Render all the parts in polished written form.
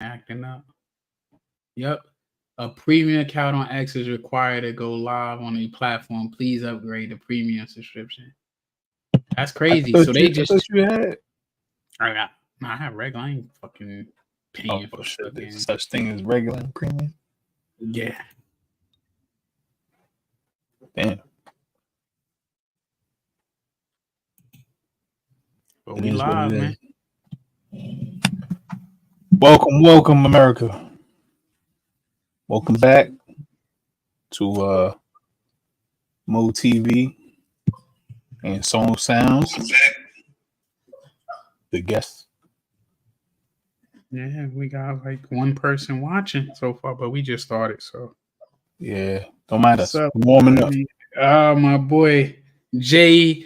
Acting up. Yep. A premium account on X is required to go live on a platform. Please upgrade the premium subscription. That's crazy. So they just. I thought you had. I have regular. I ain't fucking paying for shit. fucking. There's such thing as regular and premium. Yeah. Damn. But we live, man. Welcome, America. Welcome back to Moe TV and Solesoundz. The guest. Yeah, we got like one person watching so far, but we just started, so yeah, don't matter. What's up, warming up. My boy J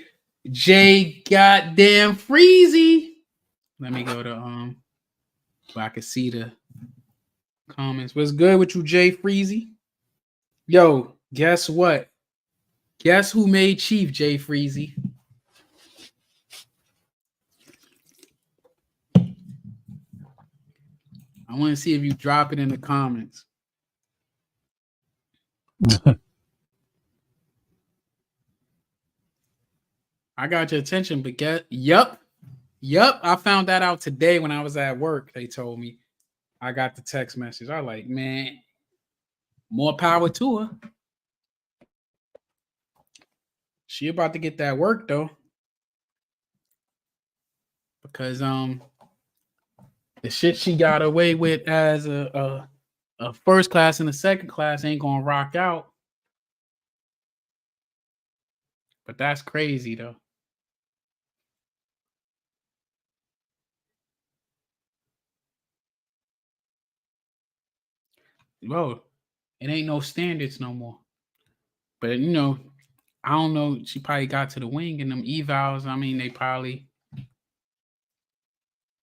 goddamn Freezy. Let me go to so I can see the comments. What's good with you, Jay Freezy? Yo, guess what? Guess who made Chief, Jay Freezy? I want to see if you drop it in the comments. I got your attention, but Yup, I found that out today when I was at work. They told me. I got the text message. I like, man, more power to her. She about to get that work though. Because the shit she got away with as a first class and a second class ain't gonna rock out. But that's crazy though. Whoa, it ain't no standards no more. But you know, I don't know. She probably got to the wing and them evals. I mean, they probably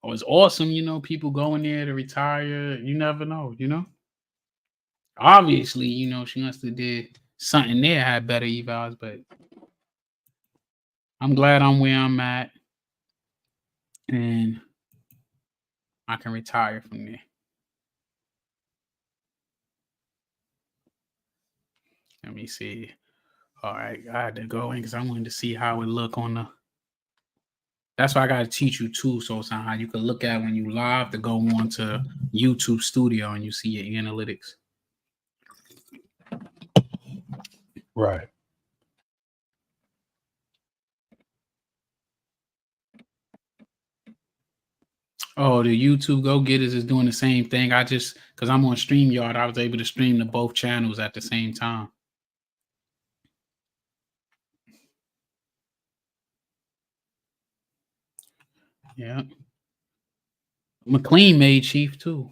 was awesome. You know, people going there to retire. You never know. You know, obviously, you know, she must have did something there, had better evals. But I'm glad I'm where I'm at, and I can retire from there. Let me see. All right, I had to go in because I wanted to see how it look on the. That's why I got to teach you too, so how you can look at when you live to go on to YouTube Studio and you see your analytics. Right. Oh, the YouTube Go Getters is doing the same thing. I just, because I'm on StreamYard, I was able to stream to both channels at the same time. Yeah. McLean made Chief too.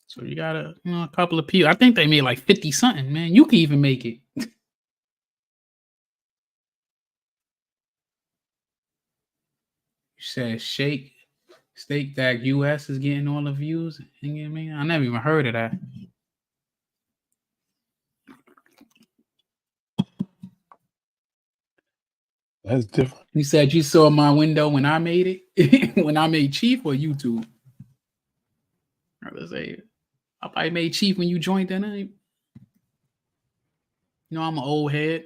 So you got a couple of people. I think they made like 50 something, man. You can even make it. You said Steak that US is getting all the views. You know what I mean? I never even heard of that. That's different. You said you saw my window when I made it? When I made Chief or YouTube? Let's say I probably made Chief when you joined that night. You know, I'm an old head.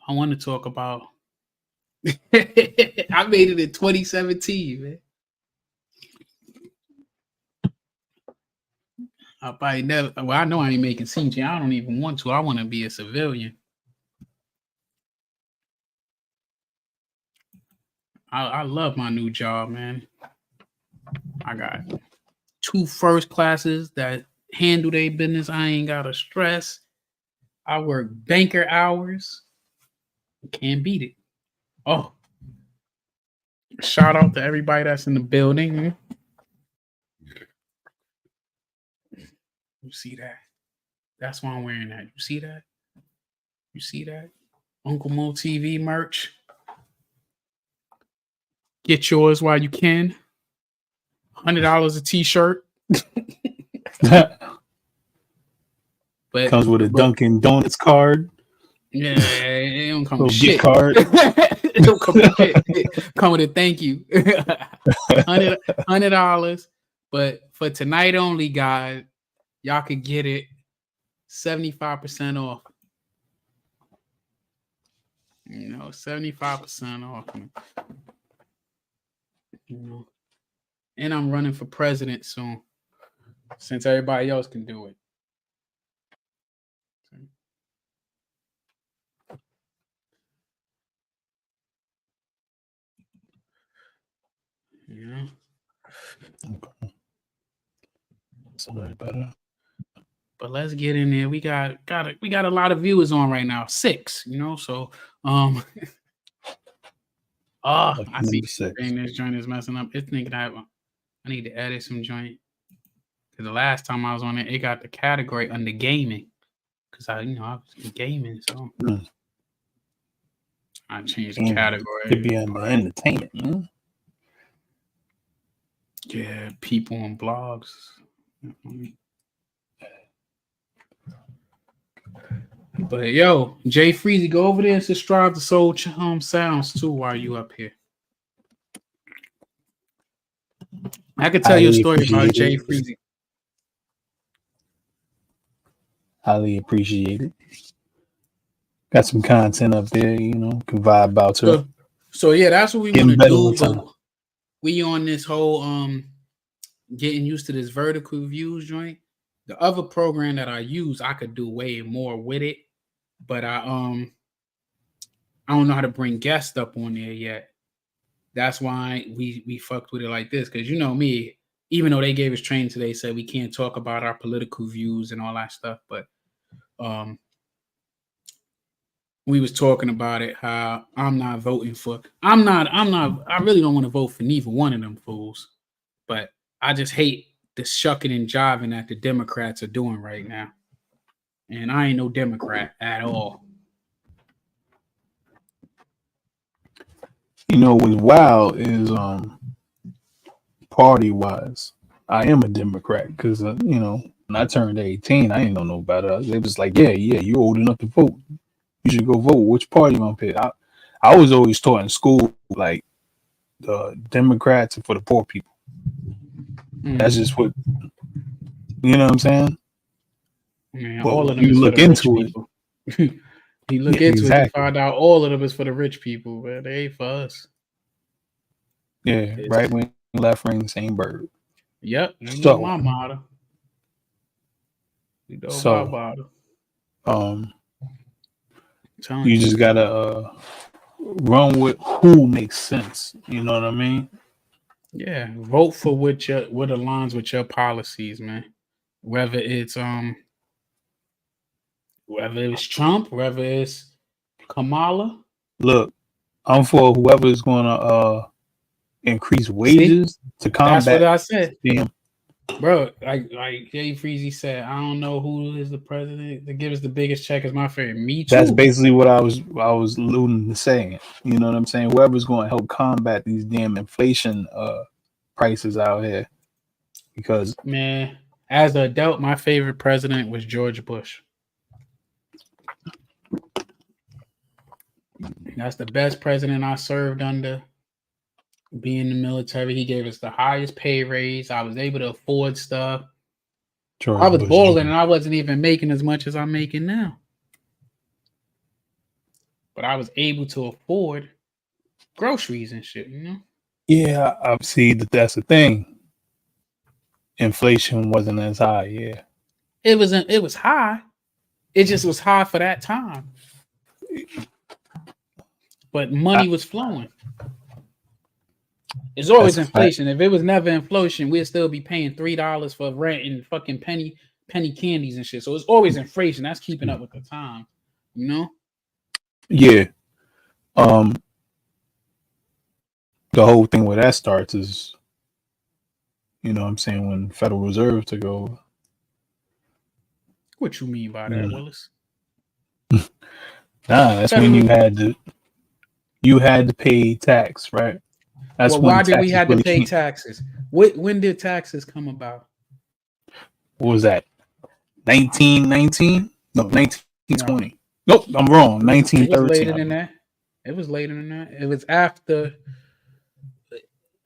I want to talk about I made it in 2017, man. I probably never. Well, I know I ain't making scenes. I don't even want to. I want to be a civilian. I love my new job, man. I got 2 first classes that handle their business. I ain't got to stress. I work banker hours. Can't beat it. Oh, shout out to everybody that's in the building. You see that? That's why I'm wearing that. You see that? You see that? Uncle Moe TV merch. Get yours while you can. $100 a t-shirt. But comes with a Dunkin' Donuts card. Yeah, it don't come with Little gift shit. card. It don't come with shit. Come with a thank you. $100. But for tonight only, guys, y'all could get it 75% off. 75% off. And I'm running for president soon, since everybody else can do it. Okay. Somebody better. But let's get in there. We got a lot of viewers on right now. 6, so I see this joint is messing up. It's thinking I need to edit some joint. Cause the last time I was on it got the category under gaming. Cause I was in gaming, so I changed the category. It'd be under entertainment. Yeah, people on blogs. But yo, Jay Freezy, go over there and subscribe to Solesoundz too while you up here. I could tell you a story about Jay Freezy. Highly appreciate it. Got some content up there, can vibe about too. So yeah, that's what we want to do. But we on this whole getting used to this vertical views joint. The other program that I use, I could do way more with it, but I don't know how to bring guests up on there yet. That's why we fucked with it like this, because me, even though they gave us training today, said we can't talk about our political views and all that stuff, but we was talking about it, how I'm not voting for I really don't want to vote for neither one of them fools, but I just hate the shucking and jiving that the Democrats are doing right now. And I ain't no Democrat at all. What's wild is party wise, I am a Democrat because when I turned 18, I didn't know no better. They was like, yeah, you're old enough to vote. You should go vote. Which party you gonna pick? I was always taught in school like the Democrats are for the poor people. That's just what what I'm saying. Man, all of them you look into it. You look into it, you find out all of them is for the rich people, but they ain't for us. Yeah, right wing, left wing, same bird. Yep, you know my motto. You know my motto. You just gotta run with who makes sense. You know what I mean? Yeah, vote for what aligns with your policies, man. Whether it's Trump, whether it's Kamala. Look, I'm for whoever's gonna increase wages to combat. That's what I said. Damn. Bro, like Jay Freezy said, I don't know who is the president that gives us the biggest check is my favorite. Me too. That's basically what I was alluding to saying. You know what I'm saying? Whoever's going to help combat these damn inflation prices out here. Because man, as an adult, my favorite president was George Bush. That's the best president I served under. Being in the military, he gave us the highest pay raise. I was able to afford stuff. I was balling, and I wasn't even making as much as I'm making now. But I was able to afford groceries and shit, Yeah, I see that's the thing. Inflation wasn't as high, yeah. It was high. It just was high for that time. But money was flowing. It's always inflation. If it was never inflation, we'd still be paying $3 for rent and fucking penny candies and shit. So it's always inflation. That's keeping up with the time, Yeah. The whole thing where that starts is, what I'm saying, when Federal Reserve took over. What you mean by that, Willis? That's when you had to pay tax, right? Well, why did we have to pay taxes? When did taxes come about? What was that? 1919? No, 1920. Nope, I'm wrong. It was 1913. later than that. It was later than that. It was after.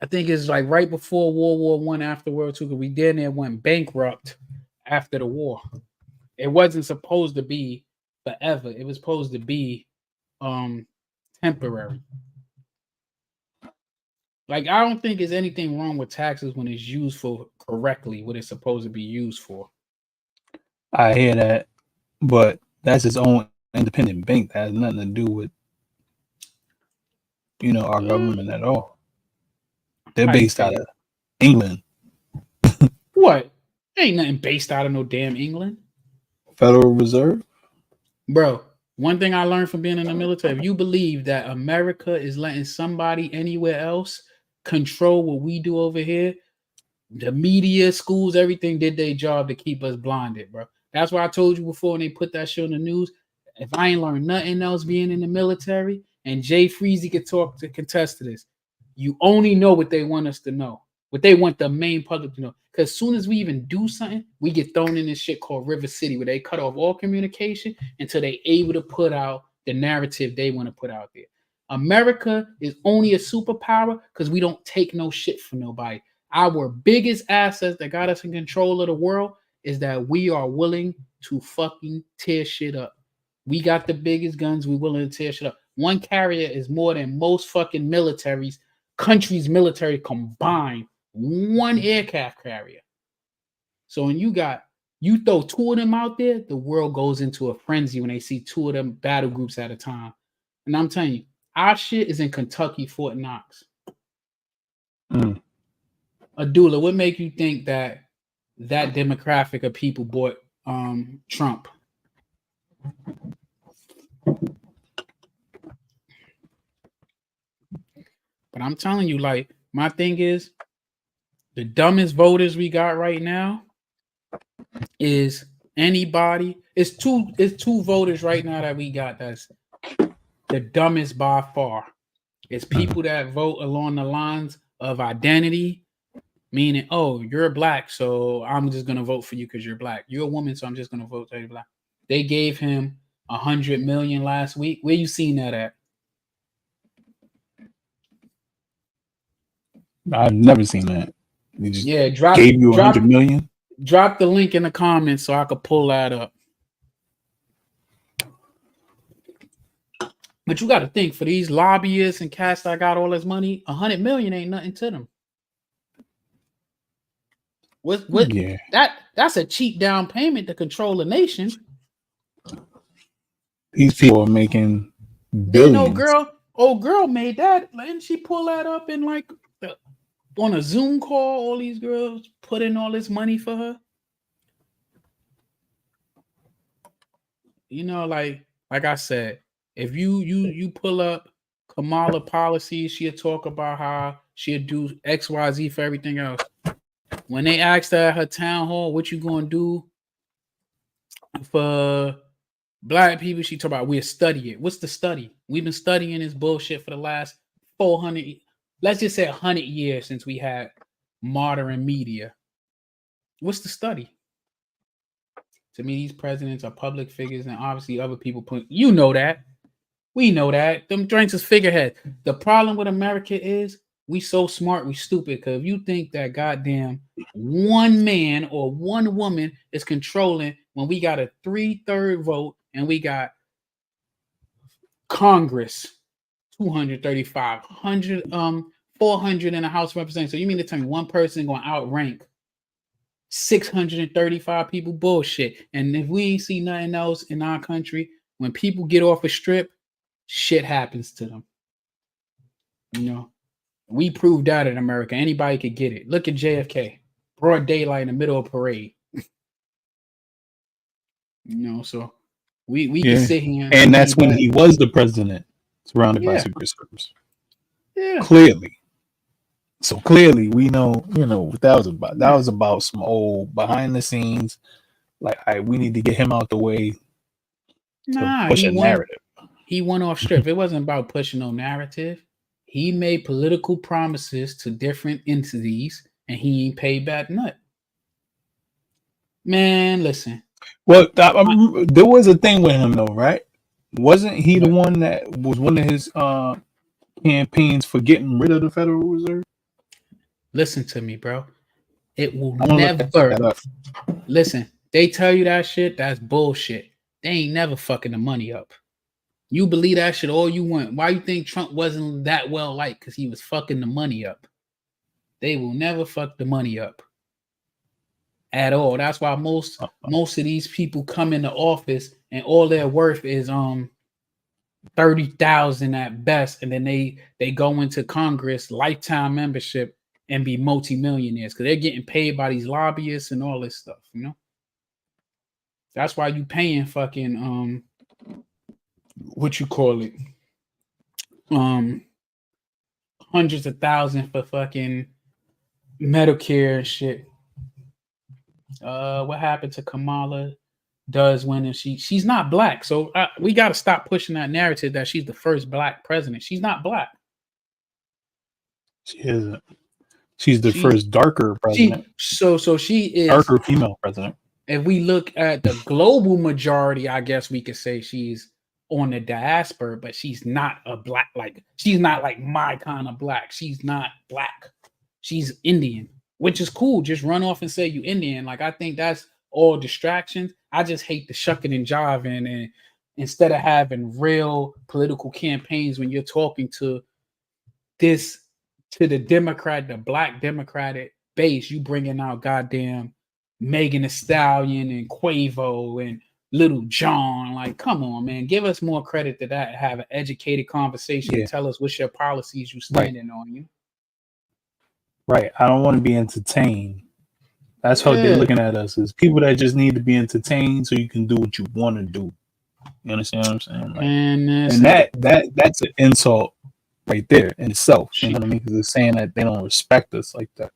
I think it's like right before World War One, after World Two, because we damn near went bankrupt after the war. It wasn't supposed to be forever. It was supposed to be temporary. Like, I don't think there's anything wrong with taxes when it's used for correctly, what it's supposed to be used for. I hear that, but that's its own independent bank. That has nothing to do with our government at all. They're How you based out feel? of England. What? Ain't nothing based out of no damn England. Federal Reserve. Bro, one thing I learned from being in the military, if you believe that America is letting somebody anywhere else control what we do over here, the media, schools, everything did their job to keep us blinded, bro. That's why I told you before when they put that shit on the news. If I ain't learned nothing else being in the military, and Jay Freezy could talk to contest to this, you only know what they want us to know, what they want the main public to know. Because as soon as we even do something, we get thrown in this shit called River City, where they cut off all communication until they able to put out the narrative they want to put out there. America is only a superpower because we don't take no shit from nobody. Our biggest assets that got us in control of the world is that we are willing to fucking tear shit up. We got the biggest guns. We willing to tear shit up. One carrier is more than most fucking countries' military combined. One aircraft carrier. So when you throw two of them out there, the world goes into a frenzy when they see two of them battle groups at a time. And I'm telling you, our shit is in Kentucky, Fort Knox. Adula, what make you think that demographic of people bought Trump? But I'm telling you, like, my thing is, the dumbest voters we got right now is anybody. It's two voters right now that we got that's the dumbest by far. It's people that vote along the lines of identity, meaning, oh, you're black, so I'm just gonna vote for you because you're black. You're a woman, so I'm just gonna vote for you black. They gave him 100 million last week. Where you seen that at? I've never seen that. They just Drop gave you 100 million. Drop the link in the comments so I could pull that up. But you got to think, for these lobbyists and cats that got all this money, 100 million ain't nothing to them. What? Yeah. That's a cheap down payment to control a nation. These people are making billions. Old girl made that. Didn't she pull that up in like on a Zoom call? All these girls put in all this money for her. Like I said, if you pull up Kamala policy, she'll talk about how she'll do XYZ for everything else. When they asked her at her town hall, what you gonna do for black people, she talk about we'll study it. What's the study? We've been studying this bullshit for the last 400, let's just say 100 years since we had modern media. What's the study? To me, these presidents are public figures, and obviously other people that. We know that. Them drinks is figurehead. The problem with America is we so smart, we stupid. Because if you think that goddamn one man or one woman is controlling when we got a 3/3 vote and we got Congress 235, 400 in the House of Representatives. So you mean to tell me one person going to outrank 635 people? Bullshit. And if we ain't see nothing else in our country, when people get off a strip, shit happens to them. We proved that in America. Anybody could get it. Look at JFK. Broad daylight in the middle of a parade. So we can sit here and that's when he was the president, surrounded by Secret Service. Yeah. Clearly. So clearly we know, what that was about. That was about some old behind the scenes, like, we need to get him out the way to push a narrative. He went off strip. It wasn't about pushing no narrative. He made political promises to different entities, and he ain't paid back nut. Man, listen. Well, there was a thing with him though, right? Wasn't he the one that was one of his campaigns for getting rid of the Federal Reserve? Listen to me, bro. It will I'm gonna look never. that up. Listen, they tell you that shit, that's bullshit. They ain't never fucking the money up. You believe that shit all you want. Why you think Trump wasn't that well liked? Because he was fucking the money up. They will never fuck the money up at all. That's why most of these people come into office and all their worth is 30,000 at best, and then they go into Congress lifetime membership and be multimillionaires because they're getting paid by these lobbyists and all this stuff. You know, that's why you paying fucking what you call it, hundreds of thousands for fucking Medicare and shit. What happened to Kamala? Does win, and she's not black, so we got to stop pushing that narrative that she's the first black president. She's not black. She isn't. She's the first darker president. So she is darker female president. If we look at the global majority, I guess we could say she's on the diaspora, but she's not a black. Like she's not like my kind of black. She's not black. She's Indian, which is cool. Just run off and say you Indian. Like I think that's all distractions. I just hate the shucking and jiving, and instead of having real political campaigns when you're talking to the black Democratic base, you bringing out goddamn Megan Thee Stallion and Quavo and Little John. Like, come on, man, give us more credit to that. Have an educated conversation and tell us what's your policies you standing on. You right? I don't want to be entertained. That's how they're looking at us, as people that just need to be entertained so you can do what you want to do. You understand what I'm saying? Like, and that's an insult right there in itself. You know what I mean? Because they're saying that they don't respect us like that.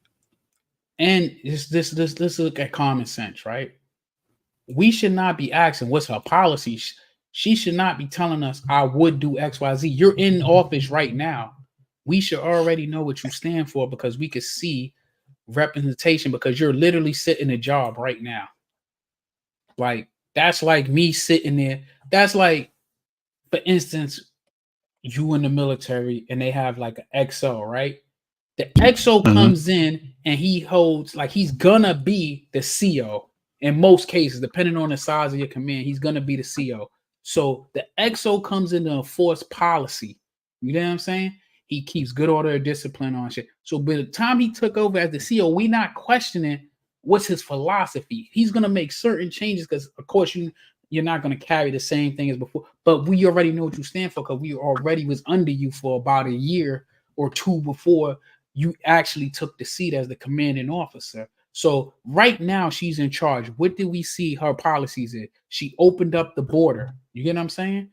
And let's look at common sense, right? We should not be asking what's her policy. She should not be telling us I would do XYZ. You're in office right now. We should already know what you stand for because we could see representation, because you're literally sitting a job right now. Like that's like me sitting there. That's like, for instance, you in the military and they have like an XO, right? The XO comes in and he holds, like, he's gonna be the CO in most cases, depending on the size of your command. He's gonna be the CO. So the XO comes in to enforce policy. You know what I'm saying? He keeps good order and discipline on shit. So by the time he took over as the CEO, we not questioning what's his philosophy. He's gonna make certain changes because, of course, you're not gonna carry the same thing as before. But we already know what you stand for because we already was under you for about a year or two before you actually took the seat as the commanding officer. So right now she's in charge. What did we see her policies in? She opened up the border. You get what I'm saying?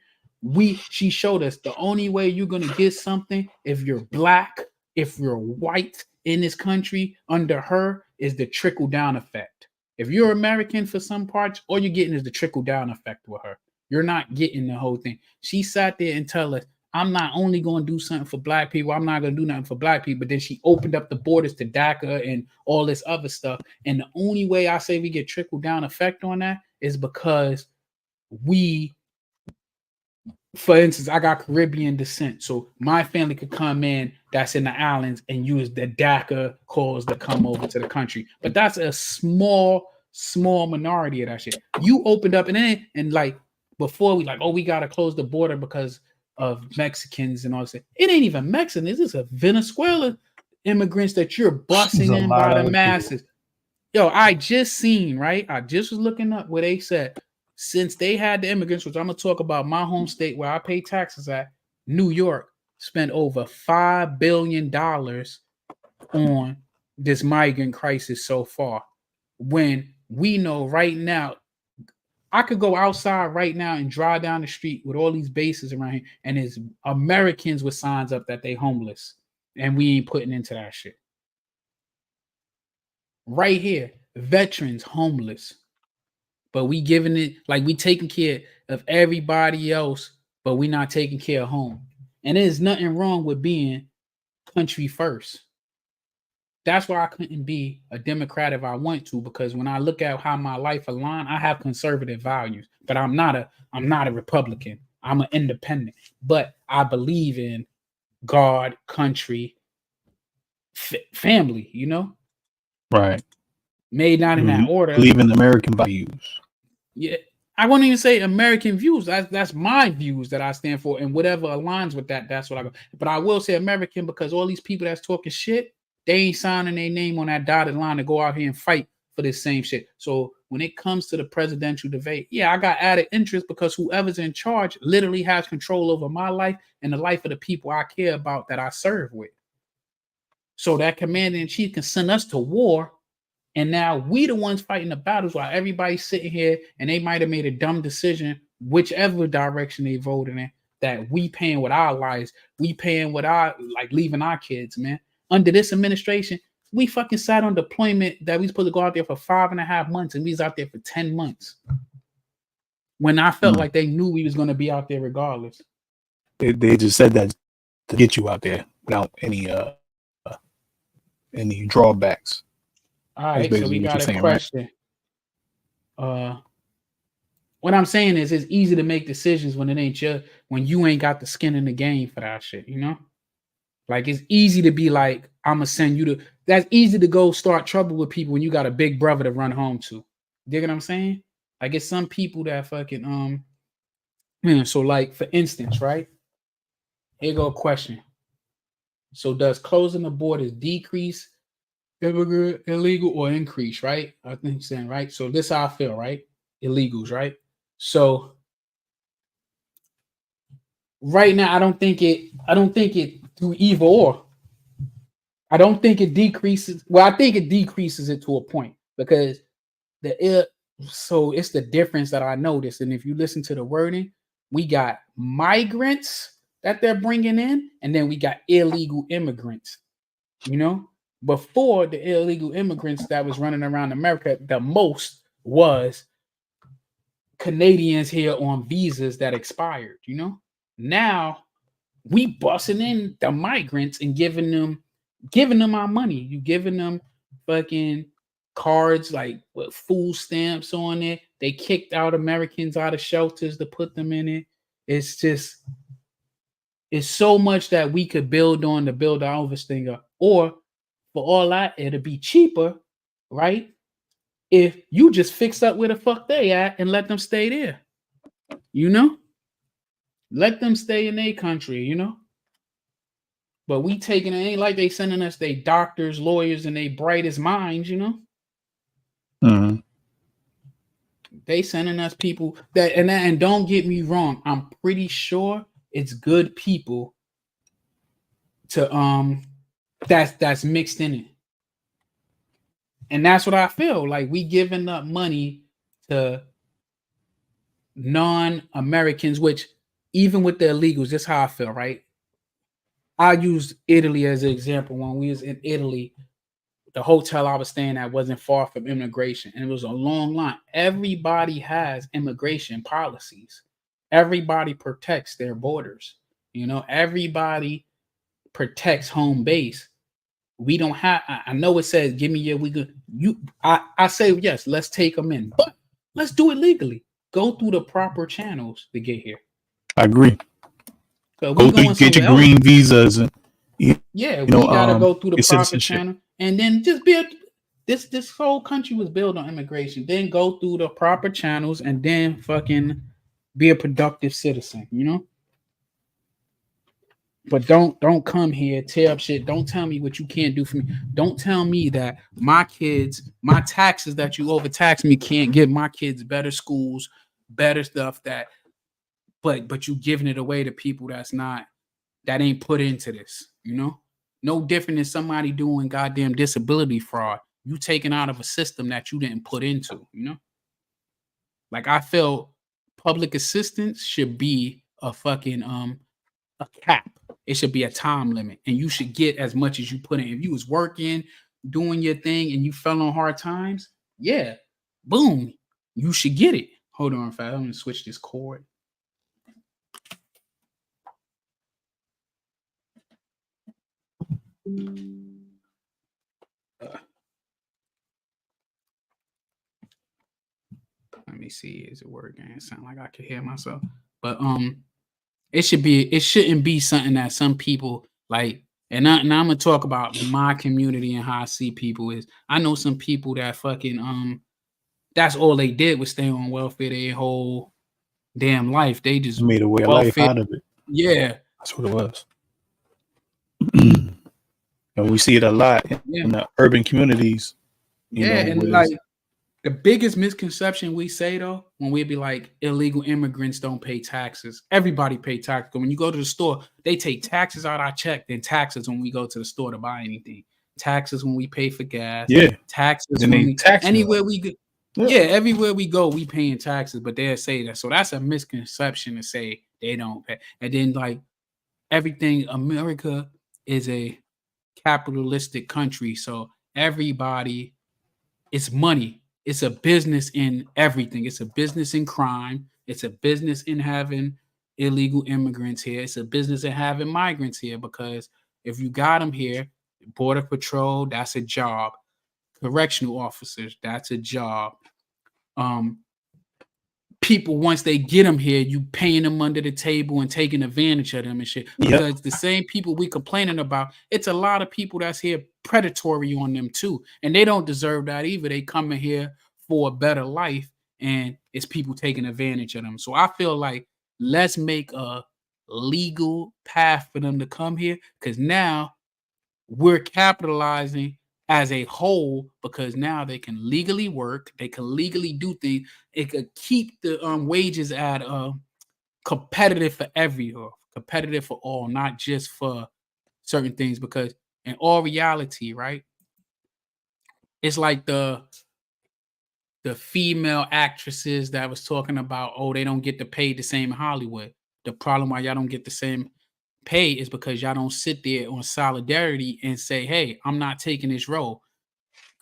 She showed us the only way you're gonna get something if you're black, if you're white in this country under her, is the trickle down effect. If you're American for some parts, all you're getting is the trickle down effect with her. You're not getting the whole thing. She sat there and tell us, I'm not only going to do something for black people, I'm not going to do nothing for black people. But then she opened up the borders to DACA and all this other stuff. And the only way I say we get trickle down effect on that is because for instance, I got Caribbean descent. So my family could come in that's in the islands and use the DACA calls to come over to the country. But that's a small minority of that shit. You opened up and like before we like, oh, we got to close the border because of Mexicans and all this. It ain't even Mexican. This is a Venezuela immigrants that you're busing in by the masses. Yo, I just seen, right? I just was looking up where they said, since they had the immigrants, which I'm going to talk about my home state where I pay taxes at, New York spent over $5 billion on this migrant crisis so far. When we know right now, I could go outside right now and drive down the street with all these bases around here, and there's Americans with signs up that they homeless, and we ain't putting into that shit. Right here, veterans homeless. But we giving it, like we taking care of everybody else, but we not taking care of home. And there's nothing wrong with being country first. That's why I couldn't be a Democrat if I want to, because when I look at how my life aligns, I have conservative values, but I'm not a Republican. I'm an independent, but I believe in God, country, family, you know, Right. made not in that order. Believe in American values. Yeah, I won't even say American views. That's my views that I stand for, and whatever aligns with that, that's what I go. But I will say American because all these people that's talking shit, they ain't signing their name on that dotted line to go out here and fight for this same shit. So when it comes to the presidential debate, yeah, I got added interest because whoever's in charge literally has control over my life and the life of the people I care about that I serve with. So that commander in chief can send us to war. And now we the ones fighting the battles while everybody's sitting here and they might have made a dumb decision, whichever direction they voted in, that we paying with our lives. We paying with our, like, leaving our kids, man. Under this administration, we fucking sat on deployment that we supposed to go out there for 5.5 months and we was out there for 10 months. When I felt like they knew we was going to be out there regardless. They just said that to get you out there without any drawbacks. All right, so we got a question. Right? What I'm saying is it's easy to make decisions when it ain't when you ain't got the skin in the game for that shit, you know? Like it's easy to be like, I'ma send you to that's easy to go start trouble with people when you got a big brother to run home to. Dig what I'm saying? Like it's some people that fucking man, so like for instance, right? Here go a question. So does closing the borders decrease immigrant illegal or increase, right? I think you're saying, right? So this how I feel, right? Illegals, right? So right now, I don't think it through either or. I don't think it decreases. Well, I think it decreases it to a point because so it's the difference that I noticed. And if you listen to the wording, we got migrants that they're bringing in, and then we got illegal immigrants. You know, before the illegal immigrants that was running around America, the most was Canadians here on visas that expired. You know, now we busting in the migrants and giving them our money. You giving them fucking cards like with food stamps on it. They kicked out Americans out of shelters to put them in it. It's just it's so much that we could build on to build our own thing up. Or for all that, it'll be cheaper, right? If you just fix up where the fuck they at and let them stay there. You know? Let them stay in their country, you know? But we taking it ain't like they sending us they doctors, lawyers, and they brightest minds, you know. Mm-hmm. They sending us people and don't get me wrong, I'm pretty sure it's good people to that's mixed in it. And that's what I feel like we giving up money to non-Americans, which even with the illegals, this is how I feel, right? I used Italy as an example. When we was in Italy, the hotel I was staying at wasn't far from immigration, and it was a long line. Everybody has immigration policies. Everybody protects their borders. You know, everybody protects home base. We don't have. I know it says, "Give me your we good." I say yes. Let's take them in, but let's do it legally. Go through the proper channels to get here. I agree. So we going get your else, green visas and we gotta go through the proper channel, and then just be this whole country was built on immigration. Then go through the proper channels, and then fucking be a productive citizen, you know. But don't come here, tear up shit. Don't tell me what you can't do for me. Don't tell me that my kids, my taxes that you overtax me can't give my kids better schools, better stuff but you giving it away to people that ain't put into this, you know? No different than somebody doing goddamn disability fraud. You taking out of a system that you didn't put into, you know? Like I feel public assistance should be a fucking a cap. It should be a time limit, and you should get as much as you put in. If you was working, doing your thing, and you fell on hard times, yeah, boom, you should get it. Hold on, I'm gonna switch this cord. Let me see. Is it working? It sound like I can hear myself, but It shouldn't be something that some people like. And I'm gonna talk about my community and how I see people is. I know some people that fucking that's all they did was stay on welfare their whole damn life. They just Made a way of life welfare. out of it. Yeah, That's what it was. And we see it a lot yeah, in the urban communities, you yeah. know, And where like there's the biggest misconception we say though, when we be like illegal immigrants don't pay taxes. Everybody pay taxes. When you go to the store, they take taxes out our check, then taxes when we go to the store to buy anything. Taxes when we pay for gas. yeah. Taxes Then when they we tax me. anywhere we go. Yeah. Yeah, everywhere we go, we paying taxes, but they'll say that. So that's a misconception to say they don't pay. And then like everything, America is a capitalistic country, so everybody it's money. It's a business in everything. It's a business in crime. It's a business in having illegal immigrants here. It's a business in having migrants here because if you got them here, border patrol, that's a job. Correctional officers, that's a job. Um, People once they get them here, you paying them under the table and taking advantage of them and shit. Yep. Because the same people we complaining about, it's a lot of people that's here predatory on them too, and they don't deserve that either. They coming here for a better life, and it's people taking advantage of them. So I feel like let's make a legal path for them to come here, because now we're capitalizing as a whole because now they can legally work, they can legally do things. It could keep the wages at competitive for competitive for all, not just for certain things. Because in all reality, right, it's like the female actresses that was talking about, oh, they don't get the pay the same in Hollywood. The problem why y'all don't get the same pay is because y'all don't sit there on solidarity and say, hey, I'm not taking this role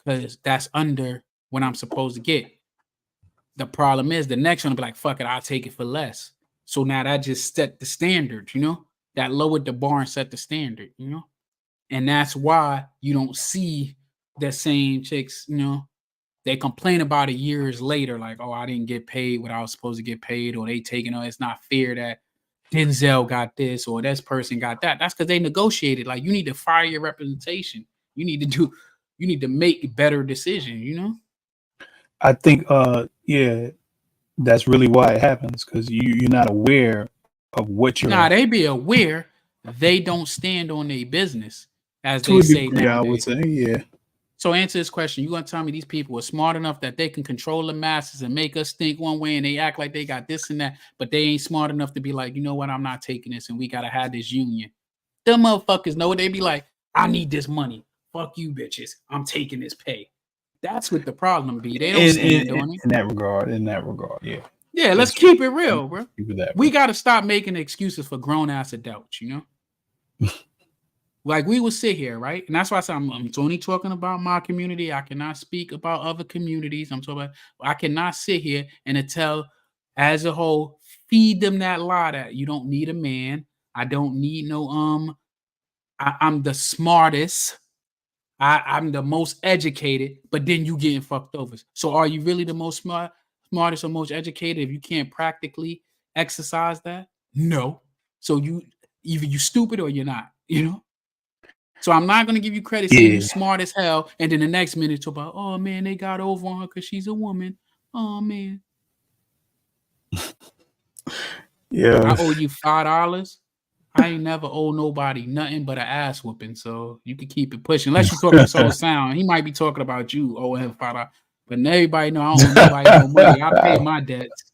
because that's under what I'm supposed to get. The problem is the next one will be like, fuck it, I'll take it for less. So now that just set the standard, that lowered the bar and set the standard, and that's why you don't see the same chicks, they complain about it years later, like, oh, I didn't get paid what I was supposed to get paid, or they taking, oh, it's not fair that Denzel got this or this person got that. That's because they negotiated. Like, you need to fire your representation. You need to make better decisions. I think yeah, that's really why it happens, because you're not aware of what you're Nah, they be aware they don't stand on their business, as to they a say degree, I would nowadays. say, yeah. So answer this question. You gonna tell me these people are smart enough that they can control the masses and make us think one way and they act like they got this and that, but they ain't smart enough to be like, you know what, I'm not taking this and we gotta have this union. Them motherfuckers know what they be like, I need this money. Fuck you bitches. I'm taking this pay. That's what the problem be. They don't stand on it. In that regard, yeah. Yeah, let's Let's keep it real, bro. keep it that We way. gotta stop making excuses for grown ass adults, Like we will sit here, right? And that's why I said I'm only talking about my community. I cannot speak about other communities. I'm talking about I cannot sit here and tell as a whole, feed them that lie that you don't need a man. I don't need no I'm the smartest. I'm the most educated, but then you getting fucked over. So are you really the most smartest or most educated if you can't practically exercise that? No. So you either you stupid or you're not. So I'm not gonna give you credit saying you Yeah, smart as hell, and then the next minute talk about, oh man, they got over on her because she's a woman. Oh man, I yeah. owe you $5. I ain't never owe nobody nothing but an ass whooping. So you can keep it pushing. Unless you're talking to Solesoundz, he might be talking about you owing him $5. But everybody know I don't owe nobody no money. I pay my debts.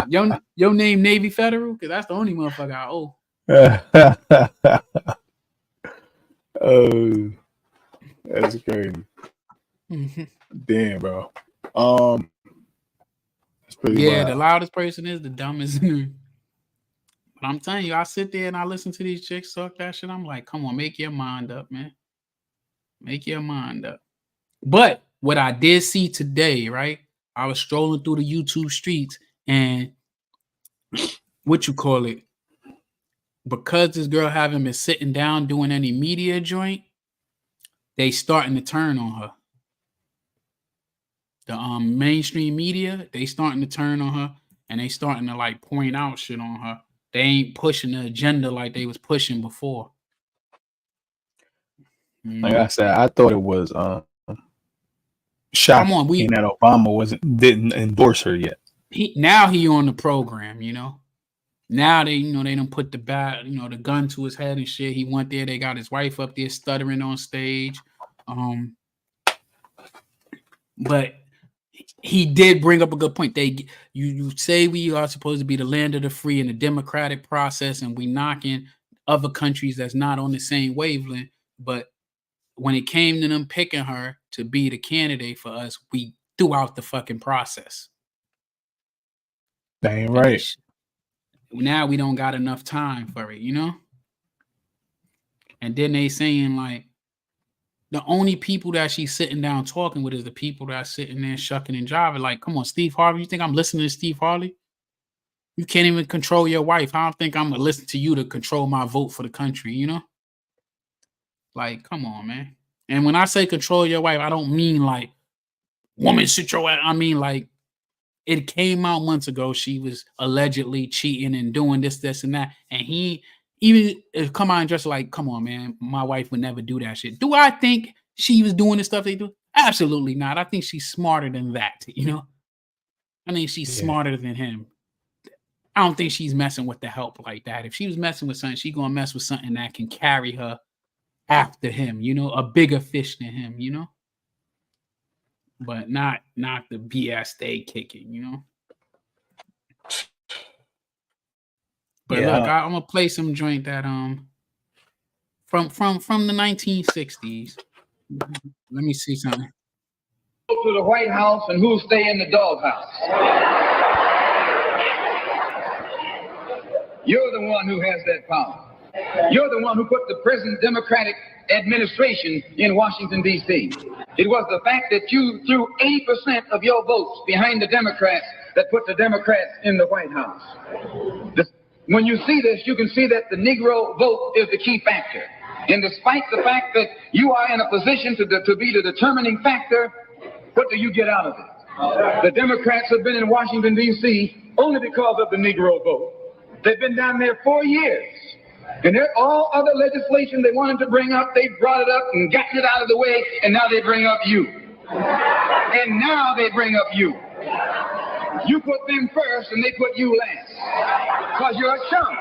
Your name Navy Federal? Because that's the only motherfucker I owe. Oh, that's crazy. Mhm. Damn, bro. That's pretty Yeah, the wild. loudest person is the dumbest. But I'm telling you, I sit there and I listen to these chicks talk that shit. I'm like, come on, make your mind up, man. Make your mind up. But what I did see today, right? I was strolling through the YouTube streets and what you call it, because this girl haven't been sitting down doing any media joint, they starting to turn on her. The mainstream media, they starting to turn on her and they starting to like point out shit on her. They ain't pushing the agenda like they was pushing before. Like I said, I thought it was Come on, shocking that Obama didn't endorse her yet. Now he on the program, you know. Now they, they don't put the the gun to his head and shit. He went there. They got his wife up there stuttering on stage. But he did bring up a good point. You say we are supposed to be the land of the free and the democratic process, and we knocking other countries that's not on the same wavelength. But when it came to them picking her to be the candidate for us, we threw out the fucking process. That ain't right. Now we don't got enough time for it, you know? And then they saying like the only people that she's sitting down talking with is the people that are sitting there shucking and jiving. Like, come on, Steve Harvey. You think I'm listening to Steve Harvey? You can't even control your wife. I don't think I'm gonna listen to you to control my vote for the country, you know? Like, come on, man. And when I say control your wife, I don't mean like woman sit your ass. I mean like it came out months ago she was allegedly cheating and doing this, and that. And he even come out and just like, come on, man, my wife would never do that shit. Do I think she was doing the stuff they do? Absolutely not. I think she's smarter than that, you know? I think she's smarter than him. I don't think she's messing with the help like that. If she was messing with something, she's gonna mess with something that can carry her after him, you know, a bigger fish than him, you know? But not the BS they kicking, you know. But look, I'm gonna play some joint that from the 1960s. Let me see something. Go to the White House and who'll stay in the doghouse? You're the one who has that power. You're the one who put the present Democratic administration in Washington, D.C. It was the fact that you threw 80% of your votes behind the Democrats that put the Democrats in the White House. When you see this, you can see that the Negro vote is the key factor. And despite the fact that you are in a position to be the determining factor, what do you get out of it? The Democrats have been in Washington, D.C. only because of the Negro vote. They've been down there 4 years. And all other legislation they wanted to bring up, they brought it up and gotten it out of the way, and now they bring up you. And now they bring up you. You put them first, and they put you last. Because you're a chump.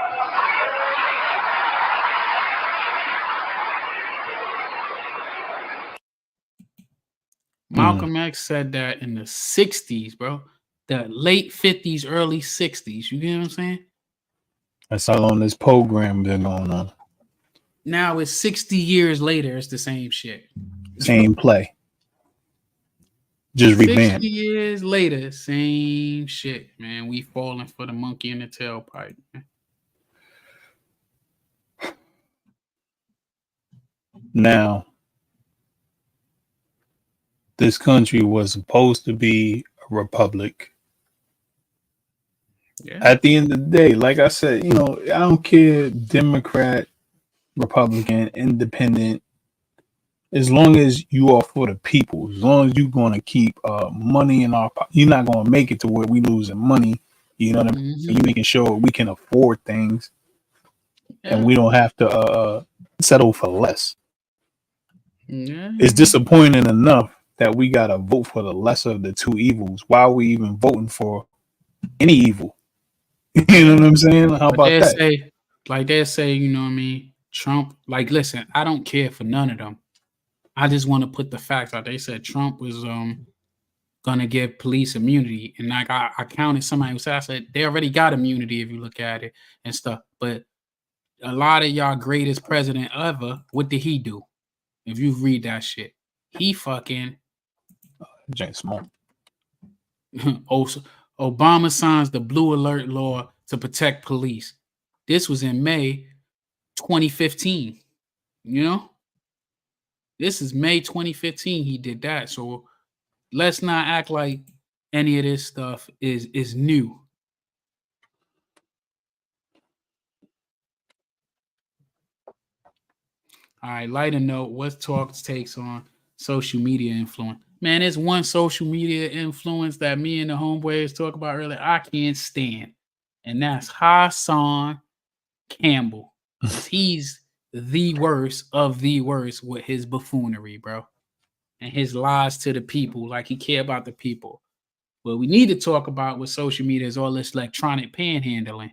Malcolm X said that in the 60s, bro. The late 50s, early 60s. You get what I'm saying? That's how long this program been going on. Now it's 60 years later. It's the same shit. Same play. Just revamped. 60 years later, same shit, man. We falling for the monkey in the tailpipe, man. Now, this country was supposed to be a republic. Yeah. At the end of the day, like I said, you know, I don't care, Democrat, Republican, Independent, as long as you are for the people, as long as you're going to keep money in our pocket, you're not going to make it to where we losing money. You know what I mean? You're making sure we can afford things and we don't have to settle for less. Yeah. It's disappointing enough that we got to vote for the lesser of the two evils. Why are we even voting for any evil? You know what I'm saying? How about that? They say, you know what I mean? Trump, like, listen, I don't care for none of them. I just want to put the facts out. They said Trump was gonna give police immunity, and like I counted somebody who said, I said they already got immunity if you look at it and stuff. But a lot of y'all greatest president ever, what did he do? If you read that shit, he fucking James Small. Also, Obama signs the blue alert law to protect police. This was in May 2015. You know? This is May 2015 he did that. So let's not act like any of this stuff is new. All right, lighter note, what talks takes on social media influence? Man, there's one social media influence that me and the homeboys talk about earlier. I can't stand. and that's Hassan Campbell. He's the worst of the worst with his buffoonery, bro, and his lies to the people, like he care about the people. What we need to talk about with social media is all this electronic panhandling.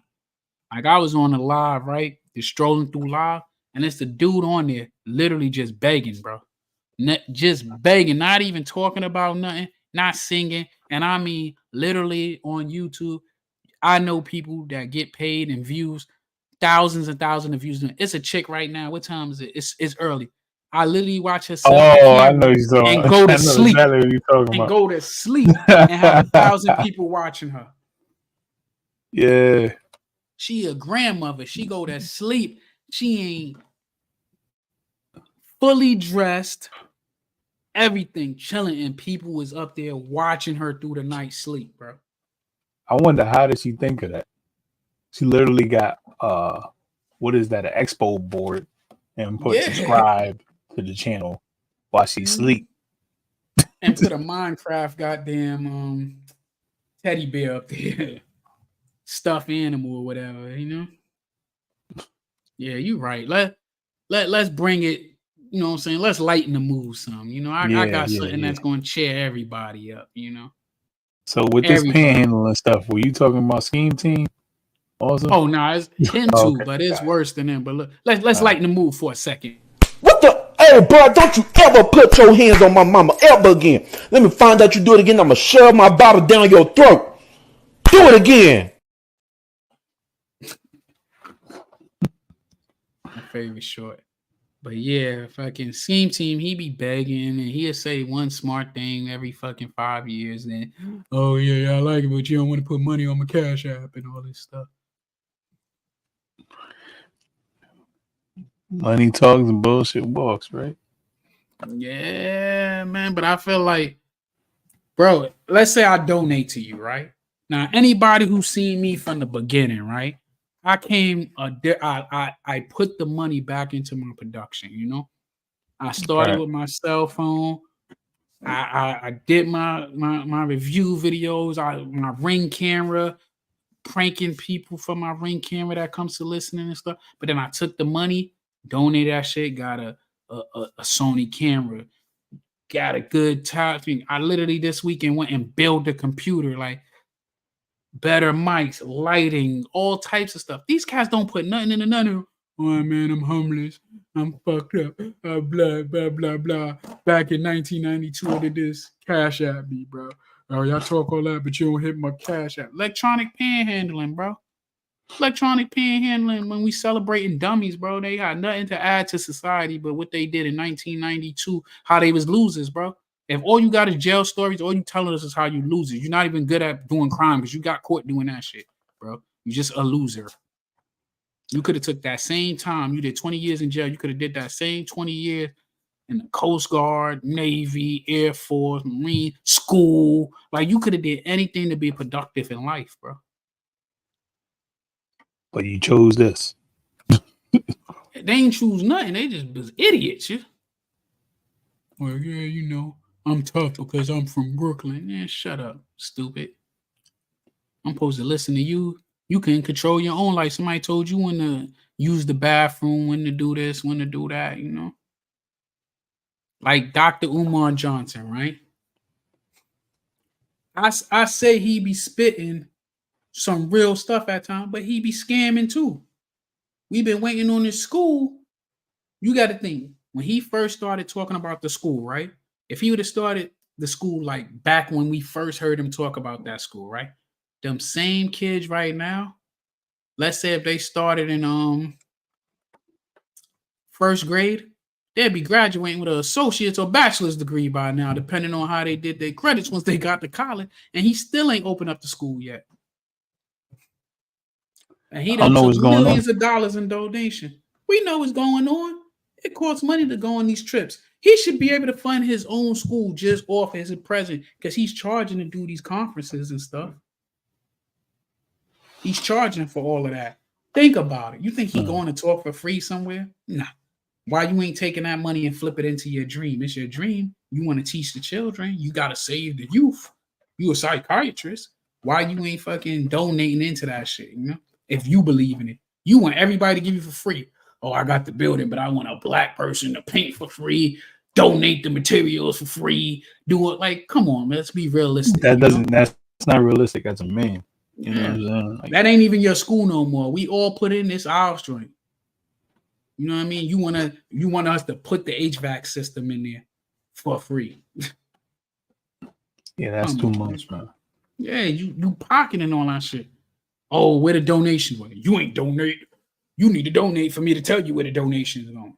Like I was on the live, right? Just strolling through live, and it's the dude on there literally just begging, bro. Just begging, not even talking about nothing, not singing. And I mean, literally on YouTube, I know people that get paid in views, thousands and thousands of views. It's a chick right now. What time is it? It's early. I literally watch her set up the Oh, I know camera you're talking. and go to I know sleep exactly what you're talking and about. go to sleep and have 1,000 people watching her. Yeah. She a grandmother. She go to sleep. She ain't fully dressed, everything chilling, and people was up there watching her through the night sleep, bro. I wonder how did she think of that? She literally got what is that, an expo board, and put subscribe to the channel while she sleep. And put a Minecraft goddamn teddy bear up there. Stuffed animal or whatever, you know? Yeah, you're right. Let's bring it, you know what I'm saying? Let's lighten the mood some. You know, I got something that's gonna cheer everybody up, you know. So with this panhandling stuff, were you talking about Scheme Team? Also? Oh no, it's him too, but it's worse than him. But look, let's lighten the mood for a second. What the? Hey, bro, don't you ever put your hands on my mama ever again. Let me find out you do it again. I'm going to shove my bottle down your throat. Do it again. My favorite short. But yeah, fucking Scheme Team, he be begging and he'll say one smart thing every fucking 5 years. Then, oh yeah, I like it, but you don't want to put money on my Cash App and all this stuff. Money talks and bullshit walks, right? Yeah, man. But I feel like, bro, let's say I donate to you, right? Now, anybody who's seen me from the beginning, right? I put the money back into my production, you know? I started with my cell phone. I did my review videos, my Ring camera, pranking people from my Ring camera that comes to listening and stuff. But then I took the money, donated that shit, got a Sony camera, got a good time. I literally this weekend went and built a computer, like better mics, lighting, all types of stuff. These guys don't put nothing into nothing. Oh man, I'm homeless. I'm fucked up. Blah, blah, blah, blah. Back in 1992, I did this. Cash App me, bro. Oh, y'all talk all that, but you don't hit my Cash App. Electronic panhandling, bro. Electronic panhandling when we celebrating dummies, bro. They got nothing to add to society but what they did in 1992, how they was losers, bro. If all you got is jail stories, all you telling us is how you losers. You're not even good at doing crime because you got caught doing that shit, bro. You just a loser. You could have took that same time. You did 20 years in jail. You could have did that same 20 years in the Coast Guard, Navy, Air Force, Marine, school. Like you could have did anything to be productive in life, bro. But you chose this. They ain't choose nothing. They just was idiots. Yeah? Well, yeah, you know, I'm tough because I'm from Brooklyn. Yeah, shut up, stupid. I'm supposed to listen to you. You can control your own life. Somebody told you when to use the bathroom, when to do this, when to do that, you know? Like Dr. Umar Johnson, right? I say he be spitting some real stuff at times, but he be scamming too. We've been waiting on this school. You got to think, when he first started talking about the school, right? If he would have started the school like back when we first heard him talk about that school, right? Them same kids right now, let's say if they started in first grade, they'd be graduating with an associate's or bachelor's degree by now, depending on how they did their credits once they got to college. And he still ain't opened up the school yet. And he done took millions of dollars in donation. We know what's going on. It costs money to go on these trips. He should be able to fund his own school just off his present because he's charging to do these conferences and stuff. He's charging for all of that. Think about it. You think he going to talk for free somewhere? Nah. Why you ain't taking that money and flip it into your dream? It's your dream. You want to teach the children. You got to save the youth. You a psychiatrist. why you ain't fucking donating into that shit, you know? If you believe in it. You want everybody to give you for free. Oh, I got the building, but I want a black person to paint for free, donate the materials for free, do it. Like, come on, man, let's be realistic. That's not realistic as a man. You know what I'm saying? Like, that ain't even your school no more. We all put in this ours joint. You know what I mean? You want us to put the HVAC system in there for free. Yeah, that's too much, man. Yeah, you pocketing all that shit. Oh, where the donation was? You ain't donate. You need to donate for me to tell you where the donation is going.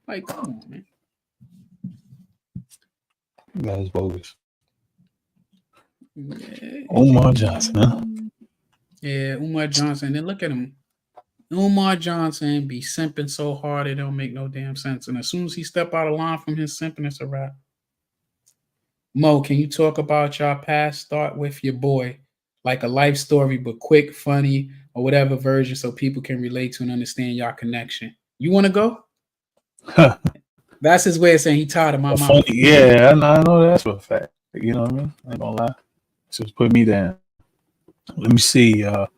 like, come on, man. That's bogus. Yeah. Umar Johnson, huh? Yeah, Umar Johnson. Then look at him. Umar Johnson be simping so hard it don't make no damn sense. And as soon as he step out of line from his simping, it's a wrap. Mo, can you talk about your past? Start with your boy. Like a life story, but quick, funny, or whatever version so people can relate to and understand your connection. You want to go? That's his way of saying he tired of my mouth. Funny. Yeah, I know that's for a fact. You know what I mean? I ain't gonna lie. Just put me down. Let me see. A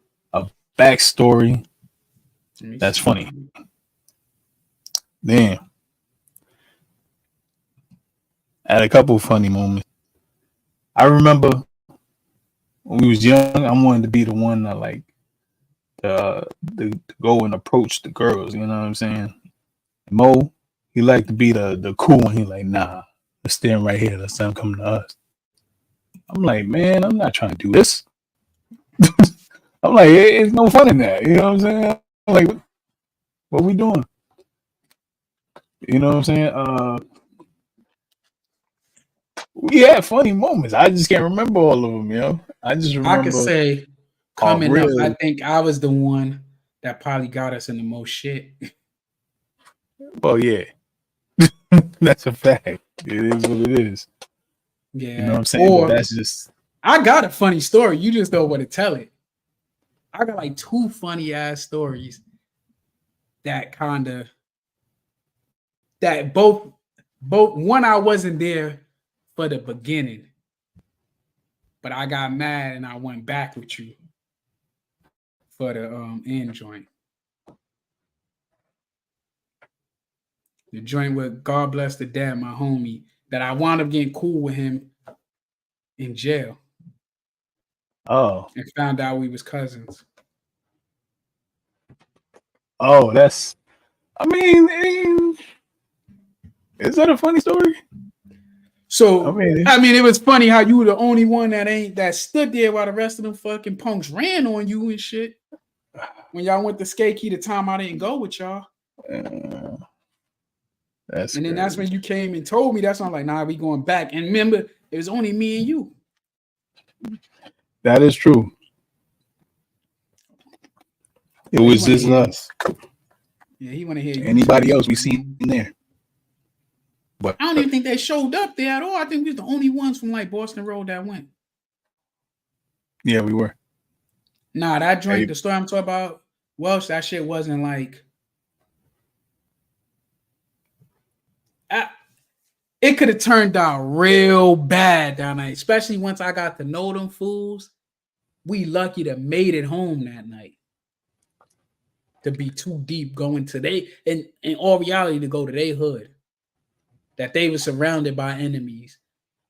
backstory. That's funny. Damn. I had a couple of funny moments. I remember when we was young, I wanted to be the one that like to go and approach the girls. You know what I'm saying? Mo, he liked to be the cool one. He like, nah, let's stand right here. Let's them come to us. I'm like, man, I'm not trying to do this. I'm like, it's no fun in that. You know what I'm saying? I'm like, what we doing? You know what I'm saying? We had funny moments. I just can't remember all of them, you know. I just remember. I could say coming up, I think I was the one that probably got us in the most shit. Well, yeah. That's a fact. It is what it is. Yeah. You know what I'm saying? Or but that's just I got a funny story. You just don't want to tell it. I got like two funny ass stories that both one I wasn't there for the beginning, but I got mad and I went back with you for the end joint. The joint with God bless the dad, my homie, that I wound up getting cool with him in jail. Oh. And found out we was cousins. Oh, that's I mean, is that a funny story? So I mean, it was funny how you were the only one that stood there while the rest of them fucking punks ran on you and shit. When y'all went to Skate Key, the time I didn't go with y'all. That's and then that's when you came and told me that's not like, nah, we going back. And remember, it was only me and you. That is true. It was just us. Yeah, he want to hear you. Anybody else we seen in there. But I don't even think they showed up there at all. I think we was the only ones from like Boston Road that went. Yeah, we were. Nah, that joint, the story I'm talking about, Welsh, that shit wasn't like. It could have turned out real bad down there, especially once I got to know them fools. We lucky to made it home that night. To be too deep going to in all reality, to go to their hood. That they were surrounded by enemies.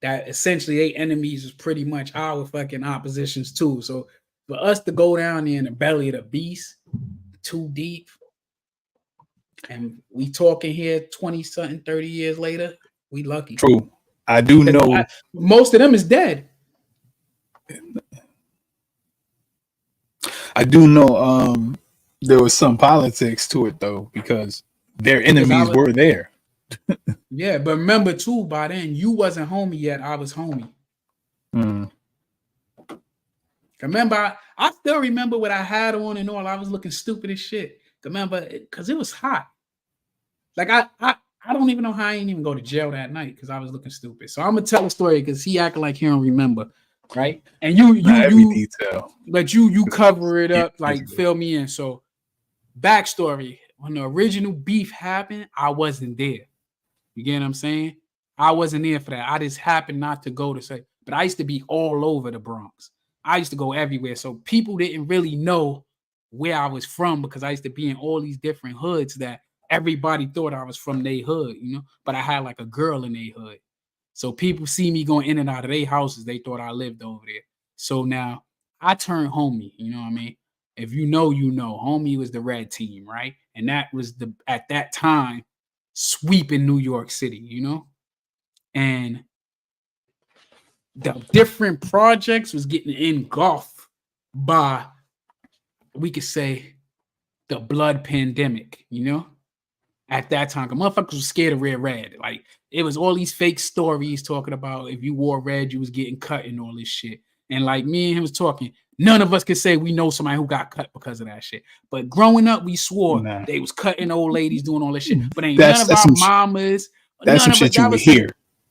That essentially they enemies was pretty much our fucking oppositions too. So for us to go down there in the belly of the beast, too deep, and we talking here 20-something, 30 years later, we lucky. True. I do know. Most of them is dead. I do know there was some politics to it though, because their enemies were there. Yeah, but remember too, by then you wasn't homie yet. I was homie. Remember, I still remember what I had on and all. I was looking stupid as shit. Remember, because it was hot. Like I don't even know how I didn't even go to jail that night because I was looking stupid. So I'm gonna tell a story because he acting like he don't remember, right? And you detail, but you cover it up, like fill me in. So backstory: when the original beef happened, I wasn't there. You get what I'm saying? I wasn't there for that. I just happened not to go to say, but I used to be all over the Bronx. I used to go everywhere. So people didn't really know where I was from because I used to be in all these different hoods that everybody thought I was from their hood, you know, but I had like a girl in their hood. So people see me going in and out of their houses. They thought I lived over there. So now I turned homie, you know what I mean? If you know, you know. Homie was the red team, right? And that was at that time, sweeping New York City, you know? And the different projects was getting engulfed by, we could say, the blood pandemic, you know? At that time, the motherfuckers was scared to wear red. Like, it was all these fake stories talking about if you wore red, you was getting cut and all this shit. And like me and him was talking, none of us could say we know somebody who got cut because of that shit. But growing up, we swore they was cutting old ladies doing all this shit. But ain't none of our mamas. That's some shit you would hear.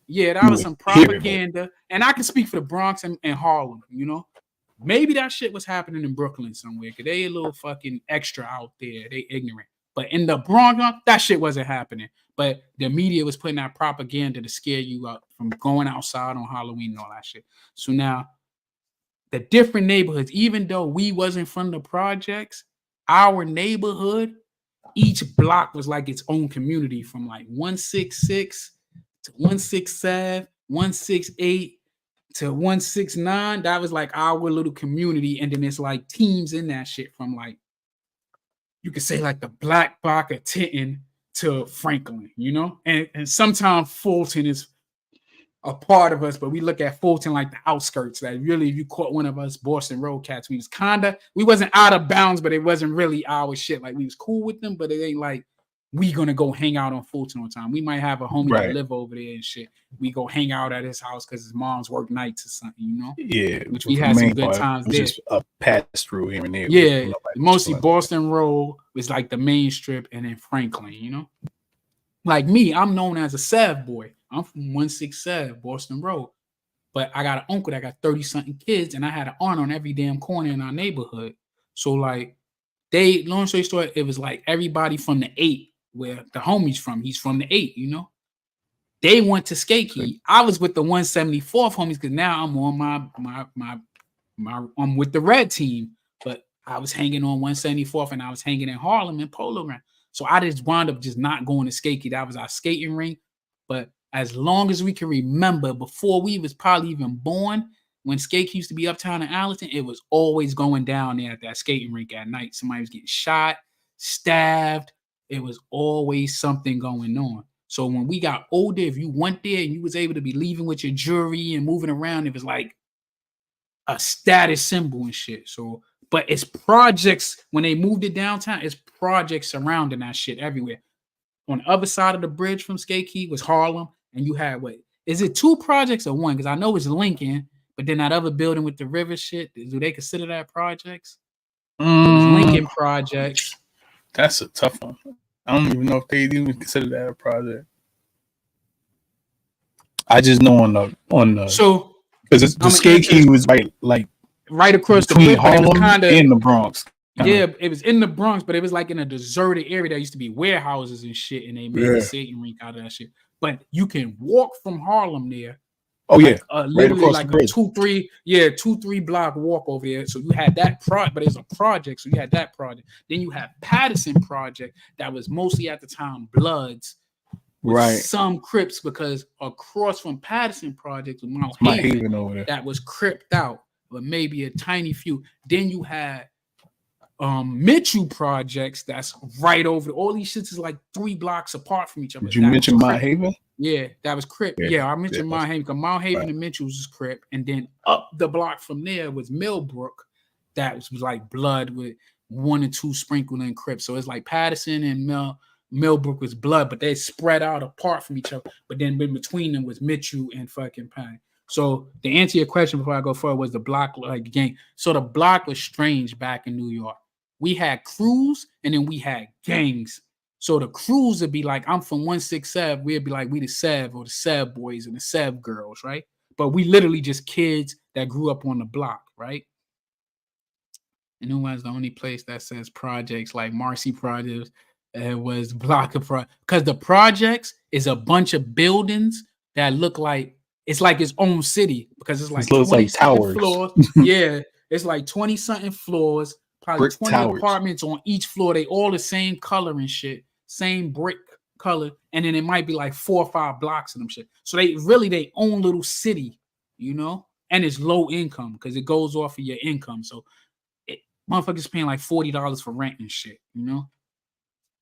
Yeah, that was some propaganda. And I can speak for the Bronx and Harlem, you know? Maybe that shit was happening in Brooklyn somewhere because they a little fucking extra out there. They ignorant. But in the Bronx, that shit wasn't happening. But the media was putting out propaganda to scare you up from going outside on Halloween and all that shit. So now, the different neighborhoods, even though we wasn't from the projects, our neighborhood, each block was like its own community from like 166 to 167, 168 to 169. That was like our little community. And then it's like teams in that shit from like, you could say like the Black Block of Tinton to Franklin, you know? And sometimes Fulton is a part of us, but we look at Fulton like the outskirts. That really, if you caught one of us Boston Road cats, we wasn't out of bounds, but it wasn't really our shit. Like, we was cool with them, but it ain't like we gonna go hang out on Fulton all the time. We might have a homie that live over there and shit. We go hang out at his house because his mom's work nights or something, you know? Yeah. Which we had some good times there. Just a pass through here and there. Yeah. Mostly Boston Road was like the main strip, and then Franklin, you know? Like me, I'm known as a Sav boy. I'm from 167 Boston Road. But I got an uncle that got 30-something kids, and I had an aunt on every damn corner in our neighborhood. So, like, long story short, it was like everybody from the 8, where the homie's from. He's from the 8, you know? They went to Skate. I was with the 174th homies because now I'm on I'm with the red team. But I was hanging on 174th, and I was hanging in Harlem and Polo Ground. So I just wound up just not going to Skate. That was our skating ring. But as long as we can remember, before we was probably even born, when skate used to be uptown in Allerton, it was always going down there at that skating rink at night. Somebody was getting shot, stabbed. It was always something going on. So when we got older, if you went there and you was able to be leaving with your jewelry and moving around, it was like a status symbol and shit. So, but it's projects, when they moved it downtown, it's projects surrounding that shit everywhere. On the other side of the bridge from Skate Key was Harlem, and you had, is it 2 projects or 1? Because I know it's Lincoln, but then that other building with the river shit, do they consider that projects? It was Lincoln projects. That's a tough one. I don't even know if they even consider that a project. I just know on the so because the Skate Key was right across the between bridge, Harlem and the Bronx. Yeah, it was in the Bronx, but it was like in a deserted area that used to be warehouses and shit, and they made a skating rink out of that shit. But you can walk from Harlem there. Oh yeah, literally like a 2-3 block walk over there. So you had that project, but it's a project. So you had that project. Then you had Patterson project that was mostly at the time Bloods, with some Crips, because across from Patterson project was Mount Haven over there. That was cripped out, but maybe a tiny few. Then you had Mitchell projects that's right over. All these shits is like 3 blocks apart from each other. Did you mention Mount Haven? Yeah, that was Crip. Yeah, I mentioned Mount Haven because Mount Haven and Mitchell's is Crip, and then up the block from there was Millbrook, that was like Blood with 1 or 2 sprinkled in Crip. So it's like Patterson and Millbrook was Blood, but they spread out apart from each other. But then in between them was Mitchell and fucking Patterson. So to answer your question before I go forward, was the block like gang? So the block was strange back in New York. We had crews and then we had gangs. So the crews would be like, I'm from 167. We'd be like, we the Sev or the Sev boys and the Sev girls, right? But we literally just kids that grew up on the block, right? And it was the only place that says projects like Marcy Projects. It was block of projects. Because the projects is a bunch of buildings that look like it's like its own city because it's like So it's 20 like something towers. floors. Yeah, it's like 20 something floors, probably Brick 20 towers. apartments on each floor. They all the same color and shit, same brick color, and then it might be like 4 or 5 blocks of them shit. So they really they own little city, you know, and it's low income because it goes off of your income. So motherfuckers paying like $40 for rent and shit, you know.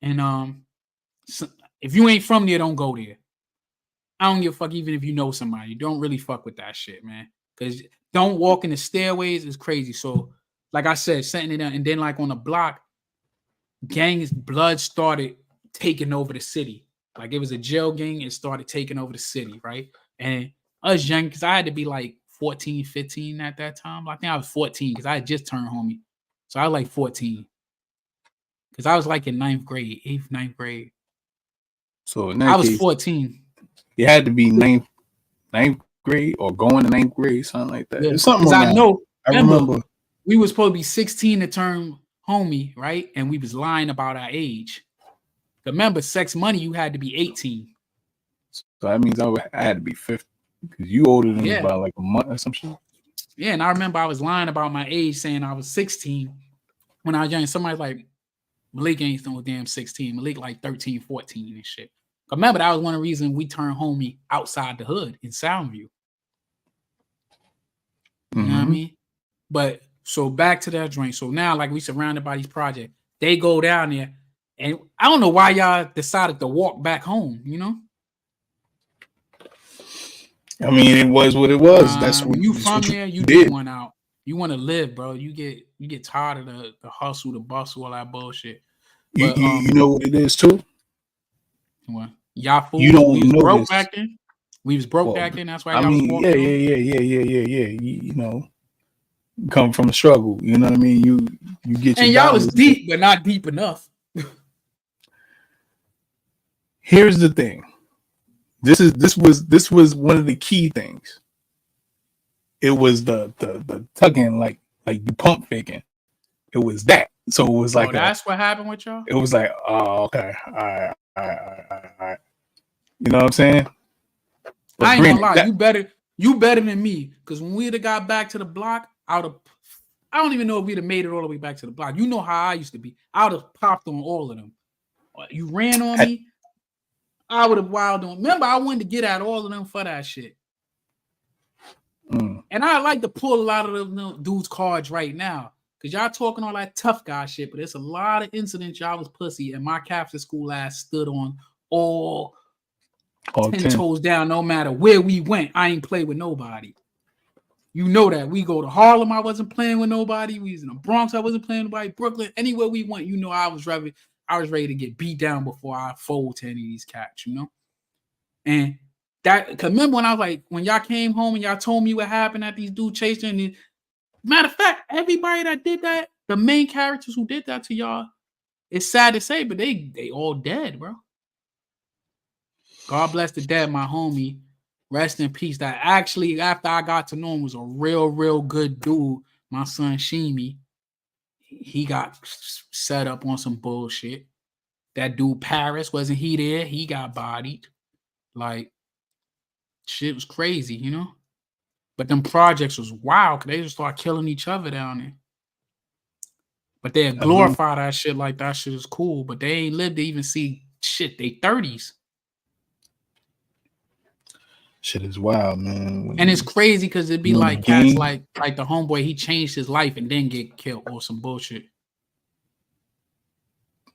And so if you ain't from there, don't go there. I don't give a fuck even if you know somebody. Don't really fuck with that shit, man. Because don't walk in the stairways is crazy. So, like I said, setting it up, and then like on the block, gangs blood started taking over the city. Like it was a jail gang, it started taking over the city, right? And us young, because I had to be like 14, 15 at that time. I think I was 14 because I had just turned homie. So I was like 14. Because I was like in 9th grade, 8th, 9th grade. So in I that was case, 14. it had to be ninth grade or going to 9th grade, something like that. Yeah. It's something Because I around. know, I remember we was supposed to be 16 to turn homie, right? And we was lying about our age. Remember, sex money, you had to be 18. so that means I had to be 50 because you older than me Yeah. by like a month or some shit. Yeah, and I remember I was lying about my age, saying I was 16 when I was young. Somebody's like, Malik ain't no damn 16. Malik like 13, 14 and shit. Remember, that was one of the reasons we turned homie outside the hood in Soundview. You know what I mean? But so back to that joint. So now, like, we surrounded by these projects. They go down there, and I don't know why y'all decided to walk back home, you know? I mean, it was what it was. That's what you that's from what there, you did. do want out. You want to live, bro. You get tired of the hustle, the bustle, all that bullshit. But you know what it is too? What? Y'all fools, You don't we was know broke this. back then. We was broke Well, back then. That's why I y'all mean, was walking. yeah. You know, come from a struggle. You know what I mean? You get your And y'all was dollars. deep, but not deep enough. Here's the thing. This was one of the key things. It was the tugging, like you pump faking. It was that. So it was like that's what happened with y'all. it was like, oh, okay, all right. You know what I'm saying? But I ain't gonna lie, you better than me. Because when we'd have got back to the block, I don't even know if we'd have made it all the way back to the block. You know how I used to be. I would have popped on all of them. You ran on me, I would have wild on. Remember, I wanted to get at all of them for that shit. And I like to pull a lot of them dudes' cards right now. Because y'all talking all that tough guy shit, but there's a lot of incidents y'all was pussy, and my Captain School ass stood on all 10 toes down, no matter where we went. I ain't play with nobody. You know that. We go to Harlem, I wasn't playing with nobody. We was in the Bronx, I wasn't playing with nobody. Brooklyn, anywhere we went, you know I was ready to get beat down before I fold to any of these cats, you know? And that, cause remember when I was like, when y'all came home and y'all told me what happened at these dudes chasing, and matter of fact, everybody that did that, the main characters who did that to y'all, it's sad to say, but they all dead, bro. God bless the dead, my homie. Rest in peace. That actually, after I got to know him, was a real good dude. My son Shimi, he got set up on some bullshit. That dude Paris, wasn't he there? He got bodied. Like, shit was crazy, you know? But them projects was wild because they just start killing each other down there. But they glorify that shit like that shit is cool, but they ain't lived to even see shit. They 30s. Shit is wild, man. And it's crazy because it'd be like cats like the homeboy, he changed his life and then get killed or some bullshit.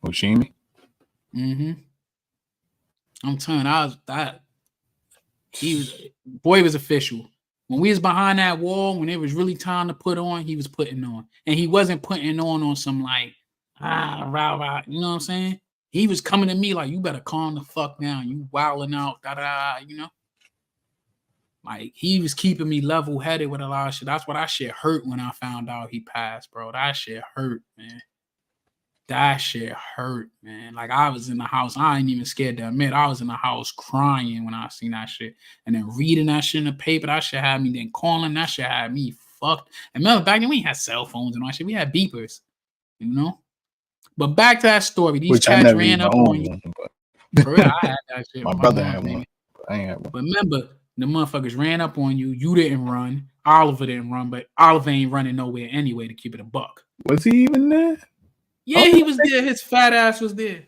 Oshimi? I'm telling you, boy was official. When we was behind that wall, when it was really time to put on, he was putting on. And he wasn't putting on some like, rah, you know what I'm saying? He was coming to me like, you better calm the fuck down. You wilding out, you know? Like, he was keeping me level-headed with a lot of shit. That's why that shit hurt when I found out he passed, bro. That shit hurt, man. That shit hurt, man. Like, I was in the house. I ain't even scared to admit. I was in the house crying when I seen that shit. And then reading that shit in the paper, that shit had me. Then calling, that shit had me fucked. And remember, back then, we had cell phones and all that shit. We had beepers, you know? But back to that story. These cats ran up on you. For real, I had that shit. My brother had one. I ain't had one. But remember, The motherfuckers ran up on you. You didn't run. Oliver didn't run, but Oliver ain't running nowhere anyway to keep it a buck. Was he even there? Yeah, he was there. His fat ass was there.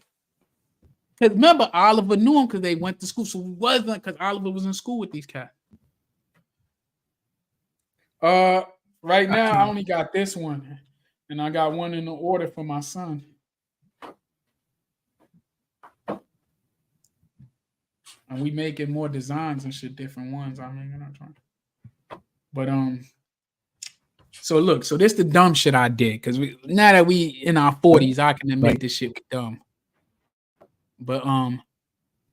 Because remember, Oliver knew him because they went to school. So it wasn't because Oliver was in school with these cats. Right now, I only got this one. And I got one in the order for my son. And we making more designs and shit, different ones. I mean, you're not trying. But so look, so this the dumb shit I did because now that we in our 40s, I can admit this shit was dumb. But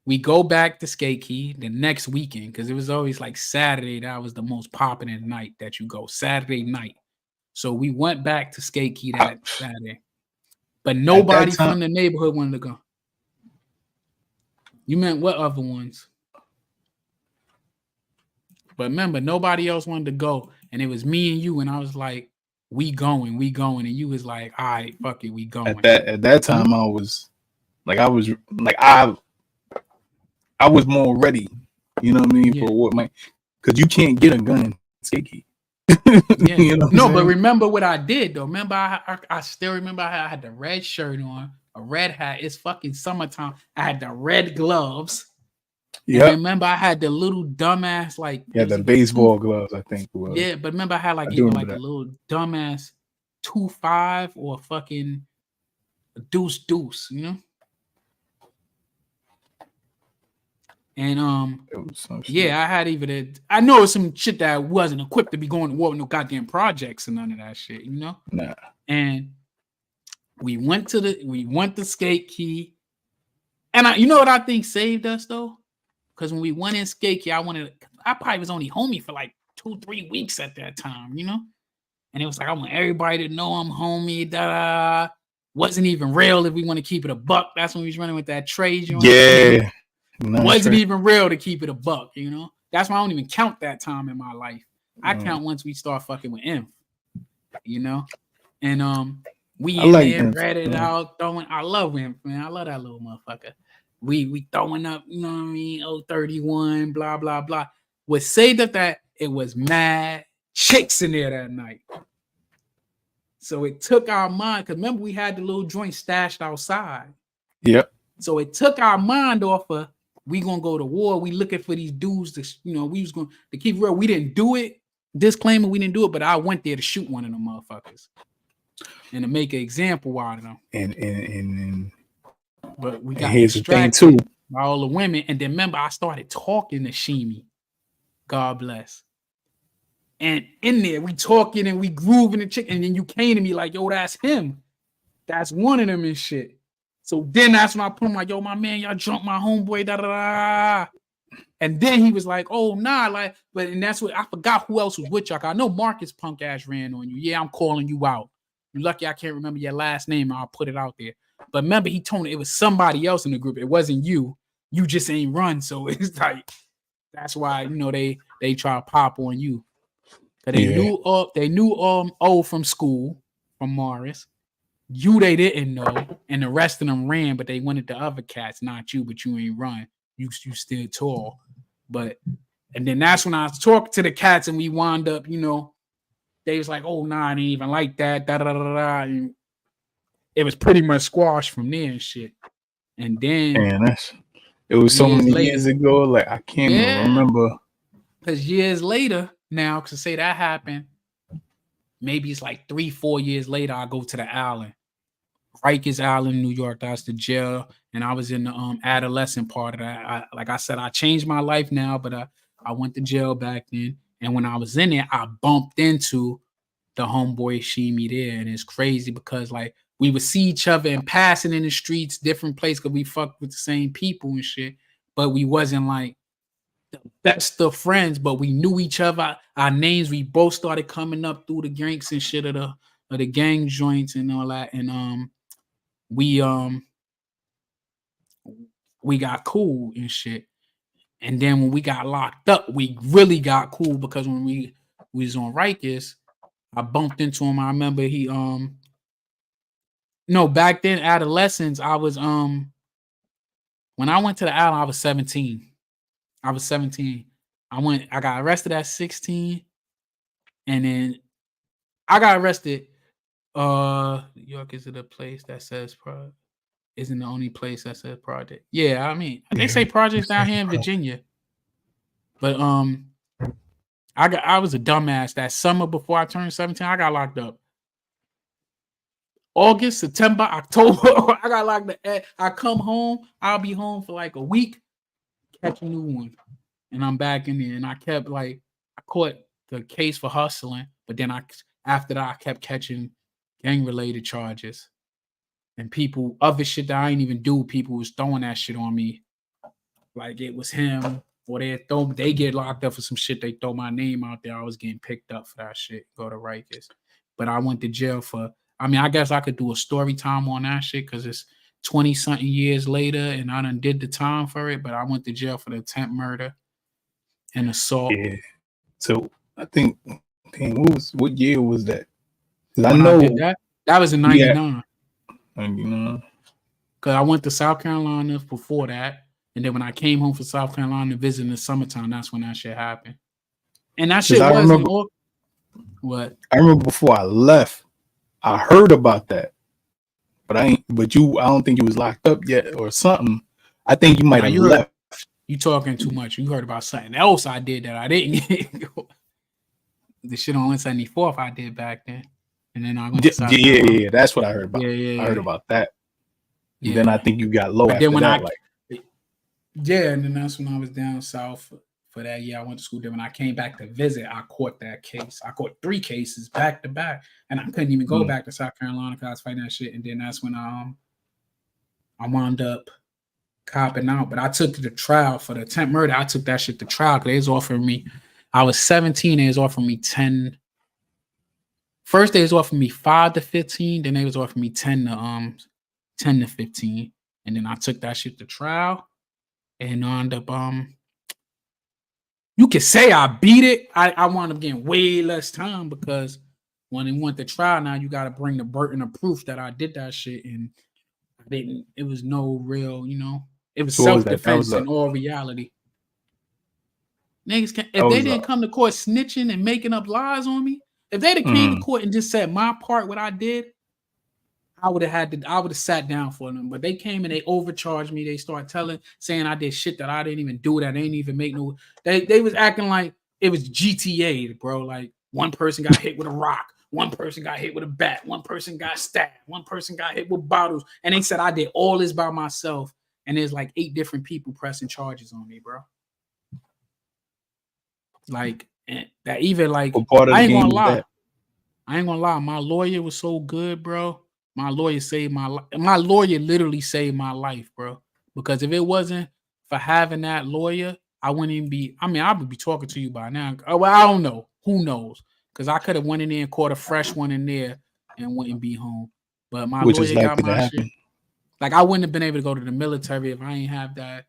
we go back to Skate Key the next weekend because it was always like Saturday. That was the most popular night that you go, Saturday night. So we went back to Skate Key that Saturday, but nobody from the neighborhood wanted to go. You meant what other ones? But remember, nobody else wanted to go, and it was me and you, and I was like, we going, and you was like, all right, fuck it, we going. At that time, I was more ready, you know what I mean, for what because you can't get a gun in Skate Key. Yeah. You know no, but remember what I did though. Remember, I still remember I had the red shirt on, a red hat. It's fucking summertime. I had the red gloves. Yeah. Remember, I had the little dumbass the baseball gloves. I think. Yeah, but remember, I had a little dumbass 2.5 or fucking deuce, you know. And I had I know it's some shit that I wasn't equipped to be going to war with no goddamn projects and none of that shit, you know. Nah. And we went to Skate Key, and you know what I think saved us though, because when we went in Skate Key, I probably was only homie for like 2-3 weeks at that time, you know. And it was like I want everybody to know I'm homie. Da wasn't even real if we want to keep it a buck. That's when we was running with that trade. Yeah. Wasn't even real to keep it a buck, you know. That's why I don't even count that time in my life. I count once we start fucking with him, you know. And we in there, read it out, throwing. I love him, man. I love that little motherfucker. We throwing up, you know what I mean? 031, blah blah blah. What saved up that it was mad chicks in there that night. So it took our mind, because remember we had the little joint stashed outside. Yep. So it took our mind off of we gonna go to war. We looking for these dudes to, you know, we was going to keep real. We didn't do it. Disclaimer, we didn't do it, but I went there to shoot one of them motherfuckers and to make an example out of them. And but we got here's the thing too. By all the women, and then remember I started talking to Shimi. God bless. And in there, we talking and we grooving the chick, and then you came to me like, yo, that's him. That's one of them and shit. So then that's when I put him like, yo, my man, y'all jumped my homeboy, da da da. And then he was like, oh, nah, and that's what I forgot who else was with y'all. I know Marcus punk ass ran on you. Yeah, I'm calling you out. You're lucky I can't remember your last name. I'll put it out there. But remember, he told me it was somebody else in the group. It wasn't you. You just ain't run. So it's like, that's why, you know, they try to pop on you. They knew O from school, from Morris. You they didn't know, and the rest of them ran, but they wanted the other cats, not you, but you ain't run. You still tall. And then that's when I was talking to the cats, and we wound up, you know, they was like, oh, nah, I didn't even like that, da da da da. And it was pretty much squashed from there and shit. And then it was so many years ago, like I can't even remember. Because years later, now, because say that happened, maybe it's like 3-4 years later, I go to the Island. Rikers Island, New York. That's the jail. And I was in the adolescent part of that. Like I said, I changed my life now, but I went to jail back then. And when I was in there, I bumped into the homeboy Shimi there. And it's crazy because like we would see each other and passing in the streets, different places, because we fucked with the same people and shit. But we wasn't like the best of friends, but we knew each other. Our names, we both started coming up through the gangs and shit of the gang joints and all that. And we got cool and shit. And then when we got locked up, we really got cool because when we was on Rikers, I bumped into him. I remember he back then adolescence, I was when I went to the island, I was 17. I I got arrested at 16, and then I got arrested. New York is it a place that says isn't the only place that says project. Yeah, I mean they say projects down here in Virginia. But I was a dumbass that summer before I turned 17. I got locked up. August, September, October, I got locked up. I come home, I'll be home for like a week, catch a new one. And I'm back in there. And I caught the case for hustling, but then after that, I kept catching gang-related charges. And other shit that I ain't even do, people was throwing that shit on me. Like it was him, or they get locked up for some shit. They throw my name out there. I was getting picked up for that shit. Go to Rikers. But I went to jail I guess I could do a story time on that shit because it's 20-something years later and I done did the time for it. But I went to jail for the attempt murder and assault. Yeah. So I think, what year was that? Because I know that was in 99. 99. Because I went to South Carolina before that. And then when I came home from South Carolina to visit in the summertime, that's when that shit happened. And that shit wasn't what? I remember before I left, I heard about that. But I don't think you was locked up yet or something. I think you might have left. You talking too much. You heard about something else I did that I didn't get. The shit on 174th I did back then. And then I went to South Carolina. Yeah, that's what I heard about. Yeah. I heard about that. Yeah. And then I think you got low after that. Yeah, and then that's when I was down south for that year. I went to school there. When I came back to visit, I caught that case. I caught 3 cases back to back, and I couldn't even go back to South Carolina because I was fighting that shit. And then that's when I wound up copping out. But I took the trial for the attempt murder. I took that shit to trial because they was offering me. I was 17. They was offering me 10. First, they was offering me 5 to 15. Then they was offering me 10 to 15. And then I took that shit to trial. And I ended up, you could say I beat it. I wound up getting way less time because when it went to trial, now you got to bring the burden of proof that I did that shit. And I didn't, it was no real, it was self-defense in all reality. Niggas if they didn't come to court snitching and making up lies on me, if they'd have came to court and just said my part, what I did, I would have sat down for them, but they came and they overcharged me. They started saying I did shit that I didn't even do, that ain't even make no. They was acting like it was GTA, bro. Like one person got hit with a rock, one person got hit with a bat, one person got stabbed, one person got hit with bottles, and they said I did all this by myself. And there's like 8 different people pressing charges on me, bro. Like that, even like I ain't gonna lie. I ain't gonna lie. My lawyer was so good, bro. My lawyer saved my life. My lawyer literally saved my life, bro. Because if it wasn't for having that lawyer, I wouldn't even be. I mean, I would be talking to you by now. Well, I don't know. Who knows? Because I could have went in there and caught a fresh one in there and wouldn't be home. But my lawyer got my shit. Like I wouldn't have been able to go to the military if I ain't have that.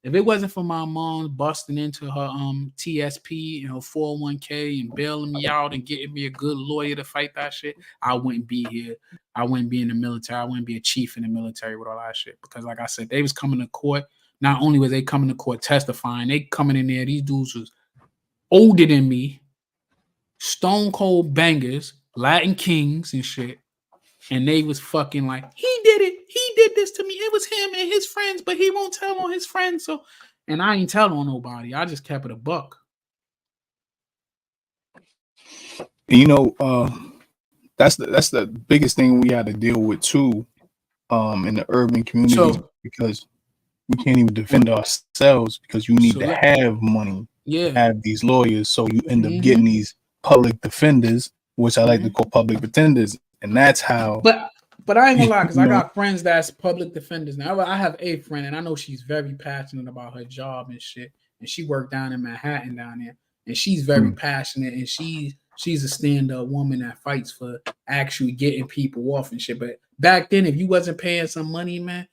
If it wasn't for my mom busting into her TSP and her 401k and bailing me out and getting me a good lawyer to fight that shit, I wouldn't be here. I wouldn't be in the military. I wouldn't be a chief in the military with all that shit. Because like I said, they was coming to court. Not only was they coming to court testifying, they coming in there. These dudes was older than me, stone cold bangers, Latin kings and shit. And they was fucking like, he did it. He did this to me. It was him and his friends, but he won't tell on his friends. So, and I ain't tell on nobody. I just kept it a buck. That's the biggest thing we had to deal with too, in the urban communities, because we can't even defend ourselves because you need to have money, have these lawyers. So you end up getting these public defenders, which I like to call public pretenders. And that's how. But I ain't gonna lie, because I got friends that's public defenders now. I have a friend, and I know she's very passionate about her job and shit. And she worked down in Manhattan down there, and she's very passionate. And she's a stand-up woman that fights for actually getting people off and shit. But back then, if you wasn't paying some money, man,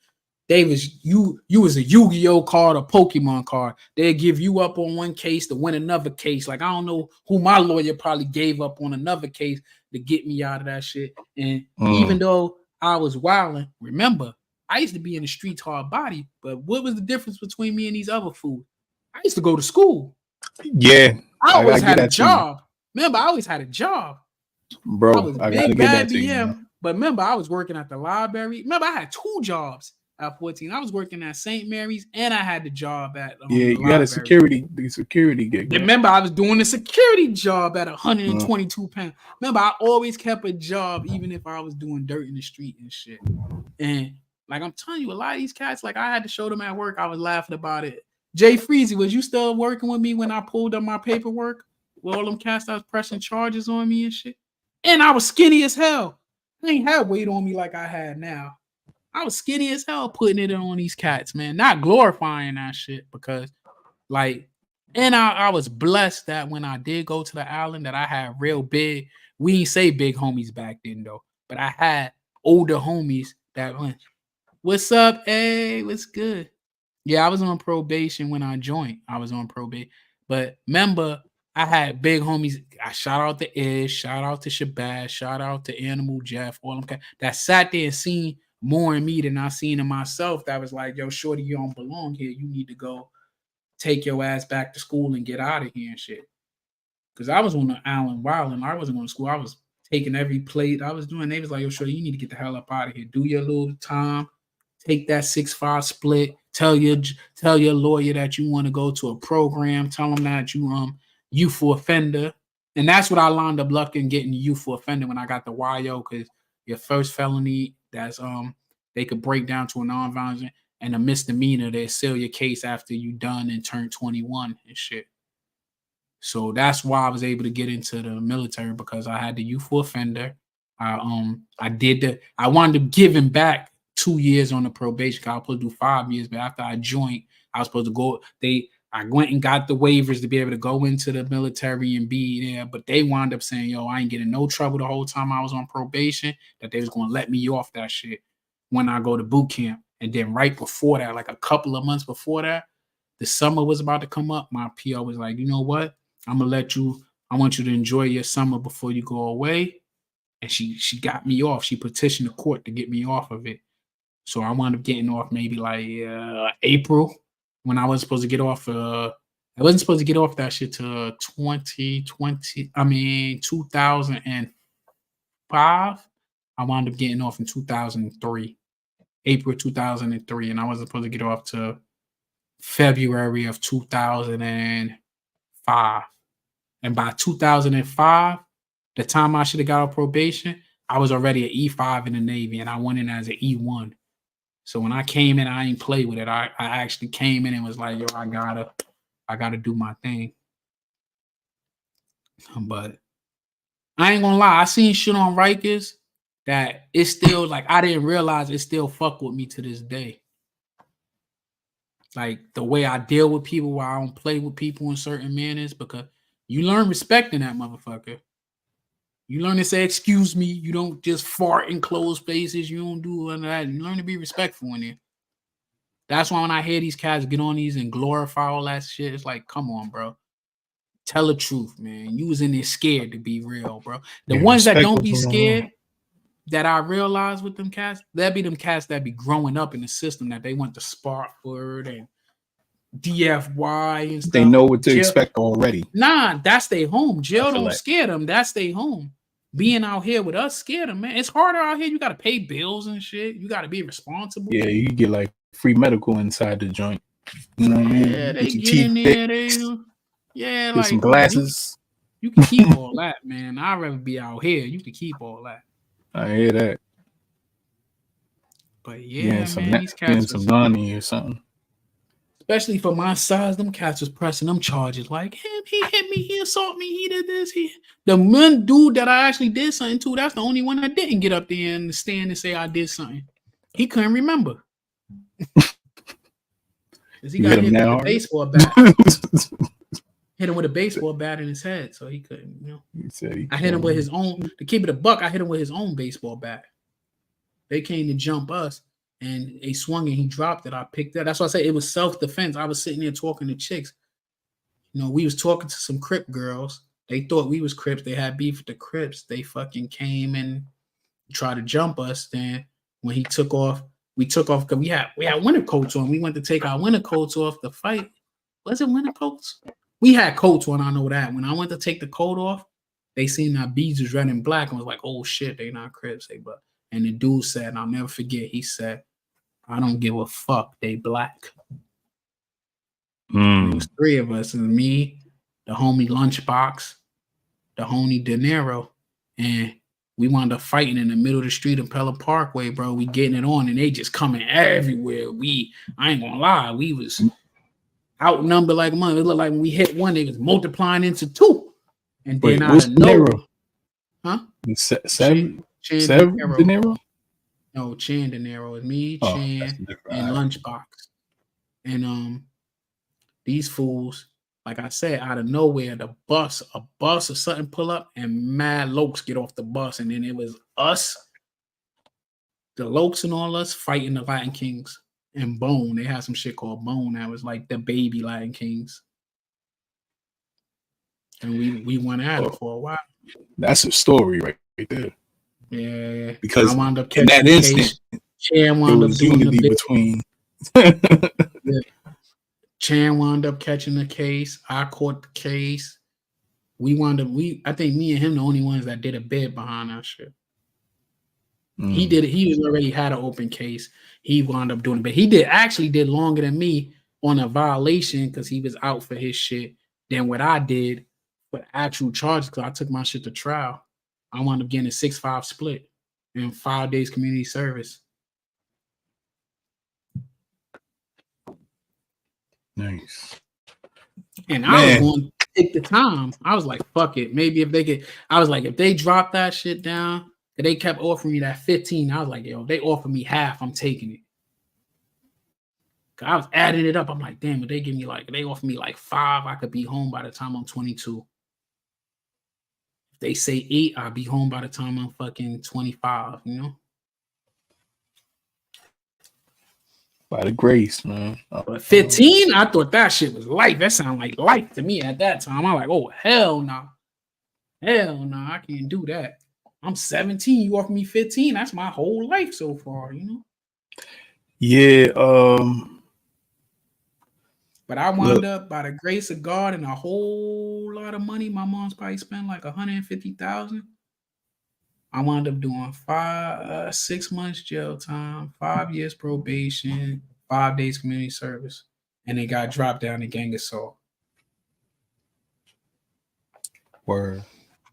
you was a Yu-Gi-Oh card or Pokemon card. They'd give you up on one case to win another case. Like I don't know who my lawyer probably gave up on another case to get me out of that shit. And even though I was wilding, remember, I used to be in the streets hard body, but what was the difference between me and these other fools? I used to go to school. Yeah, I always gotta had get a that to you. job. Remember, I always had a job. I Bro, was I gotta big get bad that to you, BM, man. but remember, I was working at the library. Remember, I had 2 jobs at 14. I was working at St. Mary's, and I had the job at Yeah, the you had library. the security gig. Right? Remember, I was doing a security job at 122 Mm. pounds. Remember, I always kept a job, even if I was doing dirt in the street and shit. And like I'm telling you, a lot of these cats, like I had to show them at work. I was laughing about it. Jay Freezy, was you still working with me when I pulled up my paperwork with all them cats that was pressing charges on me and shit? And I was skinny as hell. I ain't had weight on me like I had now. I was skinny as hell putting it on these cats, man. Not glorifying that shit because, like, and I was blessed that when I did go to the island that I had real big. We ain't say big homies back then though, but I had older homies that went, "What's up? Hey, what's good?" Yeah, I was on probation when I joined. I was on probation, but remember, I had big homies. I shout out to Ish, shout out to Shabazz, shout out to Animal Jeff, all them that sat there and seen more in me than I seen in myself. That was like, "Yo, shorty, you don't belong here. You need to go take your ass back to school and get out of here and shit." Because I was on the island wild and I wasn't going to school. I was taking every plate I was doing. They was like, "Yo, shorty, you need to get the hell up out of here. Do your little time. Take that 6-5 split. Tell your lawyer that you want to go to a program. Tell them that you youthful offender." And that's what I lined up luck in getting youthful offender when I got the YO, because your first felony, that's they could break down to a non-violent, and a misdemeanor, they seal your case after you done and turn 21 and shit. So that's why I was able to get into the military, because I had the youthful offender. I wound up giving back 2 years on the probation. I was supposed to do 5 years, but after I joined, I was supposed to go. I went and got the waivers to be able to go into the military and be there, but they wound up saying, "Yo, I ain't getting no trouble the whole time I was on probation, that they was going to let me off that shit when I go to boot camp." And then right before that, like a couple of months before that, the summer was about to come up. My PO was like, "You know what? I want you to enjoy your summer before you go away." And she got me off. She petitioned the court to get me off of it. So I wound up getting off maybe like April, when I was supposed to get off. I wasn't supposed to get off that shit till 2005. I wound up getting off in 2003, April 2003, and I wasn't supposed to get off till February of 2005. And by 2005, the time I should have got off probation, I was already an E5 in the Navy, and I went in as an E1. So when I came in, I ain't play with it. I actually came in and was like, "Yo, I gotta do my thing." But I ain't gonna lie, I seen shit on Rikers that it's still like, I didn't realize it still fuck with me to this day. Like the way I deal with people, where I don't play with people in certain manners, because you learn respect in that motherfucker. You learn to say "excuse me." You don't just fart in closed spaces. You don't do none of that. You learn to be respectful in there. That's why when I hear these cats get on these and glorify all that shit, it's like, come on, bro. Tell the truth, man. You was in there scared, to be real, bro. The ones that don't be scared, that I realize with them cats, that be them cats that be growing up in the system, that they went to Sparkford and DFY and stuff. They know what to expect already. Nah, that's their home. Jail don't scare them. That's their home. Being out here with us scared them, man. It's harder out here. You got to pay bills and shit. You got to be responsible. Yeah, you get like free medical inside the joint. You know what I mean? Yeah, they get in there. Get like some glasses. You can keep all that, man. I'd rather be out here. You can keep all that. I hear that. But yeah, man, these cats some money or something. Especially for my size, them cats was pressing them charges like, "Him, he hit me, he assaulted me, he did this." The one dude that I actually did something to, that's the only one that didn't get up there and stand and say I did something. He couldn't remember. Because he got hit with a baseball bat. Hit him with a baseball bat in his head, so he couldn't, you know. I hit him with his own, to keep it a buck, I hit him with his own baseball bat. They came to jump us, and they swung and he dropped it. I picked it. That's why I say it was self-defense. I was sitting there talking to chicks. You know, we was talking to some Crip girls. They thought we was Crips. They had beef with the Crips. They fucking came and tried to jump us. Then when he took off, we took off because we had winter coats on. We went to take our winter coats off to fight. Was it winter coats? We had coats on, I know that. When I went to take the coat off, they seen that beads was red and black and was like, oh shit, they not Crips, they but. And the dude said, and I'll never forget, he said, I don't give a fuck, they black. And it was 3 of us, and me, the homie Lunchbox, the homie De Niro, and we wound up fighting in the middle of the street in Pella Parkway, bro. We getting it on, and they just coming everywhere. I ain't gonna lie, we was outnumbered like money. It looked like when we hit one, they was multiplying into 2. And then out of nowhere, huh? Seven De Niro? No, Chan De Niro is me, Chan, and Lunchbox. And these fools, like I said, out of nowhere, a bus or something pull up, and mad lokes get off the bus, and then it was us, the lokes and all us fighting the Latin Kings and Bone. They had some shit called Bone that was like the baby Latin Kings, and we went at it for a while. That's a story right there. Yeah, because I wound up in that instant, Chan wound up doing unity between. Yeah. Chan wound up catching the case. I caught the case. I think me and him the only ones that did a bid behind that shit. He did it. He was already had an open case. He wound up doing it, but he did longer than me on a violation because he was out for his shit than what I did for actual charges. Because I took my shit to trial. I wound up getting a 6-5 split and 5 days community service. Nice. And I was going to take the time. I was like, fuck it. Maybe if they could, I was like, if they drop that shit down, if they kept offering me that 15, I was like, yo, if they offer me half, I'm taking it. I was adding it up. I'm like, damn, if they offer me like 5, I could be home by the time I'm 22. If they say 8, I'll be home by the time I'm fucking 25, you know? By the grace, man. But 15, I thought that shit was life. That sounded like life to me at that time. I'm like, oh, hell no. Hell no, I can't do that. I'm 17. You offer me 15. That's my whole life so far, you know? Yeah. But I wound up, by the grace of God and a whole lot of money, my mom's probably spent like $150,000. I wound up doing 6 months jail time, 5 years probation, 5 days community service, and it got dropped down to gang assault. Word.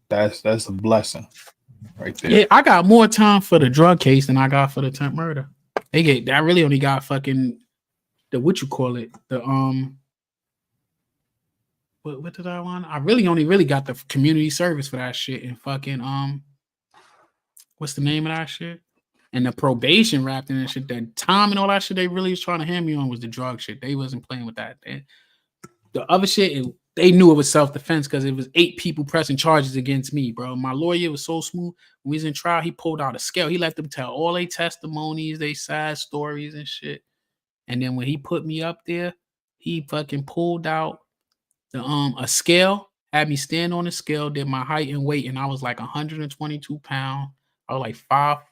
That's a blessing right there. Yeah, I got more time for the drug case than I got for the attempt murder. I really only got fucking the what did I want? I really got the community service for that shit and fucking what's the name of that shit? And the probation wrapped in that shit. That time and all that shit they really was trying to hand me on was the drug shit. They wasn't playing with that. The other shit, they knew it was self-defense because it was 8 people pressing charges against me, bro. My lawyer was so smooth. When we was in trial, he pulled out a scale. He let them tell all their testimonies, they sad stories and shit. And then when he put me up there, he fucking pulled out the a scale, had me stand on the scale, did my height and weight, and I was like 122 pounds. I was like 5'4",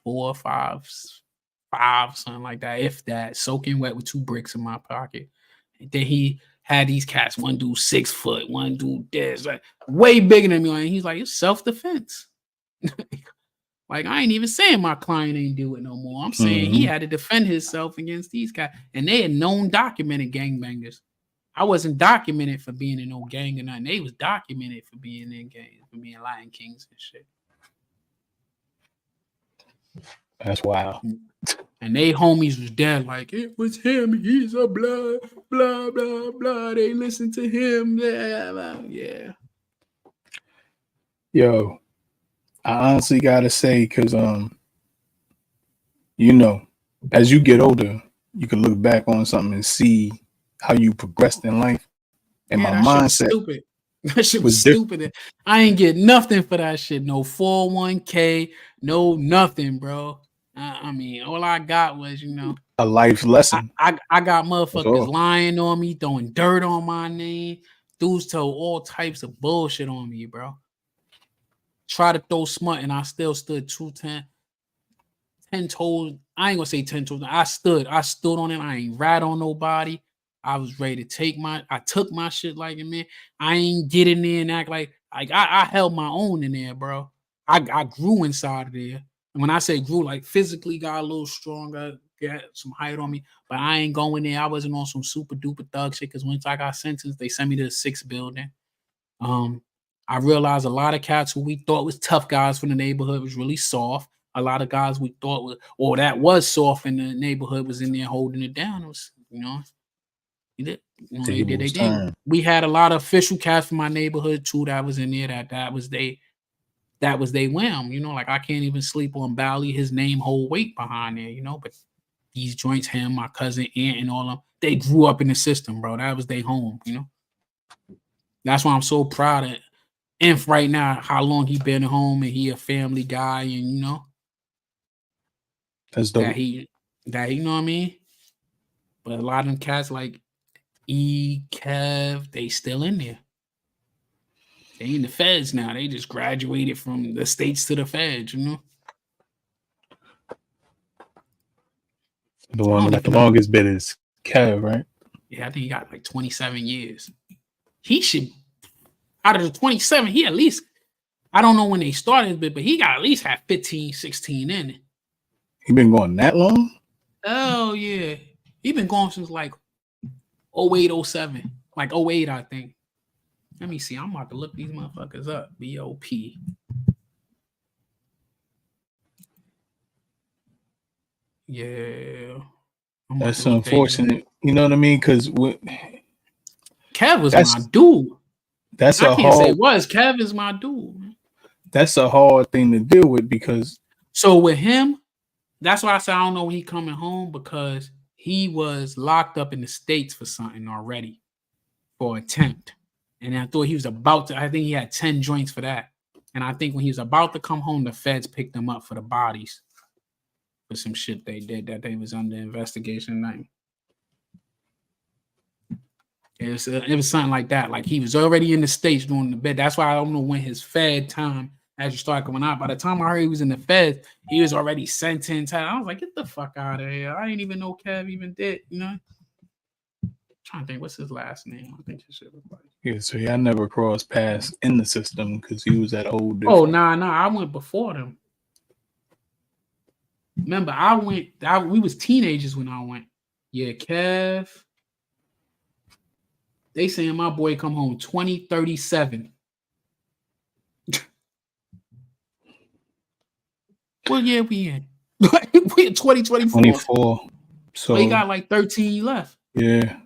5'5", something like that, if that, soaking wet with 2 bricks in my pocket. And then he had these cats, one dude 6 foot, one dude this, like way bigger than me. And he's like, it's self-defense. Like, I ain't even saying my client ain't do it no more. I'm saying he had to defend himself against these guys. And they had known documented gangbangers. I wasn't documented for being in no gang or nothing. They was documented for being in gangs, for being Latin Kings and shit. That's wild. And they homies was dead, like, it was him. He's a blah, blah, blah, blah. They listen to him. Blah, blah. Yeah. Yo, I honestly gotta say, because you know, as you get older, you can look back on something and see how you progressed in life. And my mindset, stupid. That shit was stupid. I ain't get nothing for that shit. No 401k, no nothing, bro. I mean, all I got was, you know, a life lesson. I got motherfuckers lying on me, throwing dirt on my name. Dudes told all types of bullshit on me, bro. Try to throw smut, and I still stood 210, 10 toes. I ain't gonna say 10 toes. I stood on it. I ain't rat on nobody. I was ready to I took my shit like a man. I ain't get in there and act like I held my own in there, bro. I grew inside of there. And when I say grew, like physically got a little stronger, got some height on me, but I ain't going there. I wasn't on some super duper thug shit because once I got sentenced, they sent me to the 6th building. I realized a lot of cats who we thought was tough guys from the neighborhood was really soft. A lot of guys we thought was soft in the neighborhood was in there holding it down. It was, they did their thing. We had a lot of official cats from my neighborhood too that was in there. That was they wham. Like I can't even sleep on Bally. His name hold weight behind there. But these joints, him, my cousin, aunt, and all of them, they grew up in the system, bro. That was their home. That's why I'm so proud of Inf right now. How long he been at home and he a family guy, and that's dope. That he you know what I mean. But a lot of them cats like Kev, they still in there. They in the feds now. They just graduated from the states to the feds, The one that got the longest bit is Kev, right? Yeah, I think he got like 27 years. He should, out of the 27, he at least, I don't know when they started, but he got at least have 15, 16 in it. He been going that long? Oh, yeah. He been going since like 08, 07. Like 08, I think. Let me see. I'm about to look these motherfuckers up. BOP. Yeah. That's unfortunate. You know what I mean? Because Kev was my dude. I can't say it was. Kev is my dude. That's a hard thing to deal with because. So with him, that's why I said I don't know when he coming home because he was locked up in the States for something already for attempt. And I thought he was I think he had 10 joints for that. And I think when he was about to come home, the feds picked him up for the bodies for some shit they did that they was under investigation. It was something like that. Like he was already in the States doing the bed. That's why I don't know when his Fed time actually started coming out. By the time I heard he was in the Fed, he was already sentenced. I was like, get the fuck out of here. I didn't even know Kev even did, trying to think what's his last name. I think his shit was like. Yeah, so I never crossed paths in the system because he was at a whole different. Oh, nah, I went before them. Remember, we was teenagers when I went. Yeah, Kev. They saying my boy come home 2037. What year we in? We in 2024. 24. So he got like 13 left. Yeah.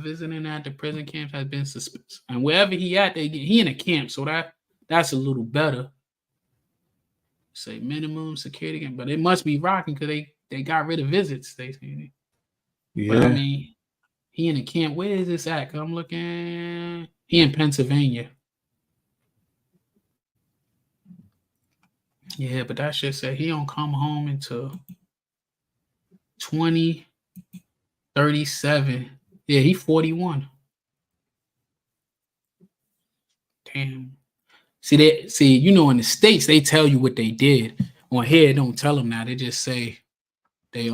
Visiting at the prison camps has been suspended. And wherever he at, he in a camp, so that's a little better. Say minimum security camp, but it must be rocking because they got rid of visits. They say. Yeah. But I mean, he in a camp. Where is this at? I'm looking. He in Pennsylvania. Yeah, but that shit said he don't come home until 2037. Yeah, he 41. Damn. See, in the States, they tell you what they did. On here, don't tell them that. They just say they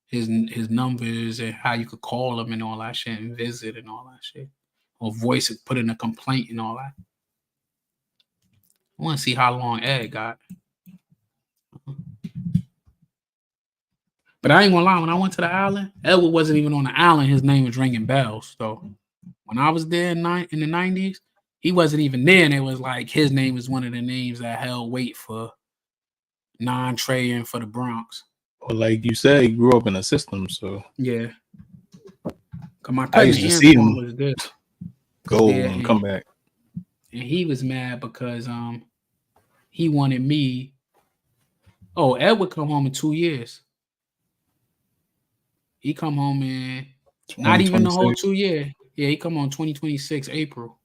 his numbers and how you could call him and all that shit and visit and all that shit. Or voice it, put in a complaint and all that. I want to see how long Ed got. But I ain't gonna lie, when I went to the island, Edward wasn't even on the island. His name was ringing bells. So when I was there in the 90s, he wasn't even there. And it was like his name was one of the names that held weight for non-Trey and for the Bronx. Well, like you said, he grew up in a system, so yeah. My I used to see him was there. Go and come back. And he was mad because he wanted me. Oh, Ed would come home in 2 years. He come home in not even the whole 2 years. Yeah, he come on 2026 April.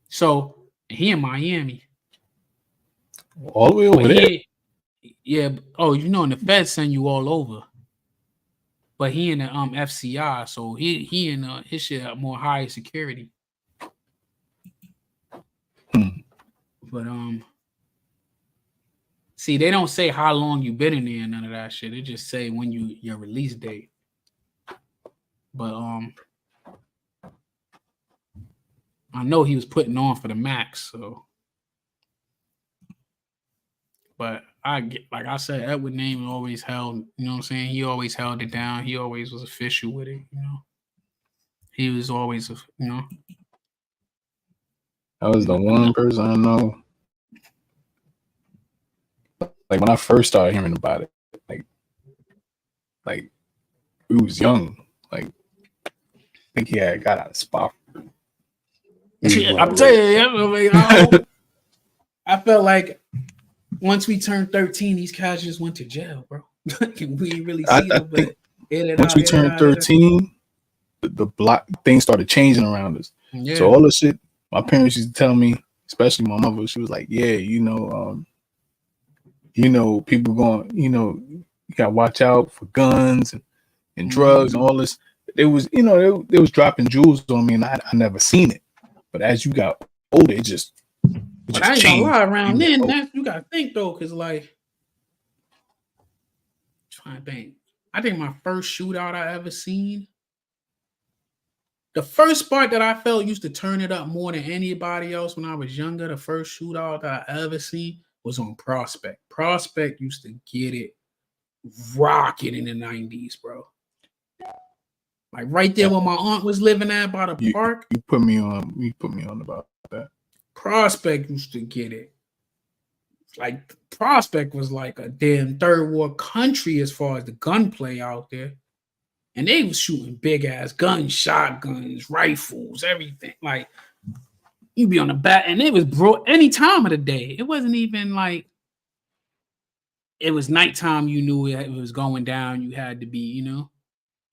So he in Miami. All the way over there. Yeah. Oh, in the feds send you all over. But he in the FCI, so he in his shit have more high security. But see, they don't say how long you been in there and none of that shit. They just say when your release date. But I know he was putting on for the max, so. But I get, like I said, Edward Name always held, you know what I'm saying? He always held it down. He always was official with it, you know. He was always, you know. That was the one person I know. Like when I first started hearing about it, like we was young. Like I think he had got out of spot. I'm telling you, I felt like once we turned 13, these guys just went to jail, bro. We didn't really see them, but once we turned 13, the block things started changing around us. Yeah. So all the shit my parents used to tell me, especially my mother, she was like, "Yeah, you know, people going, you gotta watch out for guns and drugs and all this." It was, they was dropping jewels on me, and I never seen it. But as you got older, it just I ain't gonna lie, around then, you gotta think though, because like, trying to think, I think my first shootout I ever seen, the first spot that I felt used to turn it up more than anybody else when I was younger, the first shootout that I ever seen was on Prospect. Prospect used to get it rocking in the 90s, bro. Like right there where my aunt was living at by the park. You put me on about that. Prospect used to get it. Like Prospect was like a damn third world country as far as the gunplay out there. And they was shooting big ass guns, shotguns, rifles, everything. Like you'd be on the back, and it was any time of the day. It wasn't even like it was nighttime. You knew it was going down. You had to be,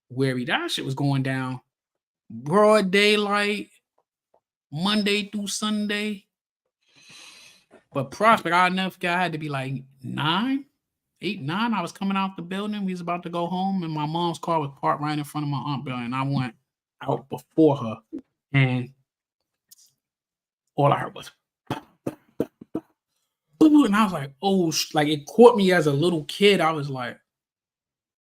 wary. That shit was going down broad daylight, Monday through Sunday. But Prospect, I'll never forget, I had to be like 8, 9. I was coming out the building. We was about to go home, and my mom's car was parked right in front of my aunt building. And I went out before her, and all I heard was, and I was like, oh, like it caught me as a little kid. I was like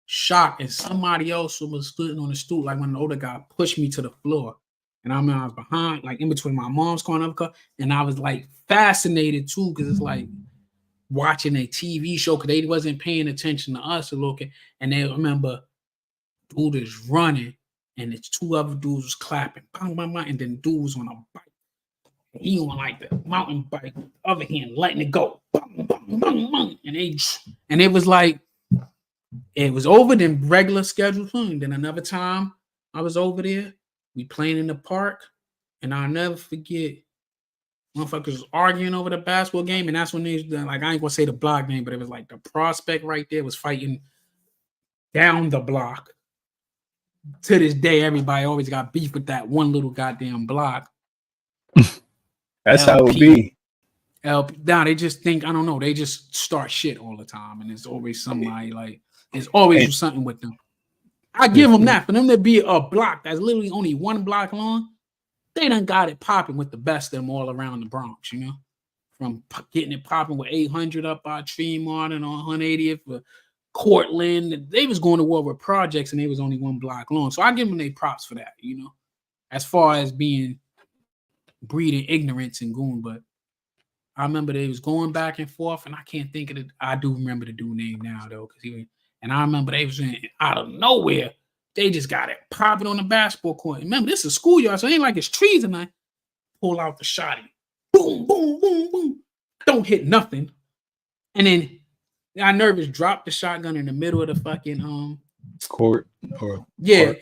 shocked, and somebody else was sitting on the stool, like when an older guy pushed me to the floor. And I remember I was behind, like in between my mom's car and her car, and I was like fascinated too, because it's like watching a TV show, because they wasn't paying attention to us a little bit. And they remember dude is running, and it's 2 other dudes was clapping, bang, bang, bang, and then dude was on a bike. He on like the mountain bike, other hand letting it go, bang, bang, bang, bang. And it was like it was over. Then regular scheduled film. Then another time I was over there, we playing in the park, and I'll never forget. Motherfuckers was arguing over the basketball game, and that's when they like, I ain't gonna say the block name, but it was like the Prospect right there was fighting down the block. To this day, everybody always got beef with that one little goddamn block. That's how it be. Now they just think, I don't know, they just start shit all the time, and there's always somebody like there's always something with them. I give them that. For them to be a block that's literally only 1 block long, they done got it popping with the best of them all around the Bronx, from getting it popping with 800 up by Tremont and on 180th for Cortland. They was going to war with projects, and they was only 1 block long. So I give them their props for that, as far as being breeding ignorance and goon. But I remember they was going back and forth, and I can't think of it. I do remember the dude name now though, and I remember they was out of nowhere. They just got it popping on the basketball court. Remember, this is a schoolyard, so it ain't like it's trees and I pull out the shotty. Boom, boom, boom, boom. Don't hit nothing. And then I nervous dropped the shotgun in the middle of the fucking court. And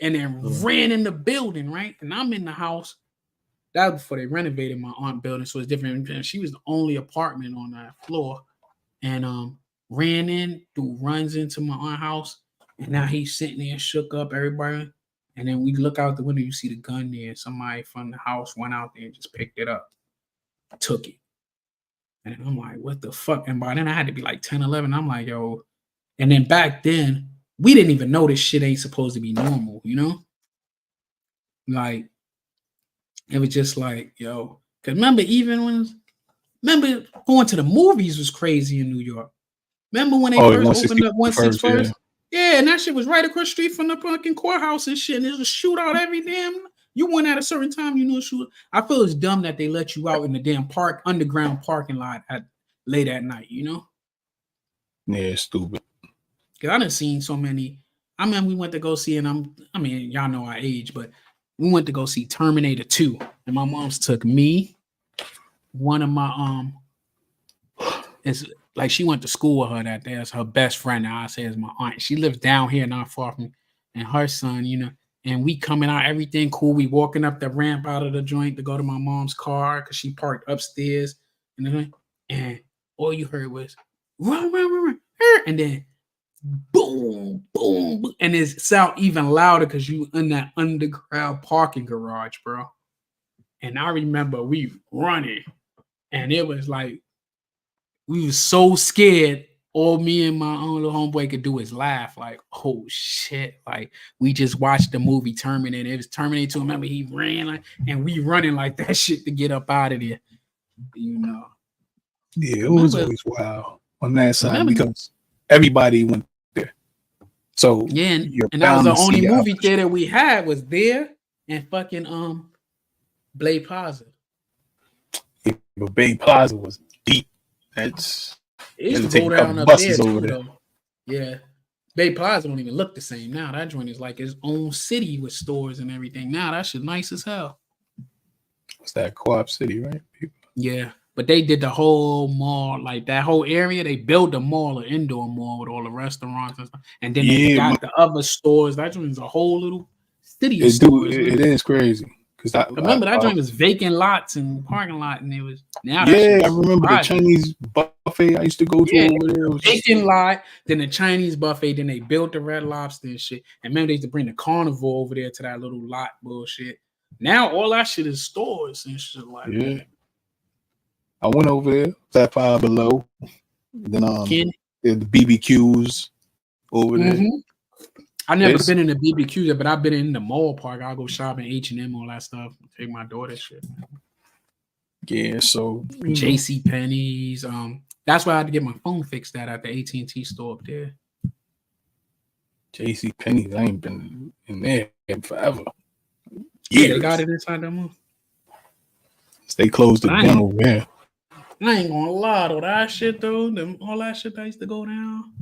then ran in the building, right? And I'm in the house. That was before they renovated my aunt building, so it's different. She was the only apartment on that floor. And ran in, dude runs into my aunt house, and now he's sitting there shook up, everybody. And then we look out the window, you see the gun there. Somebody from the house went out there and just picked it up, took it. And I'm like, what the fuck? And by then I had to be like 10, 11. I'm like, yo. And then back then, we didn't even know this shit ain't supposed to be normal, Like, it was just like, yo. Because remember going to the movies was crazy in New York. Remember when they first opened up 161st? Yeah, and that shit was right across the street from the fucking courthouse and shit. And there's a shootout every damn. You went at a certain time, you know, shoot. I feel it's dumb that they let you out in the damn underground parking lot at late at night, you know? Yeah, stupid. Cause I done seen so many. I mean, we went to go see, and y'all know our age, but we went to go see Terminator 2. And my mom's took me, one of my it's like she went to school with her that day. It's her best friend. Now I say is my aunt. She lives down here, not far from me, and her son, you know. And we coming out, everything cool. We walking up the ramp out of the joint to go to my mom's car because she parked upstairs. And all you heard was run, run, run, run. And then boom, boom, boom. And it sound even louder because you in that underground parking garage, bro. And I remember we running, and it was like we was so scared. All me and my own little homeboy could do is laugh, like, oh shit. Like, we just watched the movie Terminator. It was Terminator 2. Remember, he ran like, and we running like that shit to get up out of there. You know. Yeah, it was always wild on that side because everybody went there. So yeah, and that was the only movie theater we had was there and fucking Blade Plaza. Yeah, but Bay Plaza was deep. It's it used to go down up there too, though. Yeah. Bay Plaza don't even look the same now. That joint is like its own city with stores and everything. Now that shit nice as hell. What's that? Co-op City, right? Yeah. But they did the whole mall, like that whole area. They built a mall, an indoor mall with all the restaurants and stuff. And then they got the other stores. That joint is a whole little city of stores. It is crazy. Remember that joint was vacant lots and parking lot, and it was now. Yeah, I remember the Chinese buffet I used to go to over there. Vacant lot, then the Chinese buffet, then they built the Red Lobster and shit. And remember they used to bring the carnival over there to that little lot bullshit. Now all that shit is stores and shit like that. I went over there, that Five Below. Then the BBQs over there. I never been in the BBQ, but I've been in the mall park. I'll go shopping, H&M, all that stuff. Take my daughter shit. Yeah, so JC Penney's. That's why I had to get my phone fixed at the AT&T store up there. JC Penney's, I ain't been in there forever. Yeah, they got it inside that mall. They closed it down over there. I ain't gonna lie though, that shit though, all that shit that used to go down.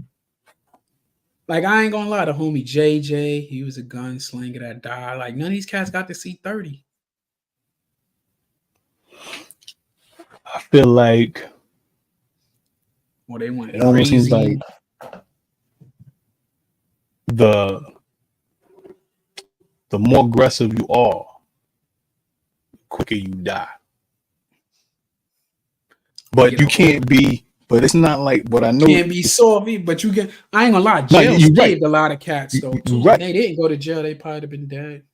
Like, I ain't gonna lie, the homie JJ, he was a gunslinger that died. Like, none of these cats got to see 30. I feel like they went it almost seems like the more aggressive you are, the quicker you die. But you can't be. But it's not like what I know. Can't be soft, but you can. I ain't gonna lie. Jail saved a lot of cats though. Too. Right. They didn't go to jail. They probably have been dead.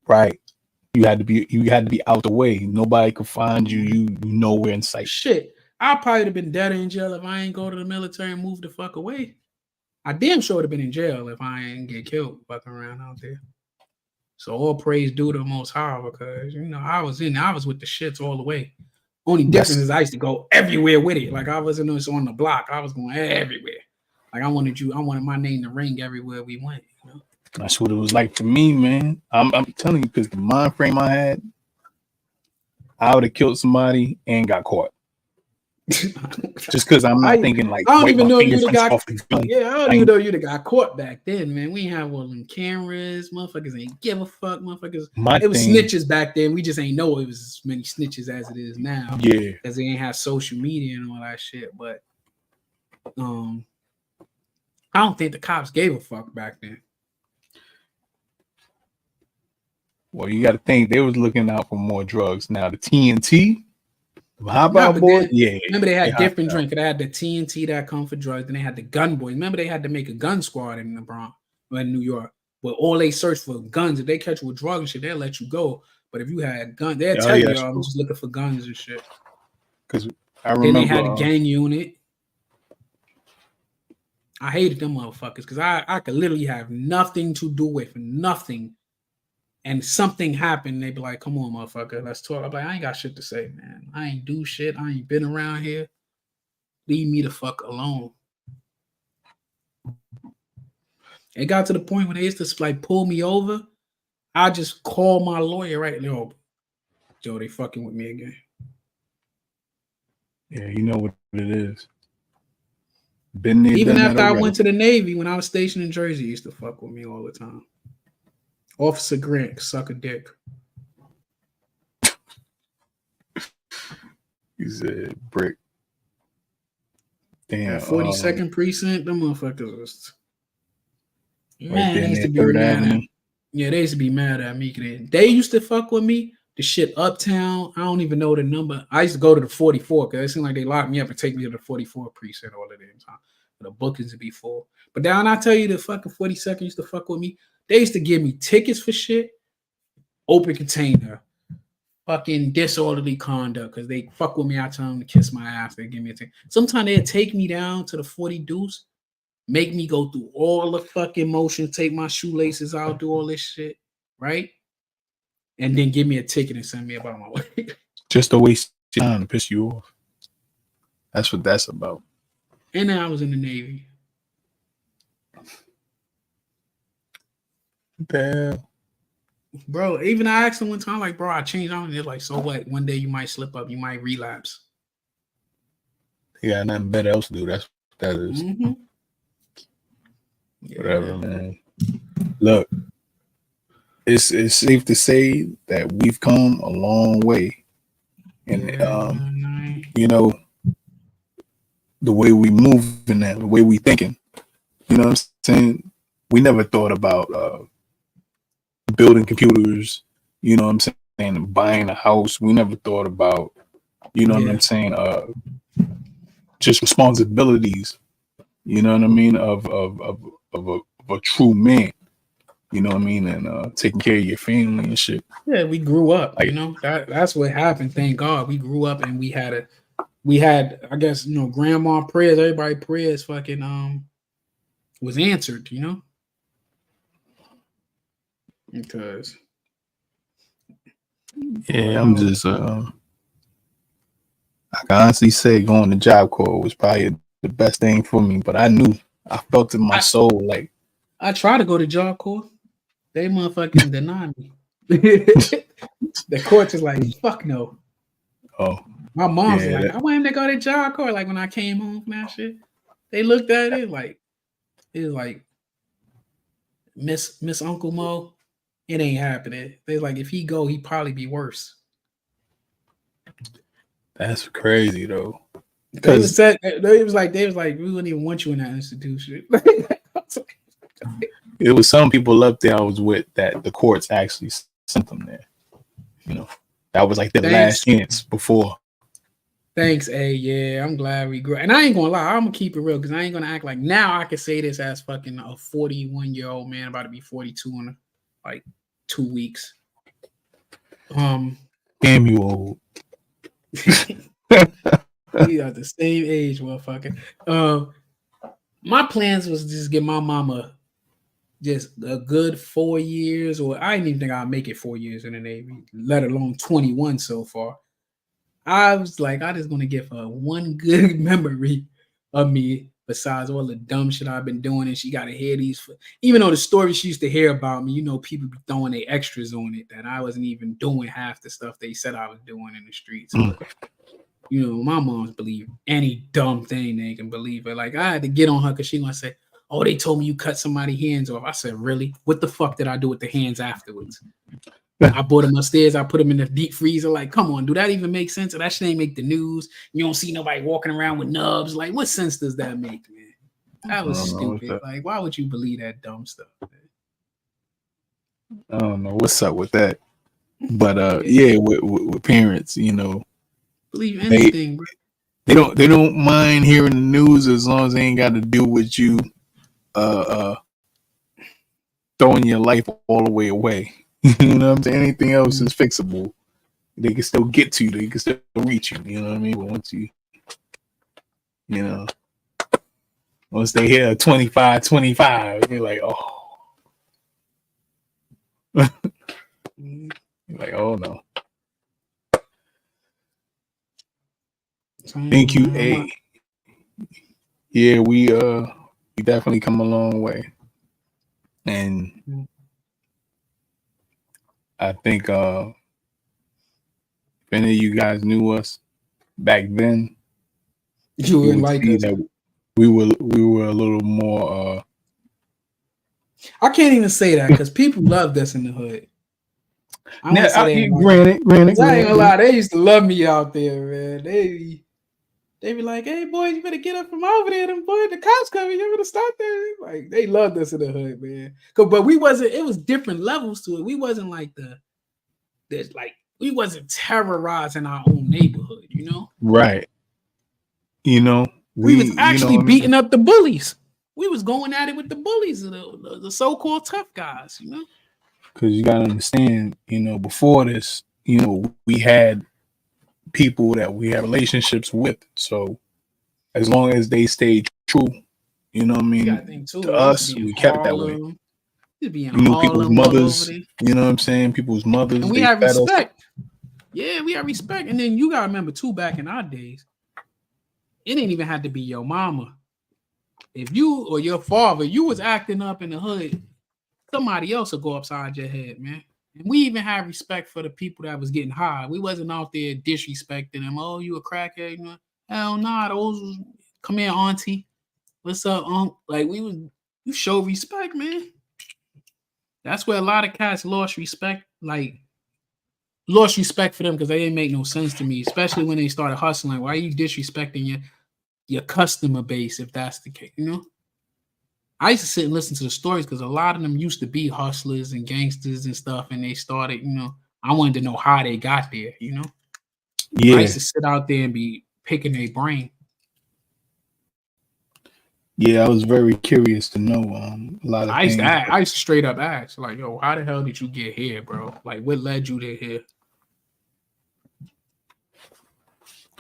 Right. You had to be out the way. Nobody could find you. You nowhere in sight. Shit. I probably have been dead in jail if I ain't go to the military and move the fuck away. I damn sure would have been in jail if I ain't get killed fucking around out there. So all praise due to the Most High because I was with the shits all the way. Only difference is I used to go everywhere with it. Like I wasn't just on the block. I was going everywhere. Like I wanted my name to ring everywhere we went. That's what it was like for me, man. I'm telling you, because the mind frame I had, I would have killed somebody and got caught. Just because I'm not thinking like I don't even know you'd have got I don't even know you'd have got caught back then, man. We ain't have all them cameras, motherfuckers ain't give a fuck, motherfuckers. It was snitches back then. We just ain't know it was as many snitches as it is now. Yeah, because they ain't have social media and all that shit. But I don't think the cops gave a fuck back then. Well, you got to think they was looking out for more drugs. Now the TNT. Remember they had different drinks. They had the TNT that come for drugs, and they had the gun boys. Remember they had to make a gun squad in the Bronx, in New York, where all they search for guns. If they catch you with drugs and shit, they'll let you go. But if you had guns, they'll tell you, I'm just looking for guns and shit. Because I remember then they had a gang unit. I hated them motherfuckers because I could literally have nothing to do with nothing. And something happened, they be like, come on, motherfucker, let's talk. I'm like, I ain't got shit to say, man. I ain't do shit. I ain't been around here. Leave me the fuck alone. It got to the point when they used to like pull me over. I just call my lawyer right now. Joe, they fucking with me again. Yeah, you know what it is. Been there, Even done after that I already. went to the Navy, when I was stationed in Jersey, he used to fuck with me all the time. Officer Grant, suck a dick. He said brick. Damn. That 42nd precinct, them motherfuckers was. Right Man, there they in used to that be Third mad at Avenue. me. Yeah, they used to be mad at me. They used to fuck with me. The shit uptown, I don't even know the number. I used to go to the 44 because it seemed like they locked me up and take me to the 44 precinct all the damn time. The bookings would be full. But down, I tell you, the fucking 42nd used to fuck with me. They used to give me tickets for shit. Open container. Fucking disorderly conduct because they fuck with me. I tell them to kiss my ass. They give me a ticket. Sometimes they'd take me down to the 40 deuce, make me go through all the fucking motions, take my shoelaces out, do all this shit, right? And then give me a ticket and send me about my way. Just to waste your time to piss you off. That's what that's about. And then I was in the Navy. Damn. Bro, even I asked them one time, like, bro, I changed on. And they're like, so what? One day you might slip up, you might relapse. He got nothing better else to do. That's what that is. Mm-hmm. Yeah. Whatever, man. Look, it's safe to say that we've come a long way. And you know, the way we move in that, the way we thinking. You know what I'm saying? We never thought about building computers, you know what I'm saying, buying a house. We never thought about, you know what I'm saying, just responsibilities, you know what I mean, of a true man, you know what I mean, and taking care of your family and shit. Yeah, we grew up, like, you know, that's what happened. Thank God we grew up and we had I guess, you know, grandma prayers, everybody prayers fucking was answered, you know. Because yeah, I'm just I can honestly say going to Job Corps was probably the best thing for me, but I felt in my soul like I try to go to Job Corps. They motherfucking deny me. The courts is like, fuck no. Oh, my mom's like, I want him to go to Job Corps. Like when I came home from that shit, they looked at it like Miss Uncle Moe, it ain't happening. They like, if he go, he probably be worse. That's crazy though. They was like, we wouldn't even want you in that institution. It was some people up there I was with that the courts actually sent them there. You know, that was like their last chance before. Thanks, A. Yeah, I'm glad we grew. And I ain't gonna lie, I'm gonna keep it real because I ain't gonna act like now I can say this as fucking a 41-year-old man about to be 42 in like 2 weeks. Damn you old. We are the same age, motherfucker. My plans was just get my mama just a good 4 years, or I didn't even think I'd make it 4 years in the Navy, let alone 21 so far. I was like, I just gonna give her one good memory of me besides all the dumb shit I've been doing, and she gotta hear these. Even though the stories she used to hear about me, you know, people be throwing their extras on it that I wasn't even doing half the stuff they said I was doing in the streets. But, you know, my mom's believe any dumb thing they can believe it. Like I had to get on her because she gonna say, "Oh, they told me you cut somebody's hands off." I said, "Really? What the fuck did I do with the hands afterwards?" I brought them upstairs. I put them in the deep freezer. Like, come on, do that even make sense? Or that shit ain't make the news. You don't see nobody walking around with nubs. Like, what sense does that make, man? That was stupid. Like, why would you believe that dumb stuff, man? I don't know what's up with that. But yeah, with parents, you know, believe anything, bro. They don't mind hearing the news as long as they ain't got to deal with you throwing your life all the way away. You know what I'm saying? Anything else is fixable. They can still get to you. They can still reach you. You know what I mean? But once once they hear 25, you're like, oh. You're like, oh no. Thank you, A. Yeah, we definitely come a long way. And I think if any of you guys knew us back then, You you would would like see us. that we were a little more I can't even say that because people loved us in the hood. I now, won't say that. granted, I ain't gonna lie, they used to love me out there, man. They be like, "Hey, boy, you better get up from over there. Them boy, the cops coming. You better stop there." Like they loved us in the hood, man. But we wasn't. It was different levels to it. We wasn't like we wasn't terrorizing our own neighborhood. You know, right. You know, we was actually what I mean? beating up the bullies. We was going at it with the bullies, the so-called tough guys. You know, Because you gotta understand, before this, we had people that we had relationships with. So as long as they stayed true, you know what I mean, you gotta think too. to us, we kept it that way. We be in You knew Harlem, people's all mothers, over there. you know what I'm saying? People's mothers, And we they had fed us. respect. Yeah, we had respect. And then you gotta remember too, back in our days, it didn't even have to be your mama. If you or your father, you was acting up in the hood, somebody else will go upside your head, man. And we even had respect for the people that was getting high. We wasn't out there disrespecting them. Oh, you a crackhead? You know? Hell nah, those was, come here, auntie. What's up, Like you show respect, man. That's where a lot of cats lost respect, lost respect for them because they didn't make no sense to me, especially when they started hustling. Why are you disrespecting your customer base if that's the case? You know, I used to sit and listen to the stories because a lot of them used to be hustlers and gangsters and stuff, and they started. I wanted to know how they got there. Yeah. I used to sit out there and be picking their brain. Yeah, I was very curious to know a lot of things. I used to straight up ask, like, yo, how the hell did you get here, bro? Like, what led you to here?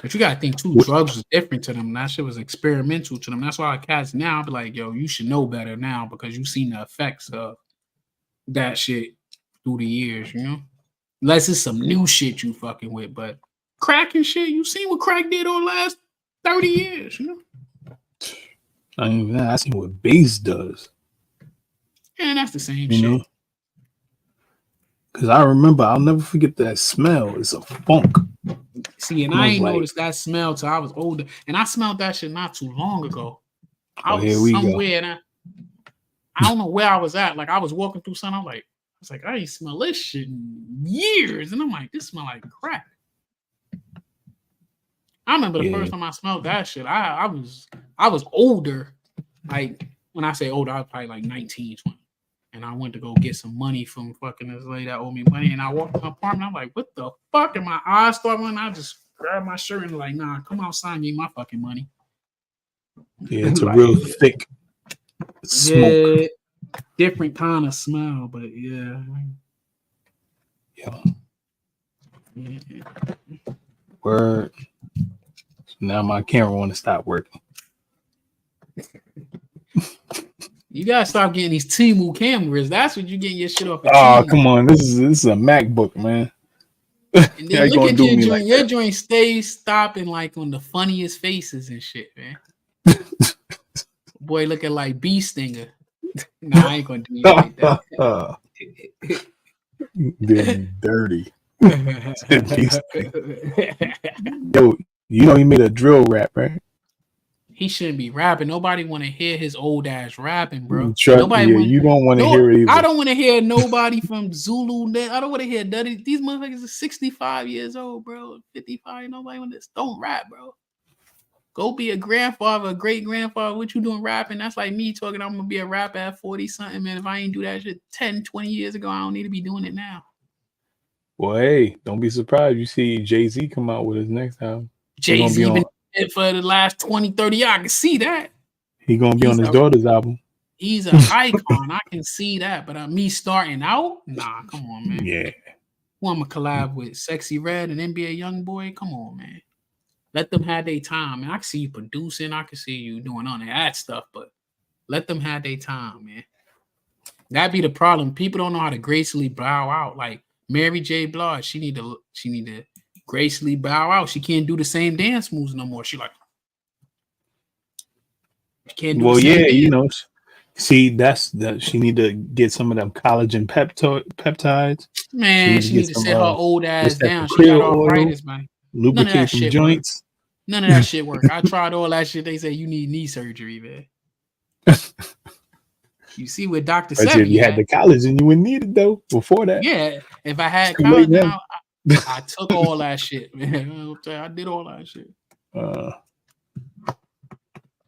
But you gotta think too, drugs was different to them. That shit was experimental to them. That's why cats now be like, yo, you should know better now because you've seen the effects of that shit through the years, Unless it's some new shit you fucking with, but crack and shit, you seen what crack did over the last 30 years, I seen what bass does. And that's the same shit. Because I remember, I'll never forget that smell. It's a funk. See, and I ain't noticed that smell till I was older. And I smelled that shit not too long ago. I was somewhere and I don't know where I was at. Like I was walking through something. I was like, I ain't smell this shit in years. And I'm like, this smell like crack. I remember the first time I smelled that shit. I was older. Like when I say older, I was probably like 19, 20. And I went to go get some money from fucking this lady that owed me money. And I walked in my apartment. I'm like, what the fuck? And my eyes started running. I just grabbed my shirt and like, nah, come outside and give me my fucking money. Yeah, it's a real thick smoke. Yeah, different kind of smell, but yeah. Word. Now my camera want to stop working. You gotta stop getting these Temu cameras. That's what you're getting your shit off of. Oh, come on. This is a MacBook, man. And then look at your joint. Your joint stays stopping like on the funniest faces and shit, man. Boy, looking like Bee Stinger. Nah, I ain't gonna do you like that. They're dirty. Yo, he made a drill rap, right? He shouldn't be rapping. Nobody want to hear his old ass rapping, bro. You don't want to hear it either. I don't want to hear nobody from Zulu. I don't want to hear none of these motherfuckers are 65 years old, bro. 55. Nobody want this. Don't rap, bro. Go be a grandfather, a great grandfather. What you doing rapping? That's like me talking. I'm gonna be a rapper at 40 something, man. If I ain't do that shit 10, 20 years ago, I don't need to be doing it now. Well, hey, don't be surprised. You see Jay-Z come out with his next album. Jay-Z been it for the last 20, 30 years. I can see that. He's gonna be on his daughter's album. He's an icon. I can see that. But me starting out? Nah, come on, man. Yeah. Who I'm gonna collab with? Sexy Red and NBA Youngboy? Come on, man. Let them have their time, man. I can see you producing. I can see you doing all that stuff, but let them have their time, man. That'd be the problem. People don't know how to gracefully bow out. Like Mary J. Blige, she need to gracefully bow out. She can't do the same dance moves no more. She can't do. Well, yeah, See, that's that. She need to get some of them collagen peptides. Man, she get need to sit her old ass what's that, down. the She got krill oil, arthritis, man. None of that lubricate them shit work. joints. None of that shit work. I tried all that shit. They say you need knee surgery, man. You see what Dr. But if Sebi you had the collagen, you wouldn't need it though. Before that, yeah, if I had too late collagen, now. I took all that shit, man. I did all that shit.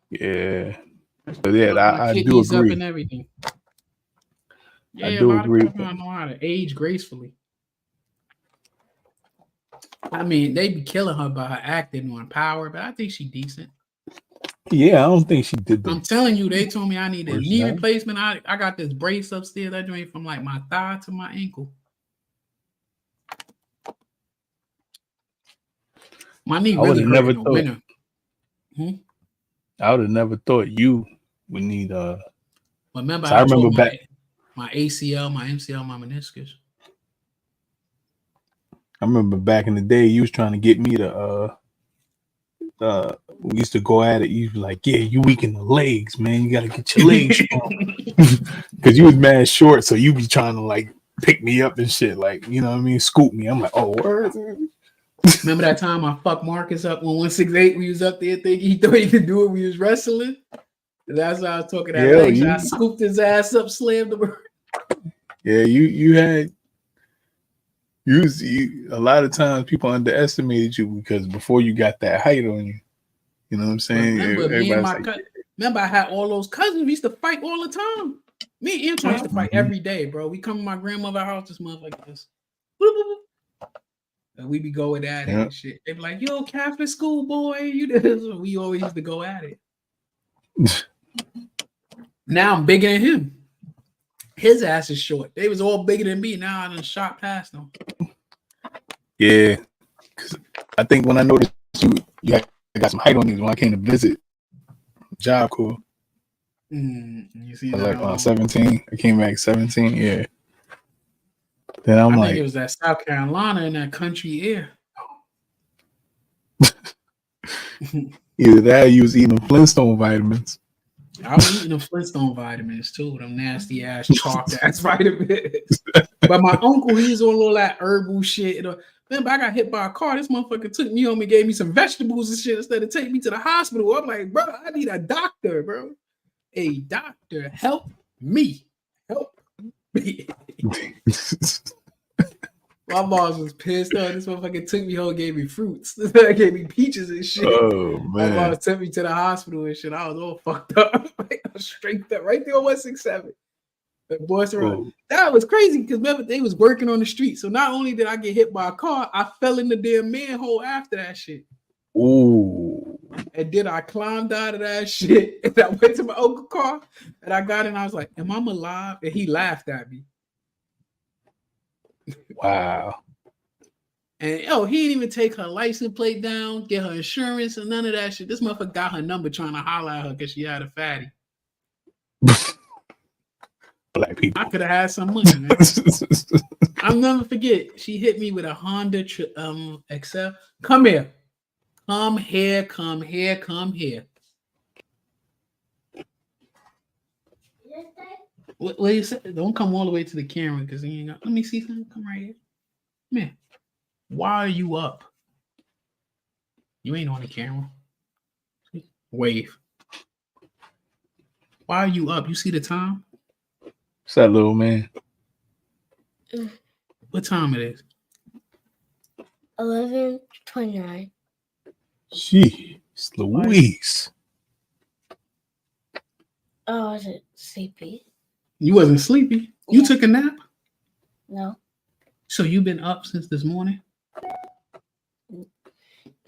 Yeah. So yeah, My I do kidneys up agree. and everything. Yeah, I a do lot agree of with people that. know how to age gracefully. I mean, they be killing her by her acting on Power, but I think she decent. Yeah, I don't think she did I'm that. telling you, they told me I need a Worse knee than that. replacement. I got this brace upstairs. That joint from like my thigh to my ankle. My knee I would really have hurt never in the thought. winter. I would have never thought you would need But remember, So I I remember told back. my ACL, my MCL, my meniscus. I remember back in the day, you was trying to get me to we used to go at it. You was like, yeah, you weak in the legs, man. You gotta get your legs strong. Because you was mad short, so you be trying to like pick me up and shit, like, you know what I mean, scoop me. I'm like, oh, word. Remember that time I fucked Marcus up on 168? We was up there thinking he thought he could do it. We was wrestling. That's why I was talking that leg. I scooped his ass up, slammed him. Yeah, you had a lot of times people underestimated you because before you got that height on you. You know what I'm saying? Remember, I had all those cousins. We used to fight all the time. Me and Antoine used to fight every day, bro. We come to my grandmother's house, this motherfucker this. And we be going at it and shit. They be like, yo, Catholic school boy, you this. We always used to go at it. Now I'm bigger than him. His ass is short. They was all bigger than me. Now I done shot past them. Yeah. I think when I noticed you got some height on you when I came to visit Job Corps. You see I was like 17. I came back 17. Yeah. Then I think it was that South Carolina in that country air. Either that or you was eating Flintstone vitamins. I was eating them Flintstone vitamins too, them nasty ass chalk ass vitamins. But my uncle, he's on all that herbal shit. Remember, I got hit by a car. This motherfucker took me home and gave me some vegetables and shit instead of taking me to the hospital. I'm like, bro, I need a doctor, bro. A doctor, help me. Help me. My mom was pissed off. This motherfucker took me home and gave me fruits. This guy gave me peaches and shit. Oh, man. My mom took me to the hospital and shit. I was all fucked up. I was straight up right there on 167. The boys were that was crazy because remember they was working on the street. So not only did I get hit by a car, I fell in the damn manhole after that shit. Ooh. And then I climbed out of that shit and I went to my uncle's car and I got in and I was like, am I alive? And he laughed at me. Wow. And he didn't even take her license plate down, get her insurance, and none of that shit. This motherfucker got her number trying to holler at her because she had a fatty. Black people. I could have had some money, man. I'll never forget. She hit me with a Honda Excel. Come here. Come here, come here, come here. What you say? Don't come all the way to the camera because you ain't got. Let me see something. Come right here. Come here. Why are you up? You ain't on the camera. Wave. Why are you up? You see the time? What's that, little man? What time it is? 11:29. Jeez, Louise. Oh, I was sleepy. You wasn't sleepy. You took a nap? No. So you've been up since this morning? No,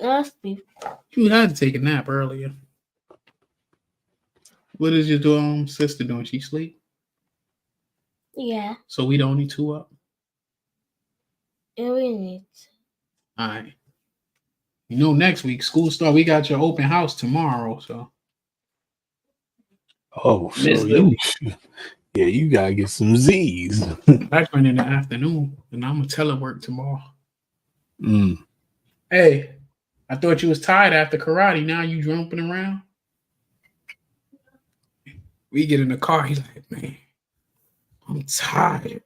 I was sleepy. You had to take a nap earlier. What is your sister doing? She sleep? Yeah. So we the only two up? Yeah, we need to. All right. You know, next week, school start. We got your open house tomorrow, so. Oh, so you gotta get some Z's. Back in the afternoon, and I'm gonna telework tomorrow. Hey, I thought you was tired after karate. Now you jumping around. We get in the car. He's like, man, I'm tired.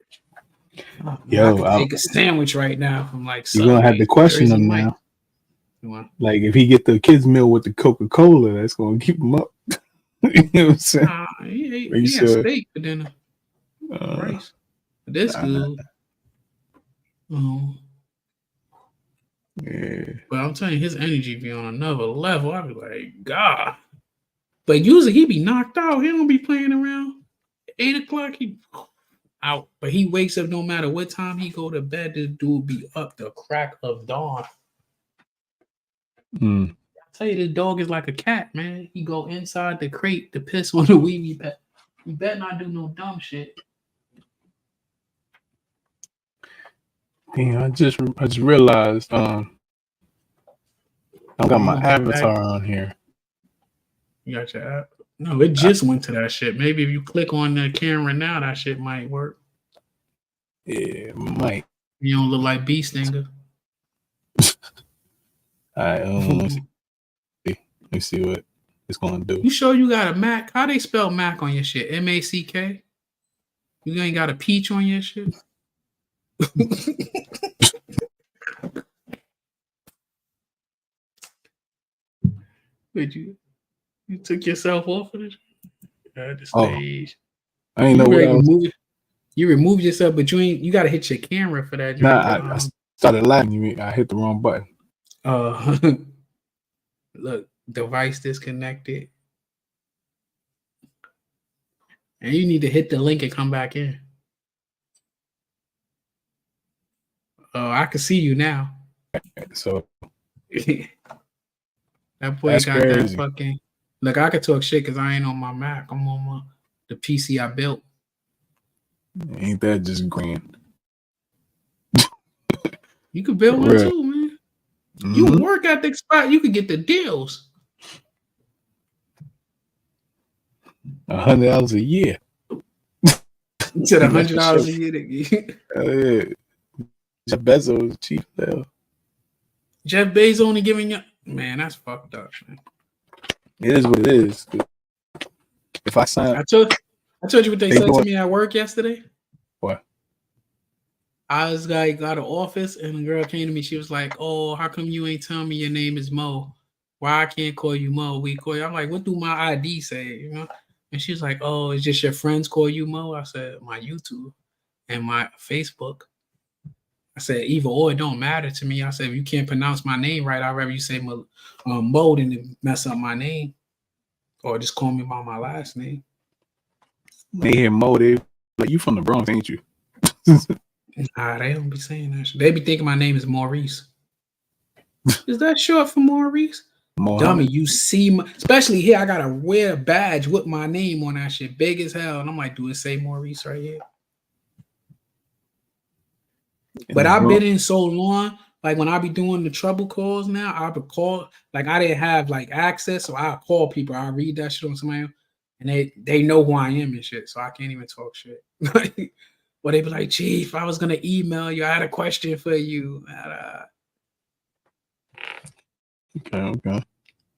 Oh, Yo, I could take a sandwich right now from like you're gonna have to question Jersey him Mike. now. What? Like if he get the kids meal with the Coca-Cola, that's gonna keep him up. You know what I'm saying? He Are you had sure? steak for dinner. Rice. But that's good. Yeah. But I'm telling you, his energy be on another level. I be like, God. But usually he be knocked out. He don't be playing around. 8 o'clock, he out. But he wakes up no matter what time he go to bed. This dude be up the crack of dawn. I tell you, this dog is like a cat, man. He go inside the crate to piss on the weenie pet. You better not do no dumb shit. Yeah, I just realized I got my avatar on here. You got your app? No, it just went to that shit. Maybe if you click on the camera now, that shit might work. Yeah, might. You don't look like Bee Stinger. Let's see what it's gonna do. You sure you got a Mac? How they spell Mac on your shit? M-A-C-K? You ain't got a peach on your shit? Did you took yourself off of the stage? I ain't know what I was. You removed yourself, but you gotta hit your camera for that. Nah, I started laughing. I hit the wrong button. Look, device disconnected. And you need to hit the link and come back in. Oh, I can see you now. So that boy got crazy. That fucking. Look, I could talk shit because I ain't on my Mac. I'm on the PC I built. Ain't that just grand? You could build one too, man. Mm-hmm. You work at the spot, you could get the deals. $100 a year. You said $100 a year. Yeah. Jeff Bezos is cheap though. Jeff Bezos only giving you, man, that's fucked up, man. It is what it is. If I sign, I told you what they said to me at work yesterday. What? I was like, got an office, and a girl came to me. She was like, "Oh, how come you ain't telling me your name is Mo? Why I can't call you Mo? We call you." I'm like, "What do my ID say?" You know? And she was like, "Oh, it's just your friends call you Mo." I said, "My YouTube and my Facebook." I said, "Either or, it don't matter to me." I said, "If you can't pronounce my name right, I'd rather you say Mo than to mess up my name, or just call me by my last name." They hear Mo, they like, "You from the Bronx, ain't you?" Nah, they don't be saying that shit. They be thinking my name is Maurice. Is that short for Maurice? Dummy, you see, especially here, I gotta wear a badge with my name on that shit, big as hell. And I'm like, do it say Maurice right here? But I've been in so long, like when I be doing the trouble calls now, I would call, like I didn't have like access, so I call people, I read that shit on somebody else, and they know who I am and shit, so I can't even talk shit. Or they be like, "Chief, I was gonna email you. I had a question for you." Okay.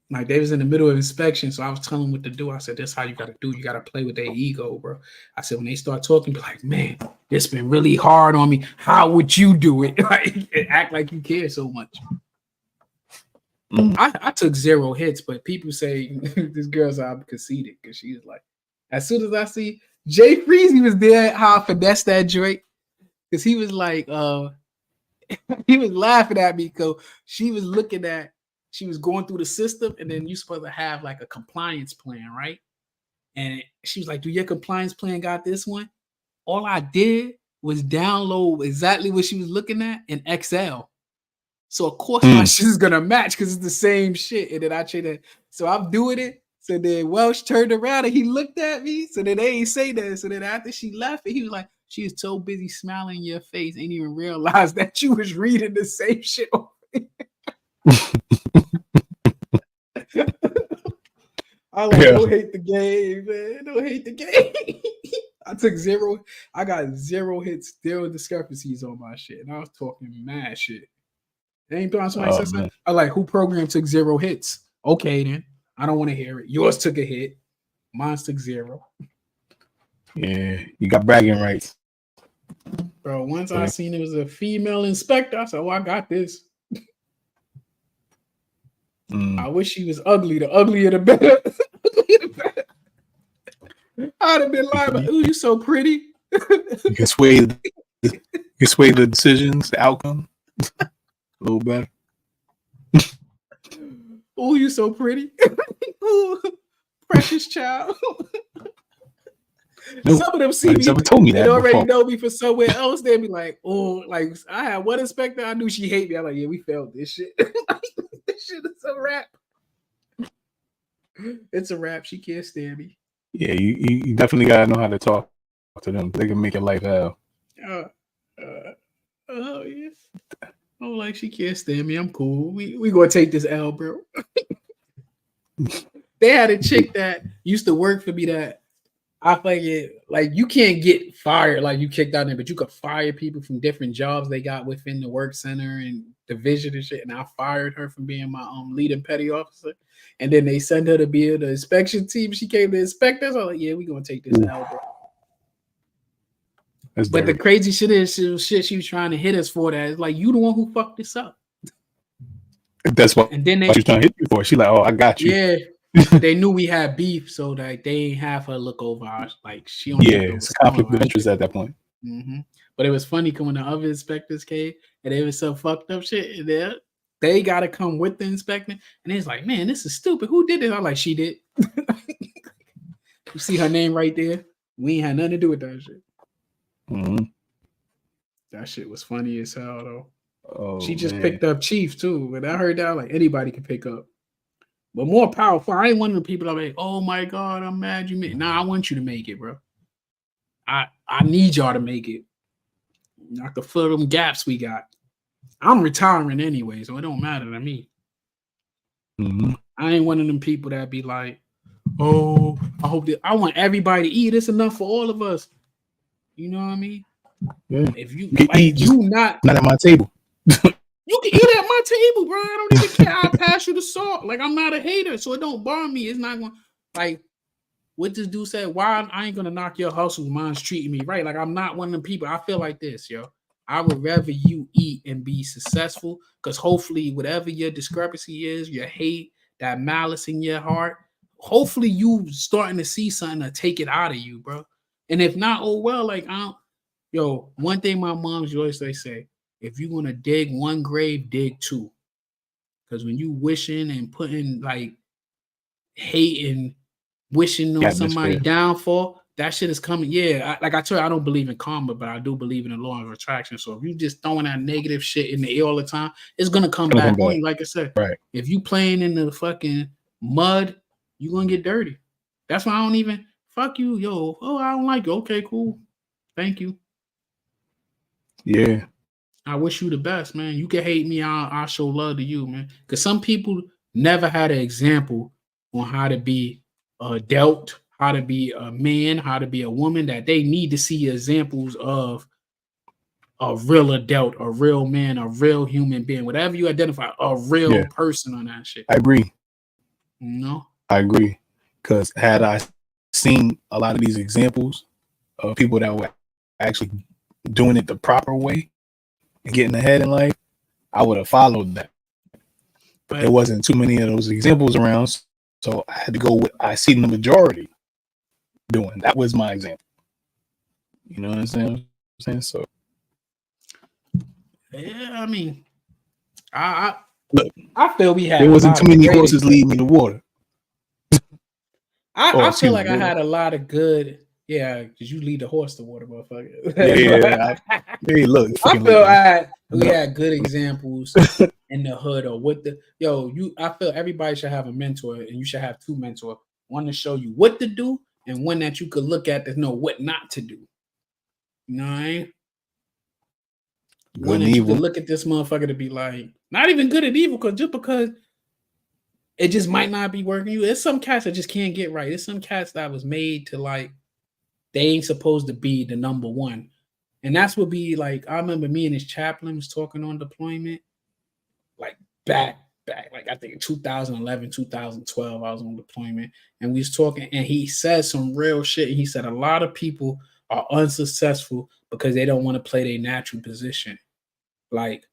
Like they was in the middle of inspection, so I was telling them what to do. I said, "This is how you gotta do. You gotta play with their ego, bro." I said, when they start talking, be like, "Man, this been really hard on me. How would you do it?" Like act like you care so much. I took 0 hits, but people say this girl's out conceited because she was like, as soon as I see Jay Freezy was there, how I finessed that Drake, because he was like, he was laughing at me because she was looking at, she was going through the system, and then you're supposed to have like a compliance plan, right? And she was like, "Do your compliance plan got this one?" All I did was download exactly what she was looking at in Excel. So of course my shit is gonna match because it's the same shit. And then I changed it. So I'm doing it. So then Welsh turned around and he looked at me. So then they ain't say that. So then after she left, he was like, "She was so busy smiling in your face, ain't even realize that you was reading the same shit." I like, don't hate the game, man. Don't hate the game. I took 0. I got 0 hits, 0 discrepancies on my shit. And I was talking mad shit. Anytime somebody says something, I like, who programmed took 0 hits? Okay, then. I don't want to hear it. Yours took a hit. Mine took 0. Yeah, you got bragging rights. Bro, once I seen it was a female inspector, I said, "Oh, I got this." I wish she was ugly. The uglier the better. I'd have been lying, but ooh, you so pretty. You can sway the decisions, the outcome a little better. Ooh, you so pretty. Ooh, precious child. No, some of them see me. never told me that They already before. know me from somewhere else. They'd be like, "Oh, like I had one inspector. I knew she hate me." I'm like, "Yeah, we failed this shit. This shit is a wrap. It's a wrap. She can't stand me." Yeah, you definitely gotta know how to talk to them. They can make your life hell. Oh yeah. Oh, like she can't stand me. I'm cool. We gonna take this L, bro. They had a chick that used to work for me that I think it like you can't get fired like you kicked out there, but you could fire people from different jobs they got within the work center and division and shit. And I fired her from being my leading petty officer. And then they sent her to be in the inspection team. She came to inspect us. I was like, yeah, we gonna take this L, bro. But the crazy shit is she was trying to hit us for that. It's like you the one who fucked this up. That's what. And then they she's trying to hit you for. She like, oh, I got you. Yeah. They knew we had beef, so like they ain't have her look over us. Like she only it's a conflict of interest at that point. Mm-hmm. But it was funny when the other inspectors came and there was some fucked up shit in there. They gotta come with the inspector, and it's like, man, this is stupid. Who did this? I'm like, she did. You see her name right there. We ain't had nothing to do with that shit. Mm-hmm. That shit was funny as hell though. Oh, she just picked up Chief too. When I heard that, like anybody could pick up. But more powerful. I ain't one of the people that like, oh my God, I'm mad you made it. Nah, I want you to make it, bro. I need y'all to make it. I can fill them gaps we got. I'm retiring anyway, so it don't matter to me. Mm-hmm. I ain't one of them people that be like, oh, I hope that I want everybody to eat. It's enough for all of us. You know what I mean? Yeah. If you can like, eat, you not at my table. You can eat at my table, bro. I don't even care. I'll pass you the salt. Like, I'm not a hater, so it don't bother me. It's not going to, like, what this dude said, why I ain't going to knock your hustle. Mine's treating me right. Like, I'm not one of them people. I feel like this, yo. I would rather you eat and be successful because hopefully whatever your discrepancy is, your hate, that malice in your heart, hopefully you starting to see something to take it out of you, bro. And if not, oh, well, like, one thing my mom's always say, if you're going to dig one grave, dig two. Because when you wishing and putting like hate and wishing on somebody downfall, that shit is coming. Yeah, I told you, I don't believe in karma, but I do believe in the law of attraction. So if you just throwing that negative shit in the air all the time, it's going to come back on you. Like I said, right. If you playing in the fucking mud, you're going to get dirty. That's why I don't even, fuck you, yo. Oh, I don't like you. Okay, cool. Thank you. Yeah. I wish you the best, man. You can hate me. I'll show love to you, man. Because some people never had an example on how to be dealt, how to be a man, how to be a woman, that they need to see examples of a real adult, a real man, a real human being, whatever you identify, a real person on that shit. I agree. No, I agree. Because had I seen a lot of these examples of people that were actually doing it the proper way, getting ahead in life, I would have followed that. But there wasn't too many of those examples around, so I had to go with I see the majority doing. That was my example. You know what I'm saying? So yeah, I mean, I feel we had. There wasn't too many horses leading me to water. I feel like I had a lot of good. Yeah, because you lead the horse to water, motherfucker. Hey, look. I feel we had good examples in the hood or what the I feel everybody should have a mentor, and you should have two mentors. One to show you what to do, and one that you could look at to know what not to do. You know what I mean? One that you could look at this motherfucker to be like, not even good at evil, because it just might not be working. There's some cats that just can't get right. There's some cats that was made to like, they ain't supposed to be the number one. And that's what be like, I remember me and his chaplain was talking on deployment, like back back, like I think 2011, 2012, I was on deployment, and we was talking, and he said some real shit. He said a lot of people are unsuccessful because they don't want to play their natural position. Like,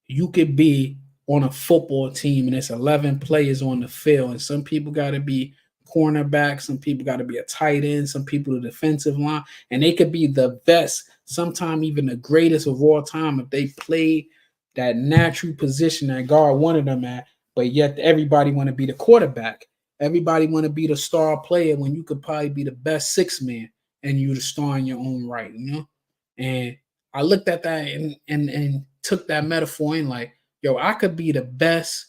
you could be on a football team and it's 11 players on the field, and some people got to be cornerback, some people got to be a tight end, some people the defensive line, and they could be the best, sometimes even the greatest of all time if they play that natural position that God wanted them at, but yet everybody want to be the quarterback. Everybody want to be the star player when you could probably be the best six man and you the star in your own right, you know? And I looked at that and took that metaphor in like, yo, I could be the best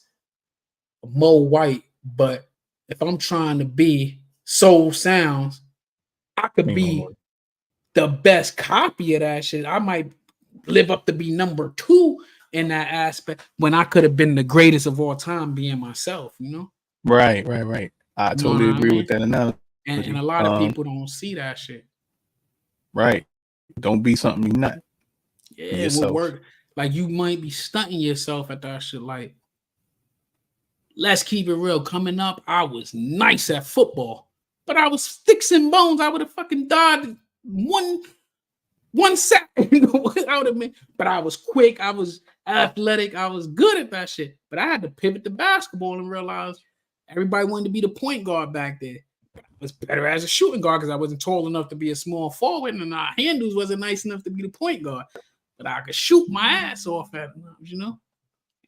Mo White, but if I'm trying to be Solesoundz, I could be the best copy of that shit. I might live up to be number 2 in that aspect when I could have been the greatest of all time being myself, you know? Right. I totally agree with that analogy. And a lot of people don't see that shit. Right. Don't be something you're not. Yeah, it will work. Like, you might be stunting yourself at that shit. Like, let's keep it real. Coming up, I was nice at football, but I was sticks and bones. I would have fucking died one sack. You know, I would have been, but I was quick. I was athletic. I was good at that shit. But I had to pivot to basketball and realize everybody wanted to be the point guard back there. I was better as a shooting guard because I wasn't tall enough to be a small forward, and our handles wasn't nice enough to be the point guard. But I could shoot my ass off at, you know,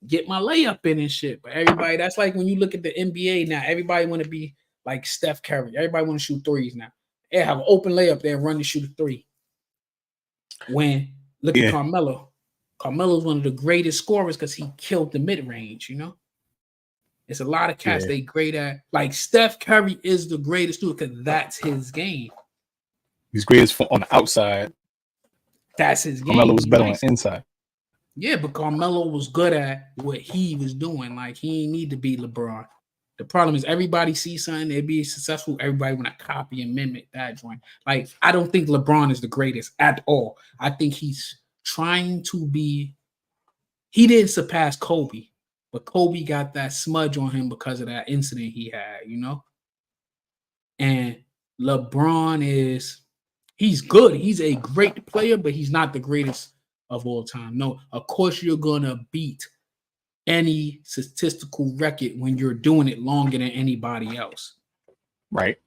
get my layup in and shit. But everybody, that's like when you look at the NBA now, everybody want to be like Steph Curry. Everybody want to shoot threes now. They have an open layup there and run to shoot a three. When look at Carmelo. Carmelo's one of the greatest scorers because he killed the mid-range, you know? It's a lot of cats they great at. Like Steph Curry is the greatest dude because that's his game. He's greatest on the outside. That's his game. Carmelo was better on the inside. Yeah, but Carmelo was good at what he was doing. Like, he didn't need to be LeBron. The problem is everybody sees something, they be successful. Everybody want to copy and mimic that joint. Like, I don't think LeBron is the greatest at all. I think he's trying to be. He didn't surpass Kobe, but Kobe got that smudge on him because of that incident he had, you know? And LeBron he's good. He's a great player, but he's not the greatest of all time. No, of course you're going to beat any statistical record when you're doing it longer than anybody else. Right.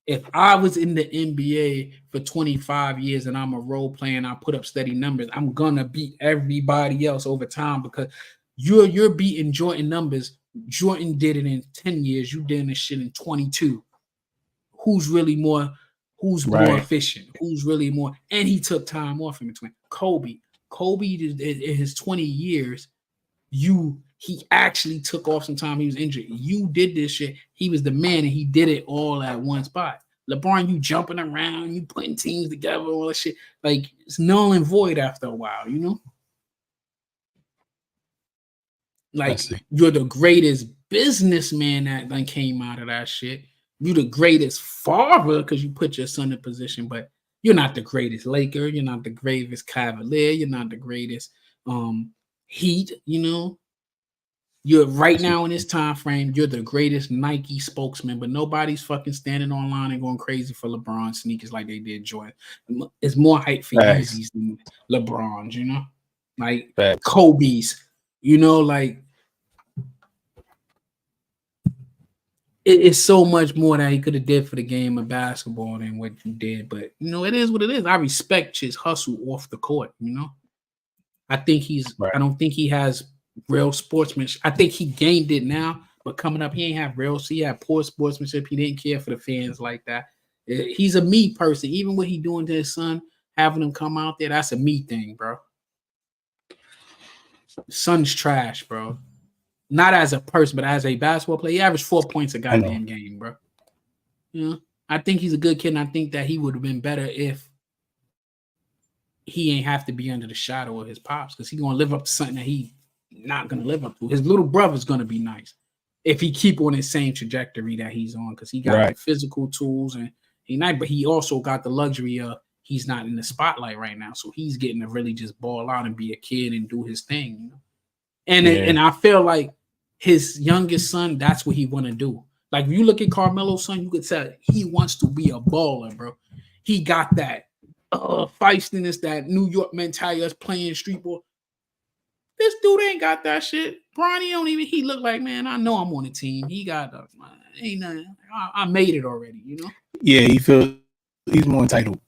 If I was in the NBA for 25 years and I'm a role player and I put up steady numbers, I'm going to beat everybody else over time because you're beating Jordan numbers. Jordan did it in 10 years. You did this shit in 22. Who's really more? Who's more efficient? Who's really more? And he took time off in between. Kobe in his 20 years, he actually took off some time. He was injured. You did this shit. He was the man, and he did it all at one spot. LeBron, you jumping around, you putting teams together, all that shit. Like, it's null and void after a while, you know? Like, you're the greatest businessman that came out of that shit. You're the greatest father because you put your son in position, but you're not the greatest Laker. You're not the greatest Cavalier. You're not the greatest Heat, you know. You're right now in this time frame, you're the greatest Nike spokesman, but nobody's fucking standing online and going crazy for LeBron sneakers like they did Jordan. It's more hype for Yeezys than LeBron's, you know, like Kobe's, you know, like it's so much more that he could have did for the game of basketball than what you did. But, you know, it is what it is. I respect his hustle off the court, you know. I think I don't think he has real sportsmanship. I think he gained it now, but coming up, he ain't have real. So he had poor sportsmanship. He didn't care for the fans like that. He's a me person. Even what he doing to his son, having him come out there, that's a me thing, bro. Son's trash, bro. Not as a person, but as a basketball player. He averaged 4 points a goddamn game, bro. You know, I think he's a good kid, and I think that he would have been better if he ain't have to be under the shadow of his pops, because he's gonna live up to something that he not gonna live up to. His little brother's gonna be nice if he keep on his same trajectory that he's on, because he got the physical tools and but he also got the luxury of he's not in the spotlight right now, so he's getting to really just ball out and be a kid and do his thing, you know? And I feel like his youngest son, that's what he want to do. Like if you look at Carmelo's son, you could tell he wants to be a baller, bro. He got that feistiness, that New York mentality, us playing street ball. This dude ain't got that shit. Bronny don't even. He look like, man, I know I'm on the team. He got ain't nothing. I made it already, you know. Yeah, he's more entitled.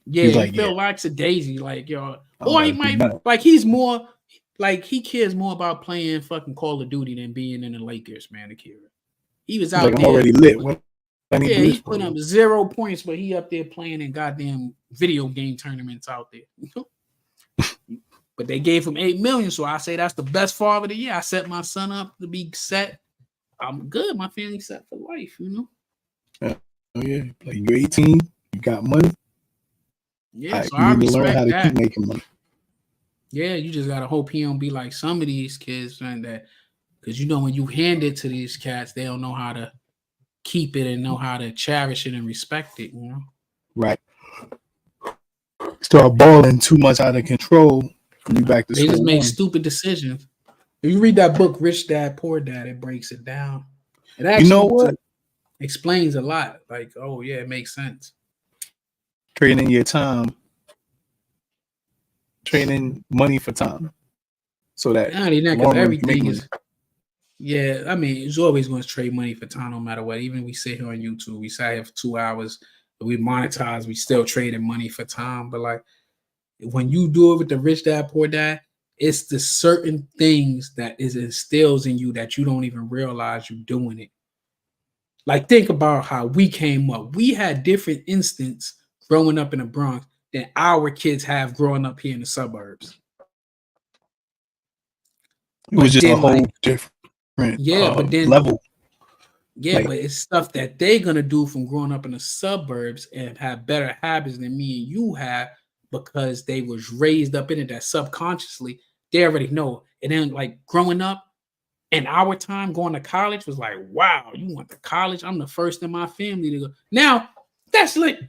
Yeah, he's he like, feel like a daisy, like yo, Oh, or he that's might better. like he's more like he cares more about playing fucking Call of Duty than being in the Lakers, man. The kid, he was out Like, I'm there. already lit. What I need to Yeah, do he this for put you? up 0 points, but he up there playing in goddamn video game tournaments out there. But they gave him $8 million, so I say that's the best father of the year. I set my son up to be set. I'm good. My family set for life, you know. Oh yeah, like you're 18, you got money. Yeah, so you I need to learn respect how to that. keep making money. Yeah, you just gotta hope he don't be like some of these kids, man. That because you know when you hand it to these cats, they don't know how to keep it and know how to cherish it and respect it. You know. Right. Start balling too much out of control. You back to They just school make one. stupid decisions. If you read that book, Rich Dad Poor Dad, it breaks it down. It You actually know what? explains a lot. Like, oh yeah, it makes sense. Trading your time, trading money for time, so that Not even that, because long run you make everything money. is. Yeah, I mean, it's always going to trade money for time, no matter what. Even we sit here on YouTube, we sat here for 2 hours, we monetize, we still trading money for time. But like when you do it with the Rich Dad Poor Dad, it's the certain things that is instills in you that you don't even realize you're doing it. Like think about how we came up. We had different instincts growing up in the Bronx than our kids have growing up here in the suburbs. It was But just a then, whole like, different yeah, but then level. yeah, Like- but it's stuff that they're gonna do from growing up in the suburbs and have better habits than me and you have because they was raised up in it that subconsciously they already know. And then like growing up in our time, going to college was like, wow, you went to college? I'm the first in my family to go. Now that's like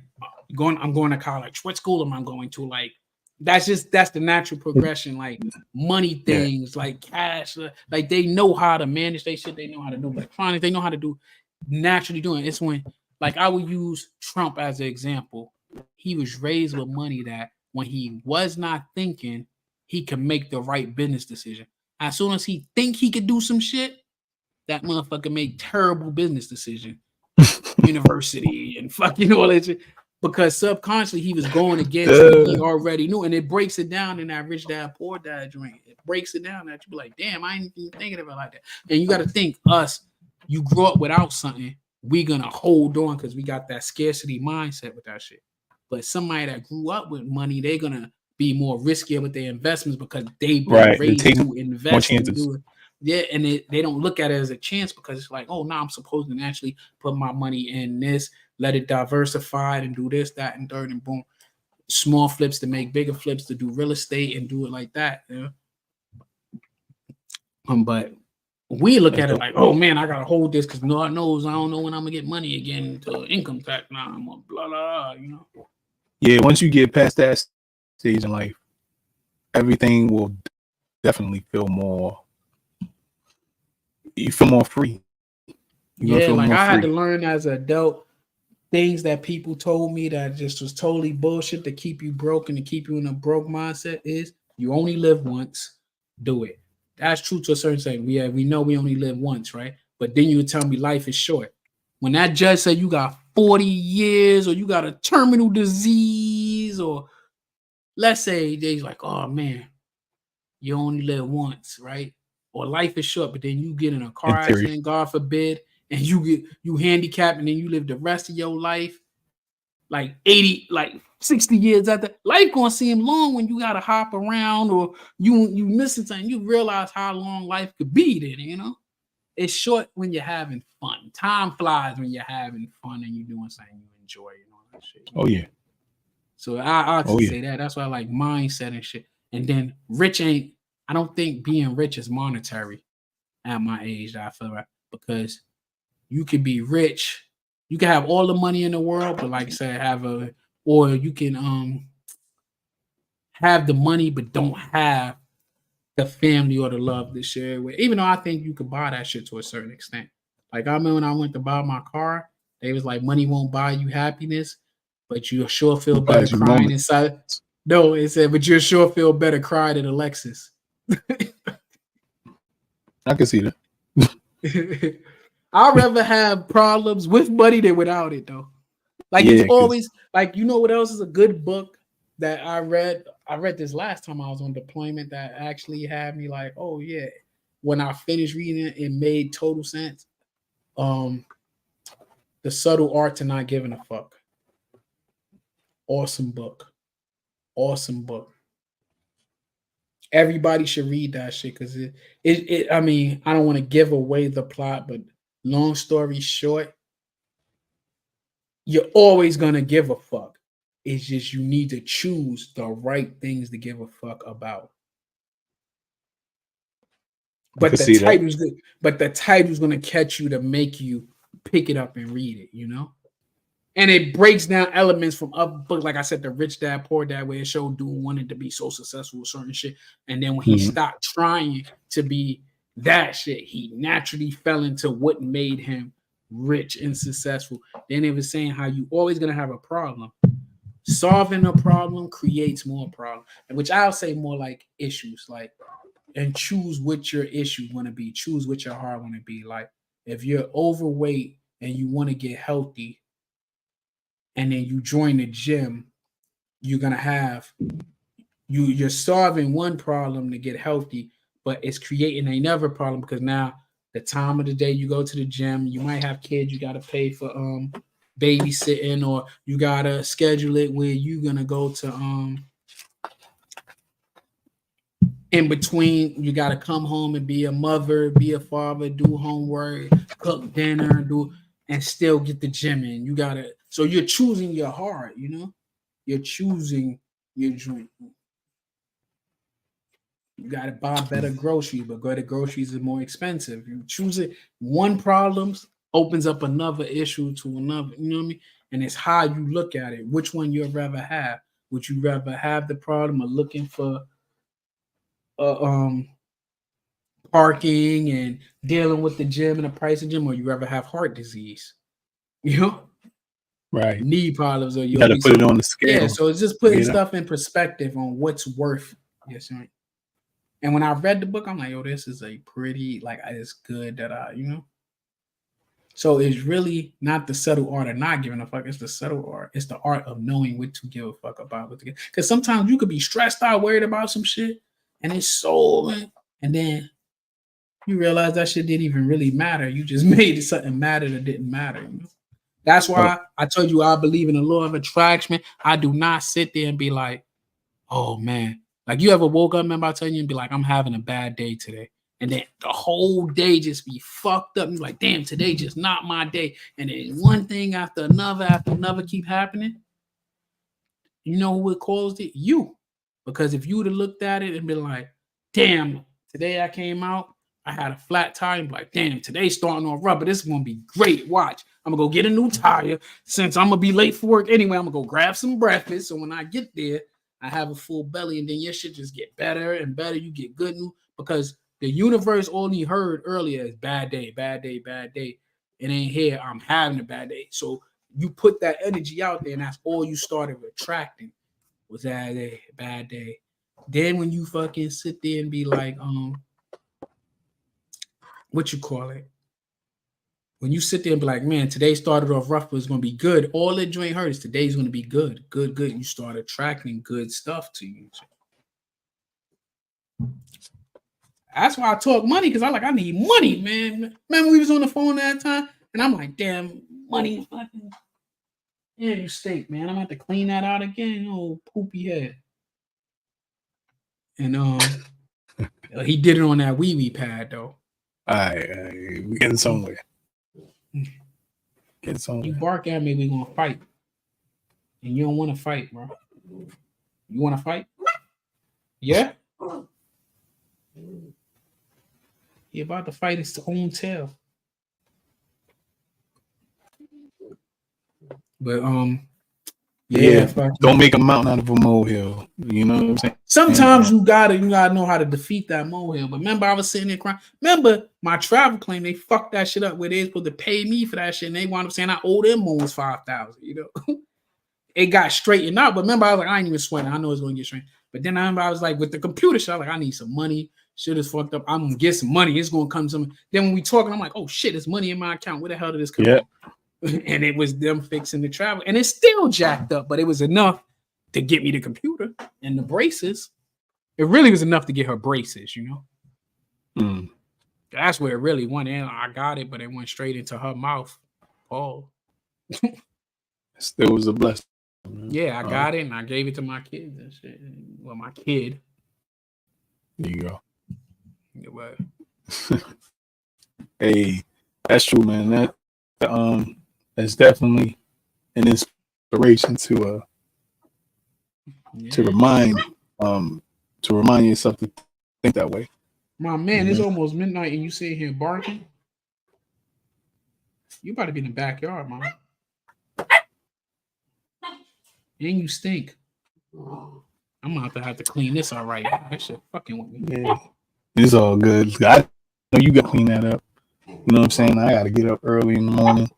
I'm going to college. What school am I going to? Like that's the natural progression. Like money things, like cash, like they know how to manage their shit. They know how to do electronics. They know how to do naturally doing. It's when like I would use Trump as an example. He was raised with money that when he was not thinking, he could make the right business decision. As soon as he think he could do some shit, that motherfucker make terrible business decision. University and fucking all that shit. Because subconsciously he was going against what he already knew. And it breaks it down in that Rich Dad Poor Dad drink. It breaks it down that you be like, damn, I ain't even thinking of it like that. And you got to think you grew up without something, we gonna hold on because we got that scarcity mindset with that shit. But somebody that grew up with money, they're gonna be more riskier with their investments because they've been raised to invest and do it. Yeah, and they don't look at it as a chance because it's like, oh, now I'm supposed to naturally put my money in this, let it diversify and do this, that, and third, and boom. Small flips to make bigger flips to do real estate and do it like that. You know? But we look at it like, oh man, I gotta hold this because God knows I don't know when I'm gonna get money again until income tax. Now I'm gonna blah blah, you know. Yeah, once you get past that stage in life, everything will definitely feel more. You feel more free. Yeah, like I had to learn as an adult things that people told me that just was totally bullshit to keep you broke and to keep you in a broke mindset is you only live once, do it. That's true to a certain extent. We know we only live once, right? But then you would tell me life is short. When that judge said you got 40 years or you got a terminal disease, or let's say they's like, oh man, you only live once, right? Or life is short, but then you get in a car accident, God forbid, and you handicapped, and then you live the rest of your life, like 80, like 60 years after. Life gonna seem long when you gotta hop around or you missing something. You realize how long life could be then, you know? It's short when you're having fun. Time flies when you're having fun and you're doing something you enjoy and all that shit. Oh yeah. So I say that. That's why I like mindset and shit. And then I don't think being rich is monetary at my age, I feel right. Because you could be rich, you can have all the money in the world, but like I said, or you can have the money but don't have the family or the love to share with. Even though I think you could buy that shit to a certain extent. Like I remember when I went to buy my car, they was like, money won't buy you happiness, but you'll sure feel better Buys you crying moments. inside. No, it said, but you'll sure feel better crying in a Lexus. I can see that. I'd rather have problems with money than without it, though. Like Yeah, it's 'cause- always like, you know what else is a good book that I read? I read this last time I was on deployment that actually had me like, oh yeah. When I finished reading it, it made total sense. The Subtle Art to Not Giving a Fuck. Awesome book. Awesome book. Everybody should read that shit because I mean, I don't want to give away the plot, but long story short, you're always gonna give a fuck. It's just you need to choose the right things to give a fuck about. But can the see that. title's good. But the title's gonna catch you to make you pick it up and read it, you know? And it breaks down elements from other books. Like I said, the Rich Dad, Poor Dad, where it showed dude wanted to be so successful with certain shit. And then when he stopped trying to be that shit, he naturally fell into what made him rich and successful. Then it was saying how you always gonna have a problem. Solving a problem creates more problems, which I'll say more like issues, like, and choose what your issue want to be. Choose what your heart want to be. Like, if you're overweight and you want to get healthy, and then you join the gym, you're gonna have you're solving one problem to get healthy, but it's creating another problem because now the time of the day you go to the gym, you might have kids, you gotta pay for babysitting, or you gotta schedule it where you're gonna go to in between, you gotta come home and be a mother, be a father, do homework, cook dinner, and still get the gym in. You gotta, so you're choosing your heart, you know, you're choosing your drink. You gotta buy better groceries, but better groceries are more expensive. You choose it, one problem opens up another issue to another, you know what I mean? And it's how you look at it. Which one you'd rather have? Would you rather have the problem of looking for parking and dealing with the gym and the price of gym, or you rather have heart disease? You know, Right. knee problems, or You got to put it on the scale. Yeah, so it's just putting Yeah. stuff in perspective on what's worth. Yes, right. And when I read the book, I'm like, oh, this is a pretty, like, it's good that you know. So it's really not the subtle art of not giving a fuck. It's the subtle art. It's the art of knowing what to give a fuck about. Because sometimes you could be stressed out, worried about some shit, and it's so, and then you realize that shit didn't even really matter. You just made something matter that didn't matter. You know? That's why I told you I believe in the law of attraction. I do not sit there and be like, oh man. Like, you ever woke up, remember I telling you, and be like, I'm having a bad day today. And then the whole day just be fucked up. And you're like, damn, today just not my day. And then one thing after another keep happening. You know who it caused it? You. Because if you would have looked at it and been like, damn, today I came out, I had a flat tire, and be like, damn, today's starting off rubber. This is gonna be great. Watch. I'm gonna go get a new tire. Since I'm gonna be late for work anyway, I'm gonna go grab some breakfast. So when I get there, I have a full belly, and then your shit just get better and better. You get good news because the universe only heard earlier is bad day, bad day, bad day. It ain't here. I'm having a bad day. So you put that energy out there, and that's all you started attracting was that day, bad day. Then when you fucking sit there and be like, what you call it? When you sit there and be like, man, today started off rough, but it's gonna be good. All that joint hurts. Today's gonna be good, good, good. You start attracting good stuff to you. That's why I talk money, because I need money, man. Remember we was on the phone that time, and I'm like, damn, money, fucking, yeah, you stink, man. I'm gonna have to clean that out again. Oh, poopy head. And he did it on that wee pad though. All right, we getting somewhere. Getting somewhere. You bark at me, we gonna fight, and you don't want to fight, bro. You want to fight? Yeah. He about to fight his own tail. But yeah. Don't make a mountain out of a molehill. You know what I'm saying? Sometimes you gotta know how to defeat that molehill. But remember, I was sitting there crying. Remember my travel claim? They fucked that shit up where they supposed to pay me for that shit, and they wound up saying I owe them almost $5,000. You know, it got straightened out. But remember, I was like, I ain't even sweating. I know it's gonna get straightened. But then I was like, with the computer shit, I was like, I need some money. Shit is fucked up. I'm gonna get some money. It's gonna come some. Then when we talking, I'm like, oh shit, there's money in my account. Where the hell did this come from? And it was them fixing the travel, and it's still jacked up, but it was enough to get me the computer and the braces. It really was enough to get her braces, you know. That's where it really went in. I got it, but it went straight into her mouth. Oh, Still was a blessing. yeah, I got it, and I gave it to my kids and shit. Well, my kid. There you go. Yeah, Hey, that's true, man. That's definitely an inspiration to remind yourself to think that way. My man, it's almost midnight and you sitting here barking. You about to be in the backyard, man. And you stink. I'm gonna have to clean this all right. That shit fucking with me. Yeah. It's all good. I know you gotta clean that up. You know what I'm saying? I gotta get up early in the morning.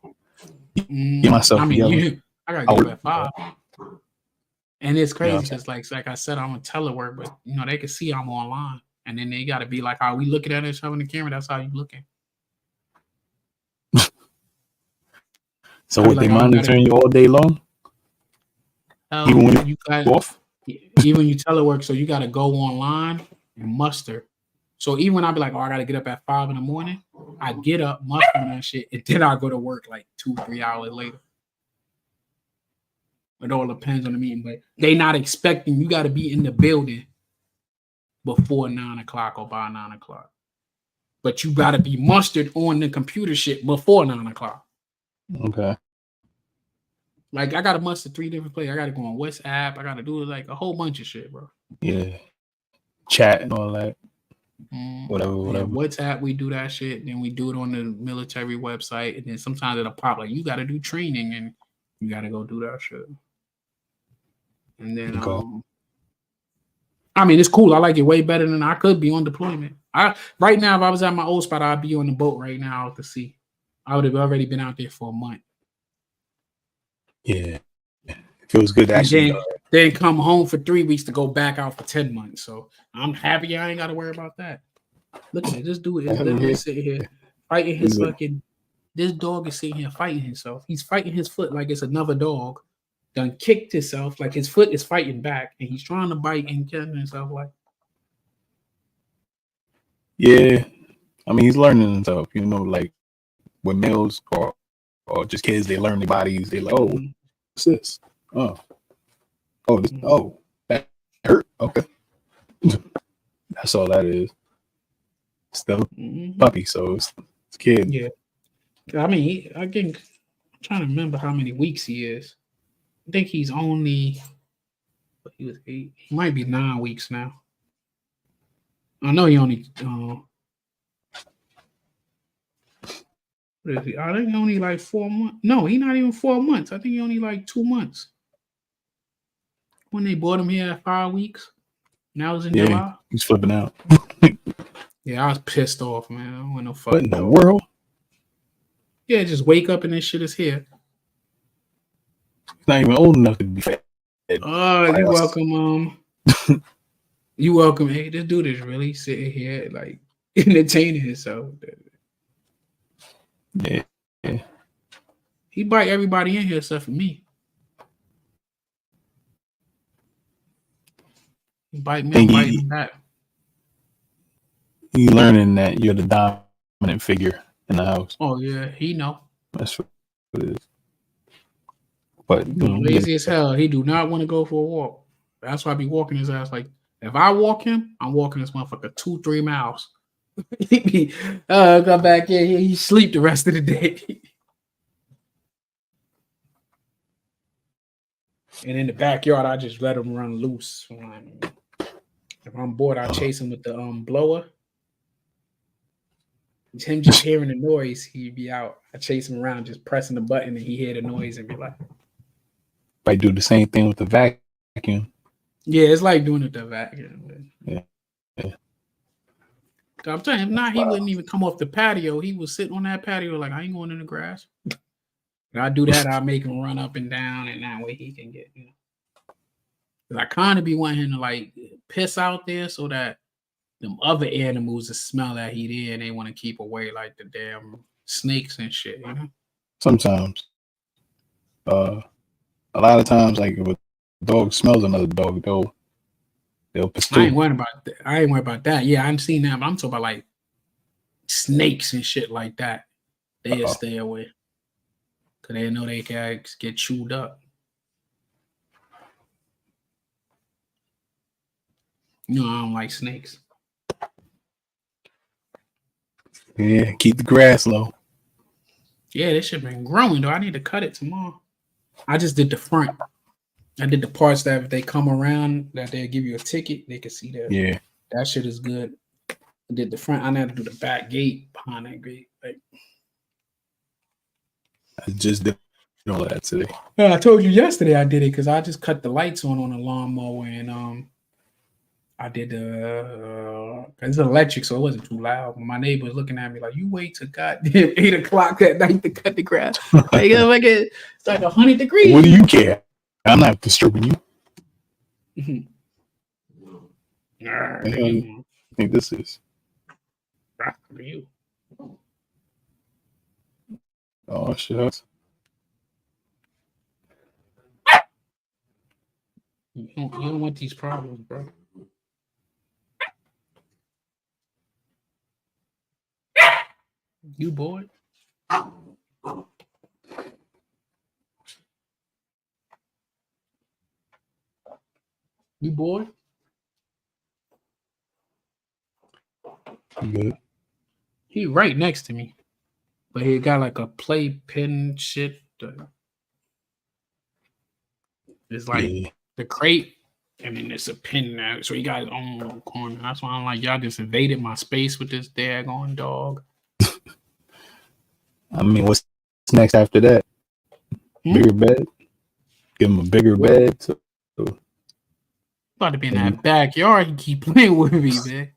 Get myself together. I gotta get up at 5. And it's crazy because like I said, I'm a telework, but you know, they can see I'm online. And then they gotta be like, how we looking at each other in the camera, that's how you looking. So what, they monitoring you all day long? Even when you off? Even when you telework, so you gotta go online and muster. So even when I be like, oh, I gotta get up at 5 in the morning, I get up, muster and that shit, and then I go to work like 2-3 hours later. It all depends on the meeting, but they not expecting you gotta be in the building before 9 o'clock or by 9 o'clock. But you gotta be mustered on the computer shit before 9 o'clock. Okay. Like I gotta muster 3 different places. I gotta go on WhatsApp. I gotta do like a whole bunch of shit, bro. Yeah. Chat and all that. Whatever. Yeah, WhatsApp, we do that shit. Then we do it on the military website. And then sometimes it'll pop like you gotta do training and you gotta go do that shit. And then I mean it's cool. I like it way better than I could be on deployment. Right now, if I was at my old spot, I'd be on the boat right now out to sea. I would have already been out there for a month. Yeah. It feels good to actually then come home for 3 weeks to go back out for 10 months. So I'm happy I ain't got to worry about that. Look at it. This dude is literally sitting here fighting his fucking. This dog is sitting here fighting himself. He's fighting his foot like it's another dog. Done kicked himself like his foot is fighting back, and he's trying to bite and kill himself. Like, yeah, I mean he's learning himself. You know, like with males or just kids, they learn their bodies. They're like, oh, what's this? Oh, that hurt. Okay, that's all that is. Still puppy, so it's a kid. Yeah, I mean, I'm trying to remember how many weeks he is. I think he's only. He was 8. He might be 9 weeks now. I know he only. What is he? I think he only like 4 months. No, he's not even 4 months. I think he only like 2 months. When they bought him here at 5 weeks, now it's in July. He's flipping out. Yeah, I was pissed off, man. I don't want no fuck. What in the world? Yeah, just wake up and this shit is here. He's not even old enough to be fed. Oh, you're welcome, You welcome. Hey, this dude is really sitting here like entertaining himself. Yeah. He bite everybody in here except for me. He bite me, I'm biting him back. You learning that you're the dominant figure in the house. Oh yeah, he know. That's what it is. But lazy as hell. He do not want to go for a walk. That's why I be walking his ass. Like if I walk him, I'm walking this motherfucker 2-3 miles. He be come back here. He sleep the rest of the day. And in the backyard, I just let him run loose. If I'm bored, I chase him with the blower. Him just hearing the noise, he'd be out. I chase him around, just pressing the button, and he hear the noise and be like. I do the same thing with the vacuum. Yeah, it's like doing it the vacuum. Yeah. I'm telling him, he wouldn't even come off the patio. He was sitting on that patio like, I ain't going in the grass. If I do that, I'll make him run up and down, and that way he can get, I kind of be wanting him to like piss out there so that them other animals that smell that he there and they want to keep away, like the damn snakes and shit, Sometimes. A lot of times, like if a dog smells another dog, they'll piss I ain't too. worried about that. Yeah, I've seen that, but I'm talking about like snakes and shit like that. They'll stay away. Cause they know they can get chewed up. I don't like snakes. Yeah, keep the grass low. Yeah, this shit been growing though. I need to cut it tomorrow. I just did the front. I did the parts that if they come around, that they'll give you a ticket, they can see that. Yeah. That shit is good. I did the front. I had to do the back gate behind that gate. Like, I just did all that today. yeah, I told you yesterday I did it because I just cut the lights on the lawnmower and I did it's electric, so it wasn't too loud. My neighbor was looking at me like, "You wait till goddamn 8 o'clock that night to cut the grass." Like, it's like 100 degrees. What do you care? I'm not disturbing you. What I think this is. for you? Oh shit. You don't want these problems, bro. You bored? You bored? Good. He right next to me, but he got like a play pin shit. It's like the crate, and then there's a pin now. So he got his own little corner. That's why I'm like, y'all just invaded my space with this daggone dog. I mean, what's next after that? Bigger bed? Give him a bigger bed. So, about to be in that backyard. He keep playing with me, man.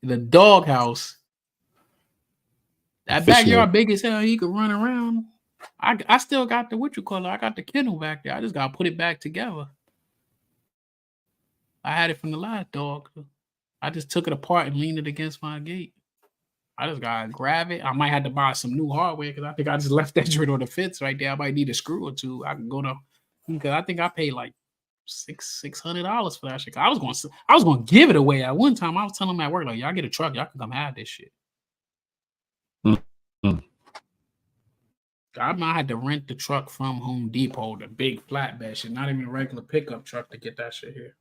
The doghouse. That backyard big as hell. He could run around. I still got the I got the kennel back there. I just gotta put it back together. I had it from the last dog. I just took it apart and leaned it against my gate. I just gotta grab it. I might have to buy some new hardware because I think I just left that joint on the fence right there. I might need a screw or two. I can go to because I think I paid like $600 for that shit. I was gonna give it away at one time. I was telling them at work, like, y'all get a truck, y'all can come have this shit. I might have to rent the truck from Home Depot, the big flatbed shit, not even a regular pickup truck to get that shit here.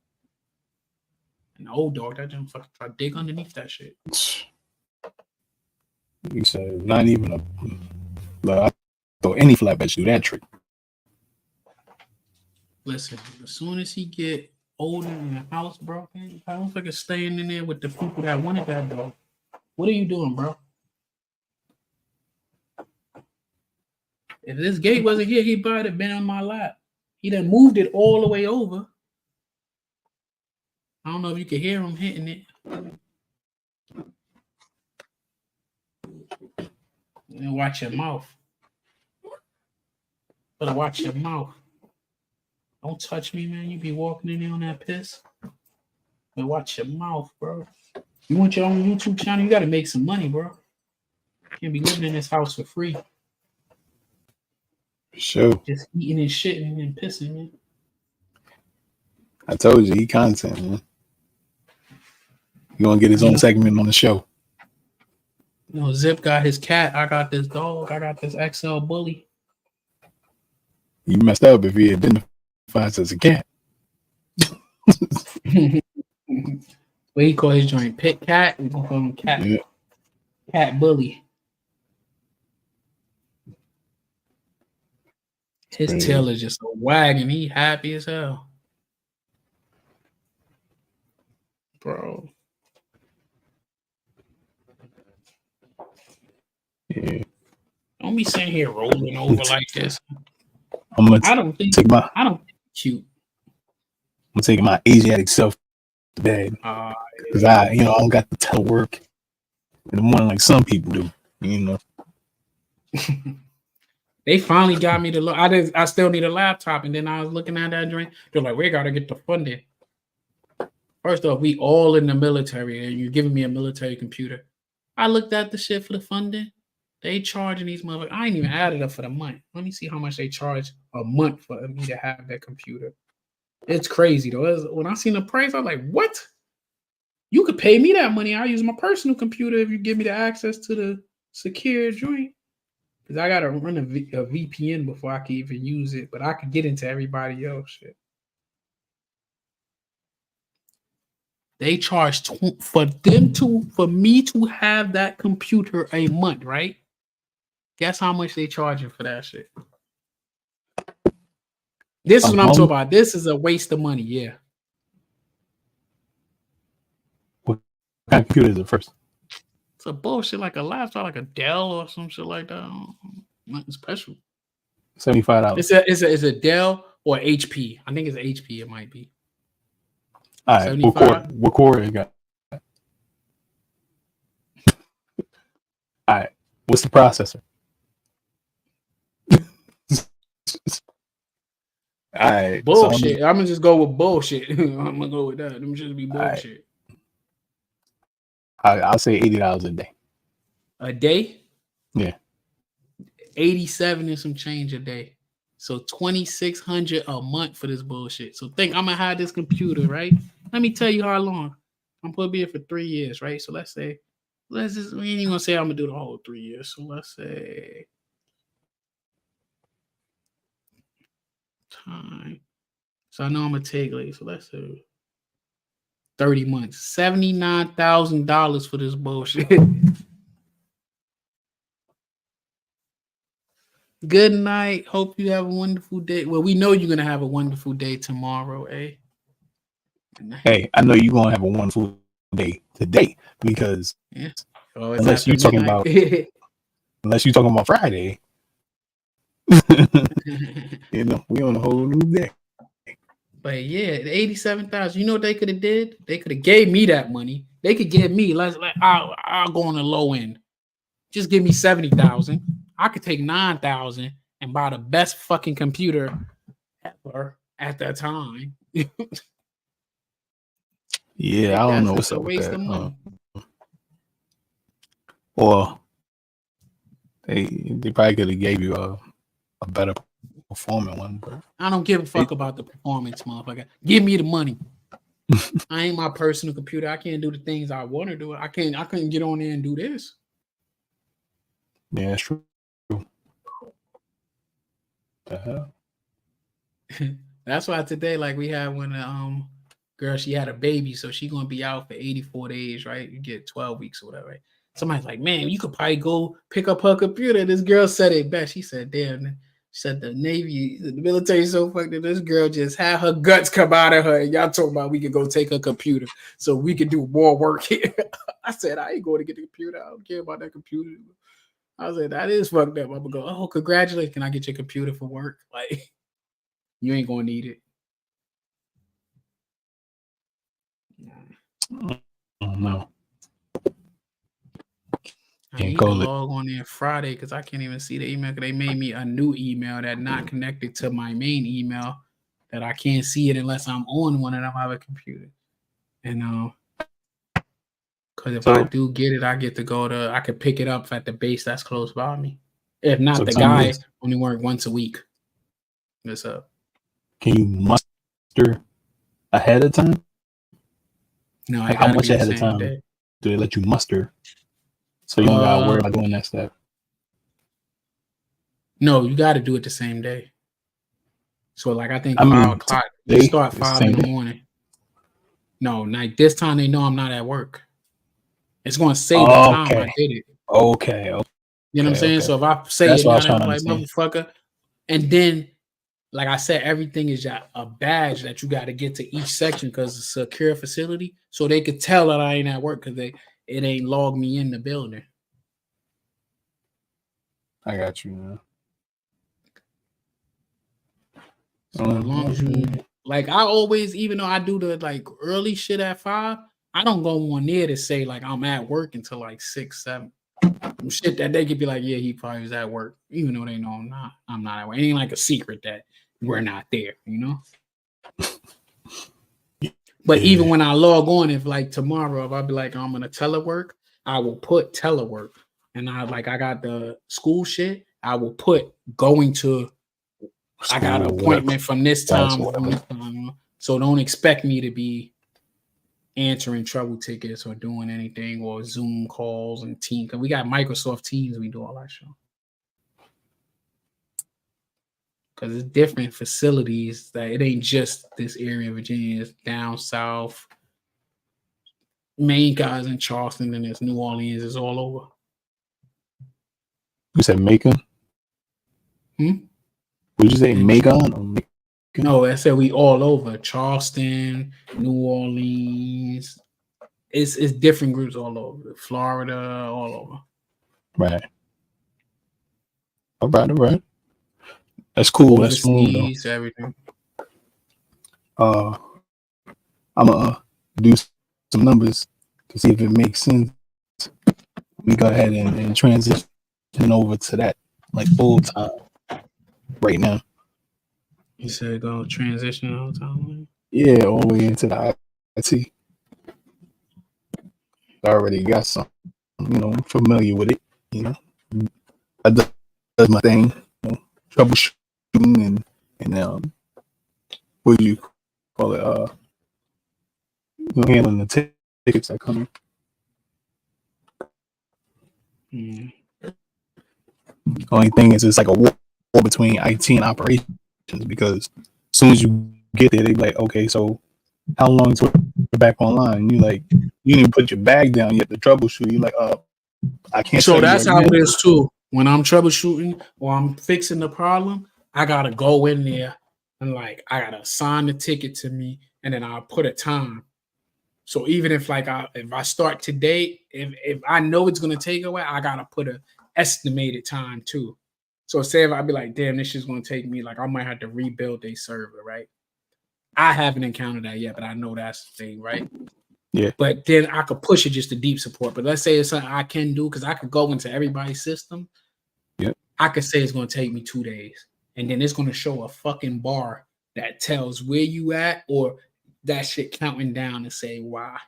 And the old dog, that didn't fucking try to dig underneath that shit. You said not even I thought any flatbed should do that trick. Listen, as soon as he get older and the house broken, I don't fucking staying in there with the people that wanted that dog. What are you doing, bro? If this gate wasn't here, he probably have been on my lap. He done moved it all the way over. I don't know if you can hear him hitting it. And watch your mouth. Better watch your mouth. Don't touch me, man. You be walking in there on that piss. But watch your mouth, bro. You want your own YouTube channel? You got to make some money, bro. You can't be living in this house for free. Sure. Just eating and shitting and pissing, man. I told you, he content, man. He gonna get his own segment on the show. You know, Zip got his cat. I got this dog. I got this XL bully. You messed up if he identifies as a cat. What he call his joint? Pit cat? We gonna call him cat. Yeah. Cat bully. His tail is just a wagging. He happy as hell. Bro. Yeah. Don't be sitting here rolling over like this. I don't think it's cute. I'm taking my Asiatic self to bed because I don't got the telework in the morning like some people do. You know. They finally got me to look. I still need a laptop, and then I was looking at that joint. They're like, "We gotta get the funding." First off, we all in the military, and you're giving me a military computer. I looked at the shit for the funding. They charging these motherfuckers. I ain't even added up for the month. Let me see how much they charge a month for me to have that computer. It's crazy though. When I seen the price, I was like, "What? You could pay me that money. I'll use my personal computer if you give me the access to the secure joint." Because I gotta run a VPN before I can even use it, but I could get into everybody else shit. They charge for me to have that computer a month, right? Guess how much they charging for that shit? This is what I'm talking about. This is a waste of money, yeah. What kind of computer is it first? It's a bullshit like a laptop, like a Dell or some shit like that. Nothing special. $75. It's a Dell or HP. I think it's HP. It might be. All right. What core it got? All right. What's the processor? All right. Bullshit. So I'm gonna just go with bullshit. I'm gonna go with that. Them just be bullshit. Right. I'll say $80 a day. A day? Yeah. 87 and some change a day. So $2,600 a month for this bullshit. So think I'm gonna have this computer, right? Let me tell you how long. I'm gonna be here for 3 years, right? So we ain't even gonna say I'm gonna do the whole 3 years. So let's say time. So I know I'm gonna take so let's say 30 months, $79,000 for this bullshit. Good night. Hope you have a wonderful day. Well, we know you're gonna have a wonderful day tomorrow, eh? Hey, I know you're gonna have a wonderful day today because unless you're talking about Friday, we on a whole new day. But yeah, the 87,000. You know what they could have did? They could have gave me that money. They could give me. I'll go on the low end. Just give me 70,000. I could take 9,000 and buy the best fucking computer ever at that time. Yeah, I don't know what's a waste of money. Or they probably could have gave you a better performing one, but I don't give a fuck about the performance, motherfucker. Give me the money. I ain't my personal computer. I can't do the things I want to do. I couldn't get on there and do this. Yeah, that's true. The hell? That's why today, like we had when girl, she had a baby, so she gonna be out for 84 days, right? You get 12 weeks or whatever. Right? Somebody's like, man, you could probably go pick up her computer. This girl said it best. She said, damn, she said the military is so fucked that this girl just had her guts come out of her. And y'all talking about we could go take her computer so we could do more work here. I said, I ain't going to get the computer. I don't care about that computer. I said, that is fucked up. I'm gonna go, oh, congratulations. Can I get your computer for work? Like, you ain't gonna need it. No. I need to log on there Friday because I can't even see the email. They made me a new email that's not connected to my main email that I can't see it unless I'm on one and I have a computer. And because if I do get it, I get to I could pick it up at the base that's close by me. If not, the guy only work once a week. What's up? Can you muster ahead of time? No, how much ahead of time do they let you muster? So you don't gotta worry about doing that step. No, you got to do it the same day. So, like, I think 5 o'clock. You start 5 in the morning. No, like this time they know I'm not at work. It's going to save the time I did it. Okay. You know what I'm saying? So if I say it now, I'm like, motherfucker. And then, like I said, everything is a badge that you got to get to each section because it's a secure facility. So they could tell that I ain't at work because it ain't logged me in the building. I got you, man. So as long as you Like I always, even though I do the like early shit at 5, I don't go on there to say like I'm at work until like 6, 7. Some shit that they could be like, yeah, he probably was at work, even though they know I'm not. I'm not at work. It ain't like a secret that we're not there, you know. But even when I log on, if like tomorrow, if I be like I'm gonna telework, I will put telework, and I got the school shit. I will put going to. I got an appointment from this time. So don't expect me to be answering trouble tickets or doing anything or Zoom calls and Teams. Cause we got Microsoft Teams. We do all that shit. Because it's different facilities that it ain't just this area of Virginia. It's down south. Main guys in Charleston, and there's New Orleans. It's all over. You said Macon? Would you say Macon? No, I said we all over. Charleston, New Orleans. It's different groups all over. Florida, all over. Right. All right. That's cool. That's smooth, though. Everything. I'm gonna do some numbers to see if it makes sense. We go ahead and transition over to that like full time right now. You said go transition all the time? Yeah, all the way into the IT. I already got some, I'm familiar with it, I does my thing, troubleshooting and what do you call it? Handling the tickets that come in. Only thing is, it's like a war between IT and operations, because as soon as you get there, they be like, okay, so how long until we're back online? You like, you didn't put your bag down yet to troubleshoot. You like, I can't. So that's how it is too. When I'm troubleshooting or I'm fixing the problem, I gotta go in there and like I gotta assign the ticket to me, and then I'll put a time. So even if like if I start today, if I know it's gonna take a while, I gotta put a estimated time too. So say if I be like, damn, this is gonna take me, like I might have to rebuild a server, right? I haven't encountered that yet, but I know that's the thing, right? Yeah. But then I could push it just to deep support. But let's say it's something I can do, because I could go into everybody's system. Yeah. I could say it's gonna take me 2 days, and then it's gonna show a fucking bar that tells where you at, or that shit counting down and say why.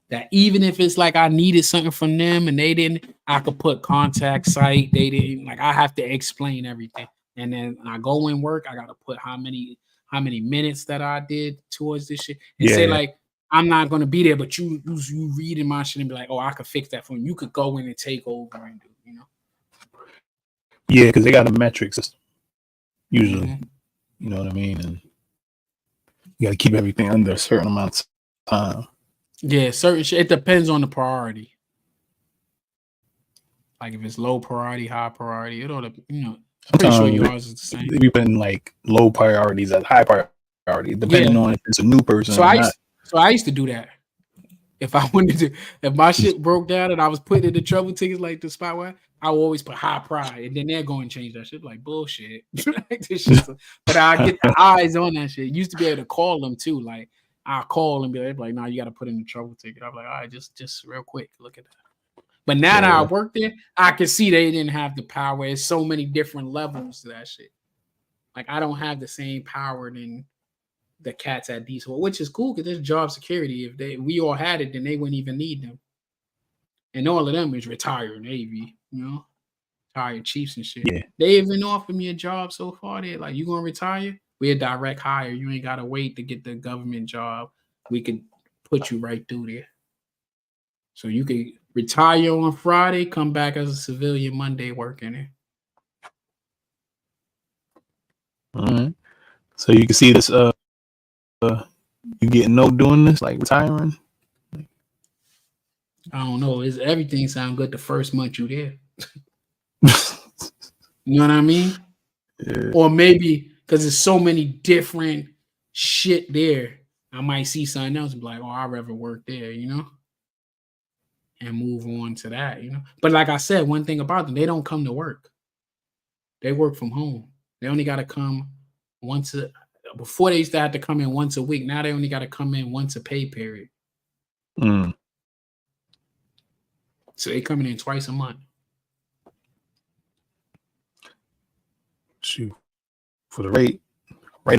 That even if it's like I needed something from them and they didn't, I could put contact site. They didn't, like I have to explain everything. And then when I go in work, I gotta put how many minutes that I did towards this shit. And say like I'm not gonna be there, but you reading my shit and be like, oh, I could fix that for you. You could go in and take over and do, Yeah, because they got a metric system usually. You know what I mean? And you got to keep everything under a certain amount of time. Yeah, certain shit. It depends on the priority. Like if it's low priority, high priority, it ought to, I'm pretty sure yours is the same. They be putting like low priorities at high priority, depending on if it's a new person or not. So I used to do that. If I wanted to, if my shit broke down and I was putting in the trouble tickets like the spot where I would always put high pride, and then they're going to change that shit. Like bullshit. But I get the eyes on that shit. Used to be able to call them too. Like I'll call and be like, nah, you got to put in the trouble ticket. I'm like, all right, just real quick, look at that. But now that I work there, I can see they didn't have the power. There's so many different levels to that shit. Like I don't have the same power than the cats at Diesel, which is cool because there's job security. If we all had it, then they wouldn't even need them. And all of them is retired Navy, retired chiefs and shit. Yeah. They even offered me a job so far. They're like, you gonna retire? We're a direct hire. You ain't gotta wait to get the government job. We could put you right through there. So you could retire on Friday, come back as a civilian Monday working there. All right. So you can see this you getting doing this, like retiring? I don't know. Everything sound good the first month you there. You know what I mean? Yeah. Or maybe because there's so many different shit there, I might see something else and be like, oh, I'd rather work there, and move on to that, But like I said, one thing about them, they don't come to work. They work from home. They only got to come once before they used to have to come in once a week. Now they only got to come in once a pay period. So they coming in twice a month. Shoot, for the right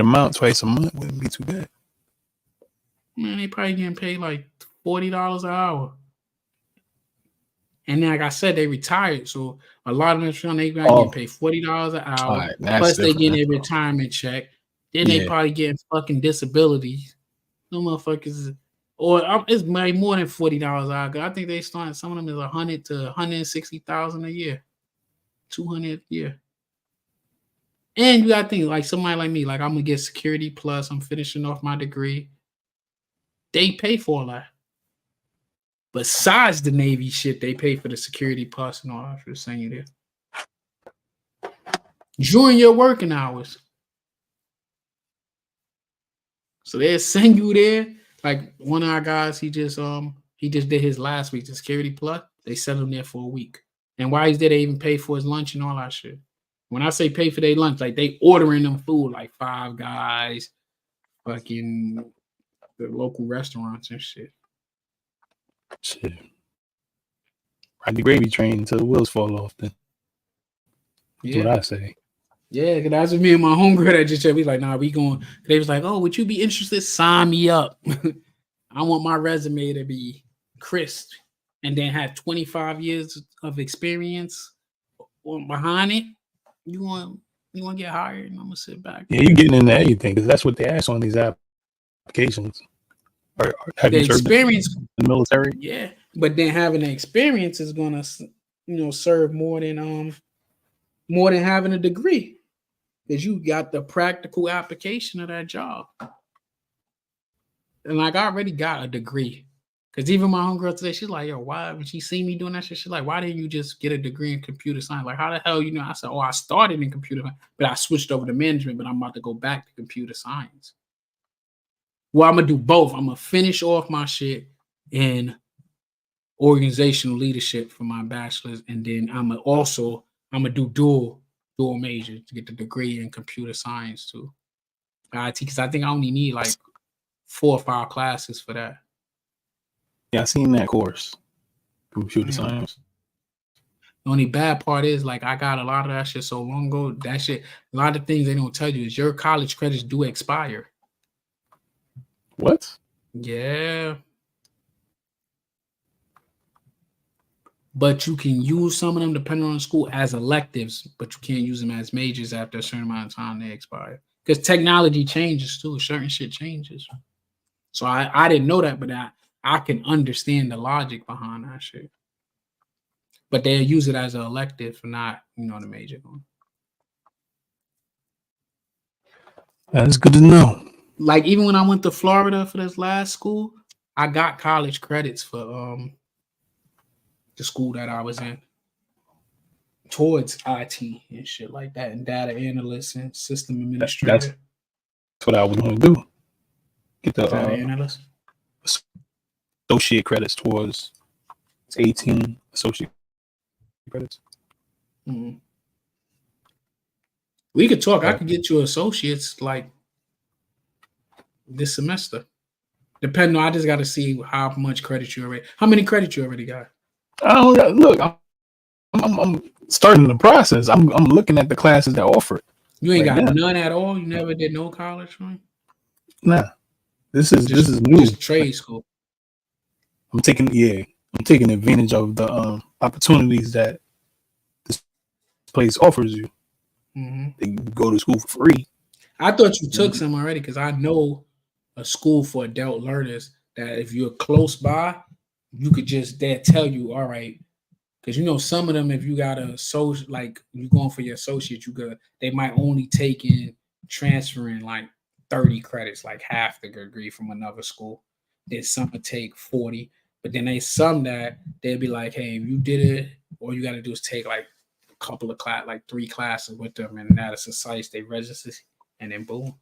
amount, twice a month wouldn't be too bad. Man, they probably getting paid like $40 an hour. And then, like I said, they retired, so a lot of them they getting paid $40 an hour. Right, plus, they getting a retirement check. Then they probably getting fucking disabilities. No motherfuckers, or it's like more than $40 an hour. I think they starting some of them is 100 to 160,000 a year, 200 a year. And you got to think like somebody like me, like I'm gonna get Security Plus. I'm finishing off my degree. They pay for all that. Besides the Navy shit, they pay for the Security Plus and all that. For saying you there during your working hours. So they send you there. Like one of our guys, he just did his last week, the Security Plus. They sent him there for a week. And while he's there, they even pay for his lunch and all that shit. When I say pay for their lunch, like they ordering them food, like Five Guys, fucking the local restaurants and shit. Shit. Ride the gravy train until the wheels fall off. Then that's what I say. Yeah, because that's what me and my homegirl that just said. We like, nah, we going. They was like, oh, would you be interested? Sign me up. I want my resume to be crisp and then have 25 years of experience behind it. You want to get hired, and I'm gonna sit back. Yeah, you're getting into anything because that's what they ask on these applications. Or have you served experience in the military? Yeah, but then having the experience is gonna, serve more than having a degree, because you got the practical application of that job. And like I already got a degree. Because even my homegirl today, she's like, yo, why? When she see me doing that shit, she's like, why didn't you just get a degree in computer science? Like, how the hell, I said, I started in computer science, but I switched over to management, but I'm about to go back to computer science. Well, I'm going to do both. I'm going to finish off my shit in organizational leadership for my bachelor's, and then I'm going to do dual major to get the degree in computer science too. IT, because I think I only need like 4 or 5 classes for that. Yeah, I seen that course, computer science. The only bad part is like I got a lot of that shit so long ago. That shit, a lot of things they don't tell you is your college credits do expire. What? Yeah. But you can use some of them depending on the school as electives, but you can't use them as majors after a certain amount of time they expire. Because technology changes too. Certain shit changes. So I didn't know that, but I can understand the logic behind that shit. But they'll use it as an elective for not, the major one. That's good to know. Like even when I went to Florida for this last school, I got college credits for the school that I was in towards IT and shit like that, and data analyst and system administrator. That's what I was going to do. Get the data analyst. Associate credits towards 18 associate credits. Mm-hmm. We could talk. I could get you associates like this semester. Depending on, I just got to see how much credit you already. How many credits you already got? I don't got. Look, I'm starting the process. I'm looking at the classes that offer it. You ain't got none at all. You never did no college, right? Nah, this is new. Just trade school. I'm taking advantage of the opportunities that this place offers you. Mm-hmm. You go to school for free. I thought you took some already because I know a school for adult learners that if you're close by, you could just tell you, all right, because some of them, if you got a social, like you going for your associate, they might only take in transferring like 30 credits, like half the degree from another school. Then some would take 40, but then some that they'd be like, hey, if you did it, all you got to do is take like a couple of class, like 3 classes with them, and that is suffice. They register, and then boom.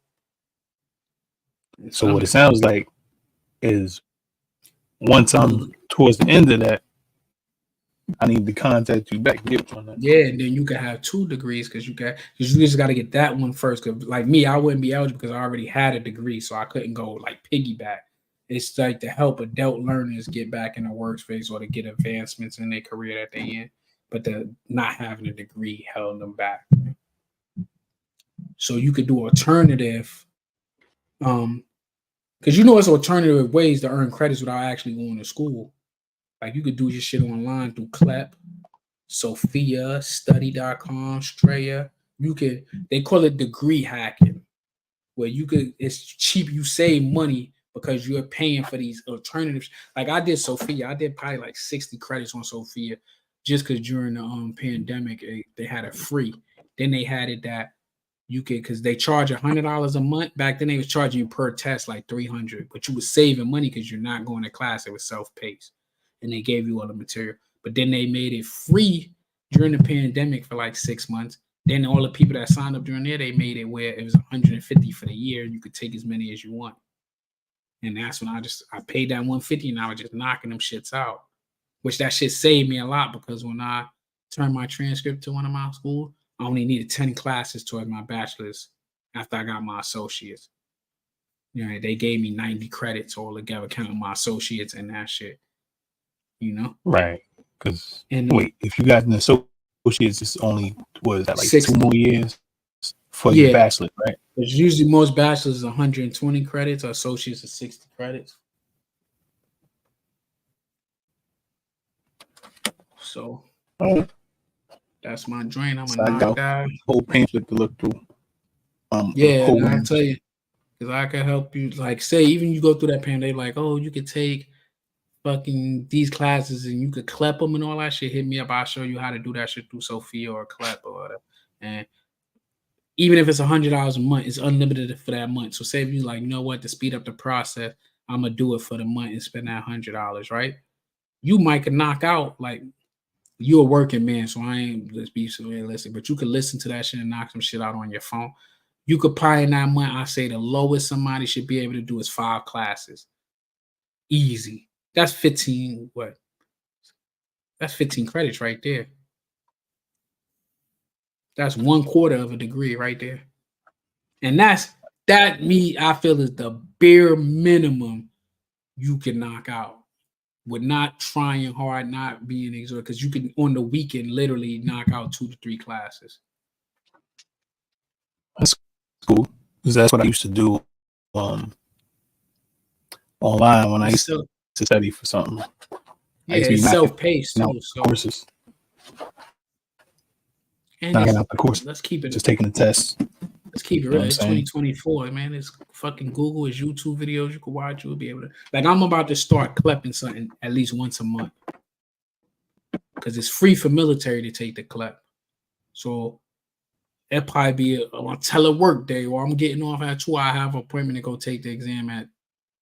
So what it sounds like is once I'm towards the end of that, I need to contact you back. Get on that. Yeah, and then you can have 2 degrees because you just got to get that one first. Because like me, I wouldn't be eligible because I already had a degree, so I couldn't go like piggyback. It's like to help adult learners get back in the workspace or to get advancements in their career that they in, but the not having a degree held them back. So you could do alternative, because it's alternative ways to earn credits without actually going to school. Like you could do your shit online through CLEP, Sophia, Study.com, Straya. They call it degree hacking, where it's cheap, you save money because you're paying for these alternatives. Like I did Sophia, I did probably like 60 credits on Sophia just because during the pandemic, they had it free. Then they had it that you could, because they charge $100 a month. Back then they was charging you per test like $300, but you was saving money because you're not going to class. It was self-paced, and they gave you all the material. But then they made it free during the pandemic for like 6 months. Then all the people that signed up during there, they made it where it was $150 for the year. You could take as many as you want. And that's when I paid that $150 and I was just knocking them shits out, which that shit saved me a lot because when I turned my transcript to one of my schools, I only needed 10 classes towards my bachelor's after I got my associates. They gave me 90 credits all together, counting my associates and that shit. Right. Because wait, if you got an associates, it's only was that like 2 more years for your bachelor, right? Because usually most bachelors is 120 credits, or associates is 60 credits. So that's my drain. I'm gonna knock that whole pamphlet to look through. Yeah, and I tell you, because I can help you. Like, say even you go through that pamphlet, they like, oh, you could take fucking these classes and you could CLEP them and all that shit. Hit me up. I'll show you how to do that shit through Sophia or CLEP or whatever. And even if it's $100 a month, it's unlimited for that month. So say if you like, to speed up the process, I'm gonna do it for the month and spend that $100, right? You might could knock out, like, you're a working man, so I ain't, let's be so realistic, but you could listen to that shit and knock some shit out on your phone. You could probably in that month, I say the lowest somebody should be able to do is 5 classes. Easy. That's 15, That's 15 credits right there. That's 1/4 of a degree right there. And I feel is the bare minimum you can knock out with not trying hard, not being exhausted, because you can on the weekend literally knock out 2 to 3 classes. That's cool. Because that's what I used to do online when I used to study for something. Yeah, it's self-paced too. Courses. And knocking out the course. Let's keep it. Just taking the test. Let's keep it real. It's 2024, man. It's fucking Google. It's YouTube videos you can watch. You'll be able to. Like, I'm about to start CLEPing something at least once a month because it's free for military to take the CLEP. So it'll probably be a telework day, or I'm getting off at 2. I have an appointment to go take the exam at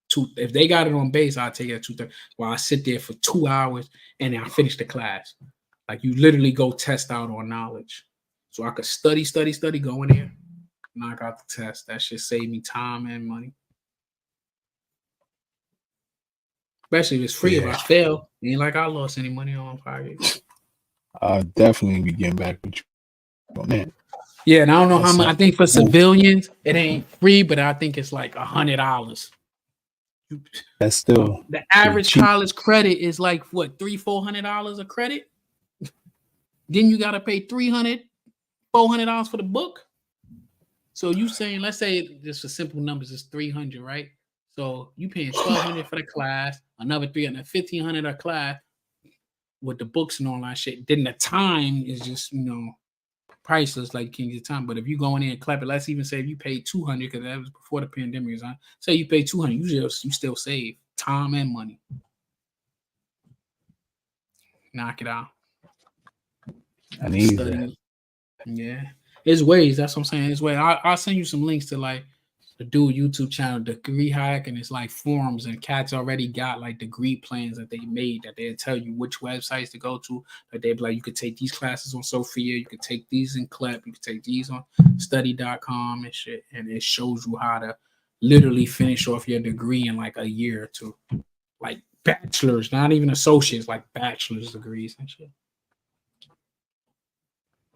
2. If they got it on base, I'll take it at 2:30. While I sit there for 2 hours and then I finish the class. Like, you literally go test out on knowledge. So I could study, go in there, knock out the test. That should save me time and money. Especially if it's free. If I fail, it ain't like I lost any money on Friday. I'll definitely be getting back with you on that. Yeah, and I don't know how much. I think for civilians, it ain't free, but I think it's like $100. That's still the average college credit is like what, $300-$400 a credit. Then you gotta pay $300-$400 for the book. So you saying, let's say just for simple numbers, it's 300, right? So you paying $1,200 for the class, another $300, $1,500 a class with the books and all that shit. Then the time is just priceless, like King's time. But if you go in there and CLEP it, let's even say if you paid $200 because that was before the pandemic was on. Say you pay $200, you still save time and money. Knock it out. I need that. Yeah, there's ways. That's what I'm saying. There's ways. I'll send you some links to like the dude YouTube channel, Degree Hack, and it's like forums, and cats already got like degree plans that they made that they'll tell you which websites to go to. But they'll be like, you could take these classes on Sophia, you could take these in CLEP, you could take these on study.com and shit. And it shows you how to literally finish off your degree in like a year or 2. Like bachelor's, not even associates, like bachelor's degrees and shit.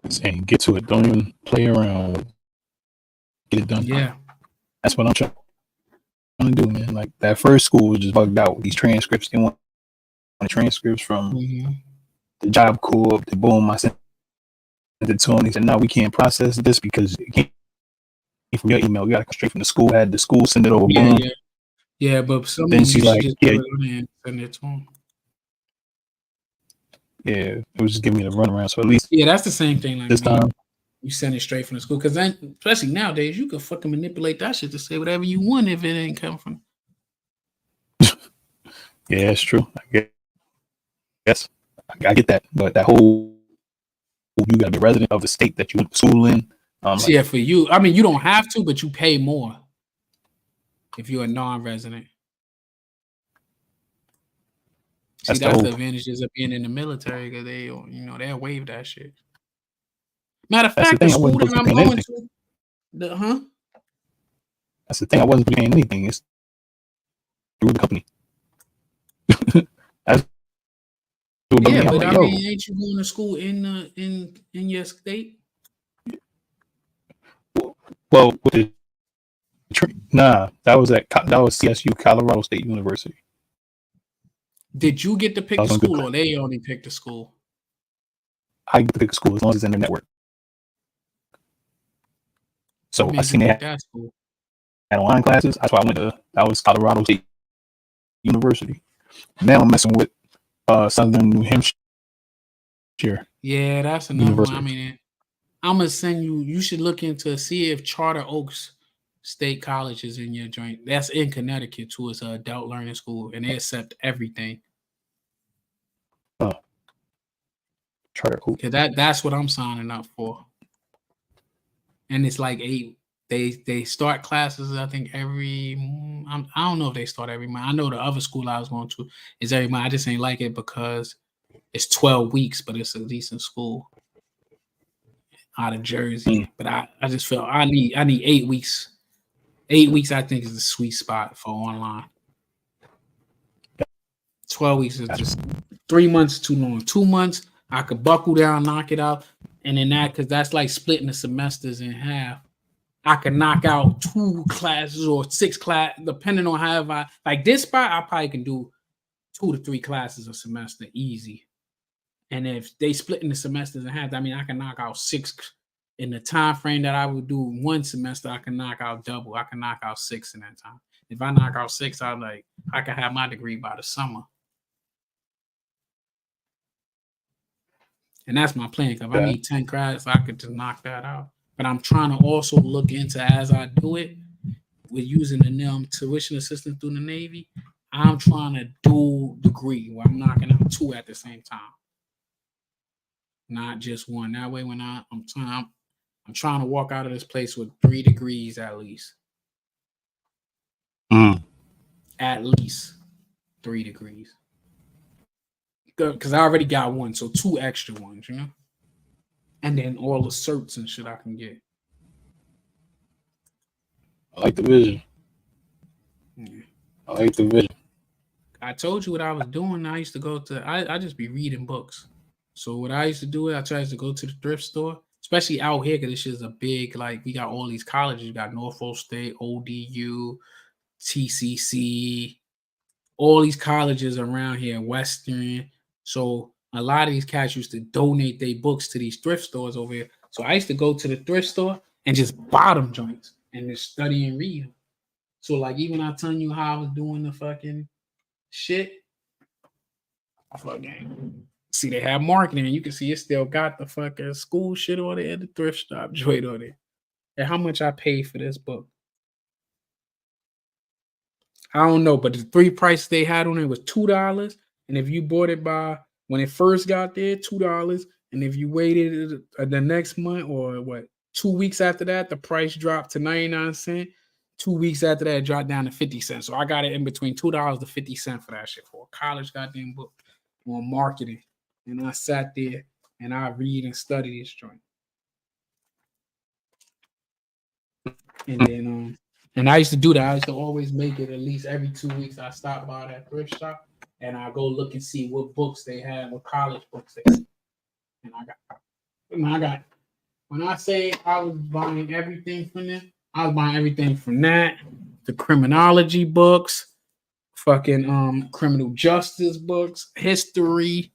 Saying get to it. Don't even play around. Get it done. Yeah. That's what I'm trying to do, man. Like that first school was just bugged out. These transcripts, they want the transcripts from the Job Corps. The boom, I sent it to him. He said, "No, we can't process this because it came from your email. We got to come straight from the school." Had the school send it over. Yeah, boom. yeah. But some Then of you she's should like, just "Yeah, put it on there and send it to them. yeah." It was just giving me the runaround. So at least Yeah, that's the same thing. Like this me. time, You send it straight from the school, because then, especially nowadays, you can fucking manipulate that shit to say whatever you want if it ain't come from. yeah, it's true. I guess I get that, but that whole you got to be a resident of the state that you went to school in. So yeah, for you, I mean, you don't have to, but you pay more if you're a non-resident. See, that's the advantages of being in the military, because they, they'll waive that shit. Matter of fact, the school that I'm going to, That's the thing. I wasn't paying anything. It's through the company. Yeah, but I mean, ain't you going to school in your state? Well, with that was CSU, Colorado State University. Did you get to pick the school, or they only picked the school? I get to pick a school as long as it's in their network. So I seen they had online classes. That's why I went to. That was Colorado State University. Now I'm messing with Southern New Hampshire. Yeah, that's another one. I mean, I'm gonna send you. You should look into see if Charter Oaks State College is in your joint. That's in Connecticut too. It's an adult learning school, and they accept everything. Oh, Charter Oaks. That's what I'm signing up for. And it's like 8. They start classes, I think, every. I don't know if they start every month. I know the other school I was going to is every month. I just ain't like it because it's 12 weeks, but it's a decent school out of Jersey. But I just felt I need 8 weeks. 8 weeks, I think, is the sweet spot for online. 12 weeks is just 3 months too long. 2 months, I could buckle down, knock it out, and then because that's like splitting the semesters in half. I could knock out 2 classes or 6 classes, depending on however I like this spot. I probably can do 2 to 3 classes a semester easy. And if they split in the semesters in half, I mean, I can knock out 6 in the time frame that I would do 1 semester. I can knock out double. I can knock out 6 in that time. If I knock out 6, I can have my degree by the summer. And that's my plan. Because if I need 10 credits, I could just knock that out. But I'm trying to also look into, as I do it, with using the NIM tuition assistance through the Navy, I'm trying to dual degree where I'm knocking out 2 at the same time. Not just 1. That way, when I'm trying to walk out of this place with 3 degrees at least. At least 3 degrees. Because I already got 1, so 2 extra ones, And then all the certs and shit I can get. I like the vision. Yeah. I like the vision. I told you what I was doing. I used to go to, I just be reading books. So what I used to do, I tried to go to the thrift store, especially out here, because this shit is a big, like, we got all these colleges. You got Norfolk State, ODU, TCC, all these colleges around here, Western. So a lot of these cats used to donate their books to these thrift stores over here. So I used to go to the thrift store and just buy them joints and just study and read them. So like even I telling you how I was doing the fucking shit, I fucking see they have marketing and you can see it still got the fucking school shit on it and the thrift shop joint on it. And how much I paid for this book. I don't know, but the 3 prices they had on it was $2. And if you bought it by when it first got there, $2. And if you waited the next month or 2 weeks after that, the price dropped to 99 cents. 2 weeks after that, it dropped down to 50 cents. So I got it in between $2 to 50 cents for that shit for a college goddamn book on marketing. And I sat there and I read and study this joint. And then and I used to do that. I used to always make it at least every 2 weeks. I stopped by that thrift shop and I go look and see what books they have, what college books they have. And I got when I say I was buying everything from them, I was buying everything from that, the criminology books, fucking criminal justice books, history,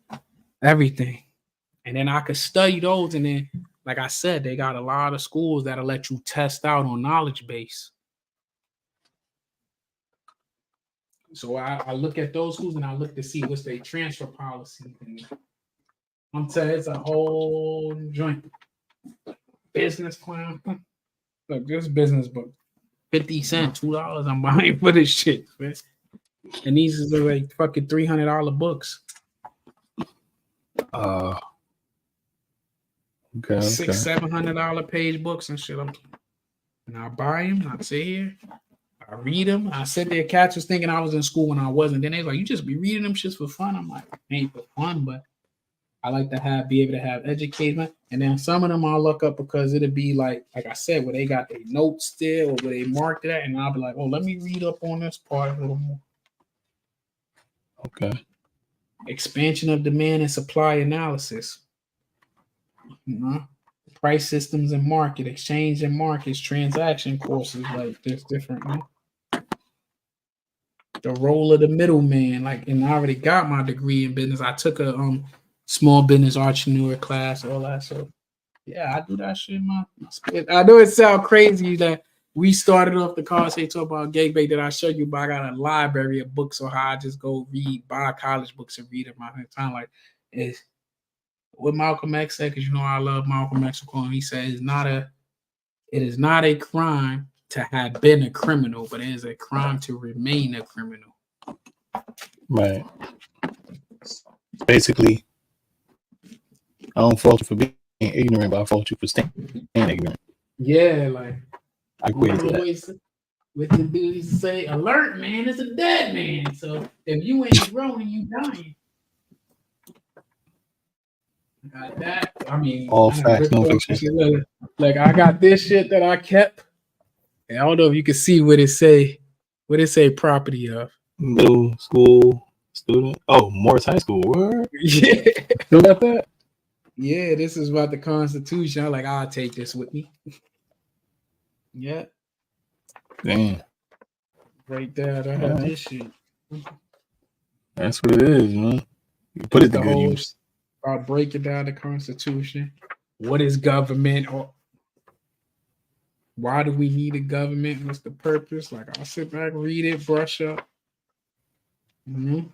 everything. And then I could study those. And then, like I said, they got a lot of schools that'll let you test out on knowledge base. So I look at those schools and I look to see what's their transfer policy. And I'm telling you, it's a whole joint. Business plan. Look, this business book, 50 cents, $2 I'm buying for this shit, man. And these are like fucking $300 books. Okay. $600-$700 page books and shit. And I buy them. I sit here. I read them. I sit there. Cats was thinking I was in school when I wasn't. Then they was like, "You just be reading them shits for fun." I'm like, "Ain't for fun, but I like to be able to have education." And then some of them I'll look up because it'll be like I said, where they got their notes there or where they marked it at, and I'll be like, "Oh, let me read up on this part a little more." Okay. Expansion of demand and supply analysis. Price systems and market, exchange and markets, transaction courses, like there's different. The role of the middleman, like, and I already got my degree in business. I took a small business entrepreneur class, all that. So yeah, I do that shit, man. I know it sounds crazy that we started off the conversation talk about gangbang that I showed you, but I got a library of books, so how I just go buy college books and read them my time. Like it's what Malcolm X said, because you know I love Malcolm X. And he said it is not a crime to have been a criminal, but it is a crime to remain a criminal. Right. Basically, I don't fault you for being ignorant, but I fault you for staying ignorant. Yeah, like I equate to that. What the dudes say, alert man is a dead man. So if you ain't growing, you dying. Got that. I mean, All facts, no fiction. Like I got this shit that I kept. And I don't know if you can see what it say. What it say property of. Middle school student. Oh, Morris High School. Word? Yeah. You got that? Yeah, this is about the Constitution. I'm like, I'll take this with me. Yeah. Damn. Right there. I have this shit. That's what it is, man. You put it to good use. I'll break it down the Constitution. What is government? Or why do we need a government? What's the purpose? Like I'll sit back, read it, brush up. Mm-hmm.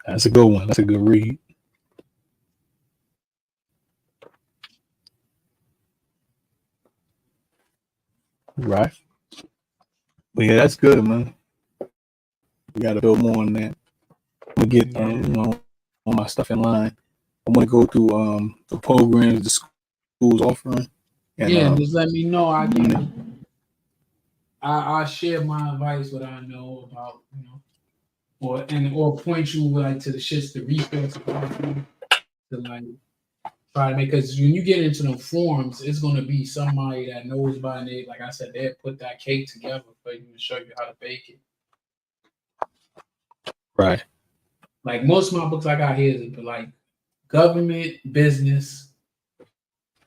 That's a good one. That's a good read. Right. But yeah, that's good, man. We got to build more on that. We get all my stuff in line. I want to go through the programs the school's offering. And, just let me know. I share my advice, what I know about, or point you like to the shits, the resources to like try to make. Because when you get into the forums, it's going to be somebody that knows by name. Like I said, they put that cake together for you to show you how to bake it. Right. Like most of my books I got here is like government, business,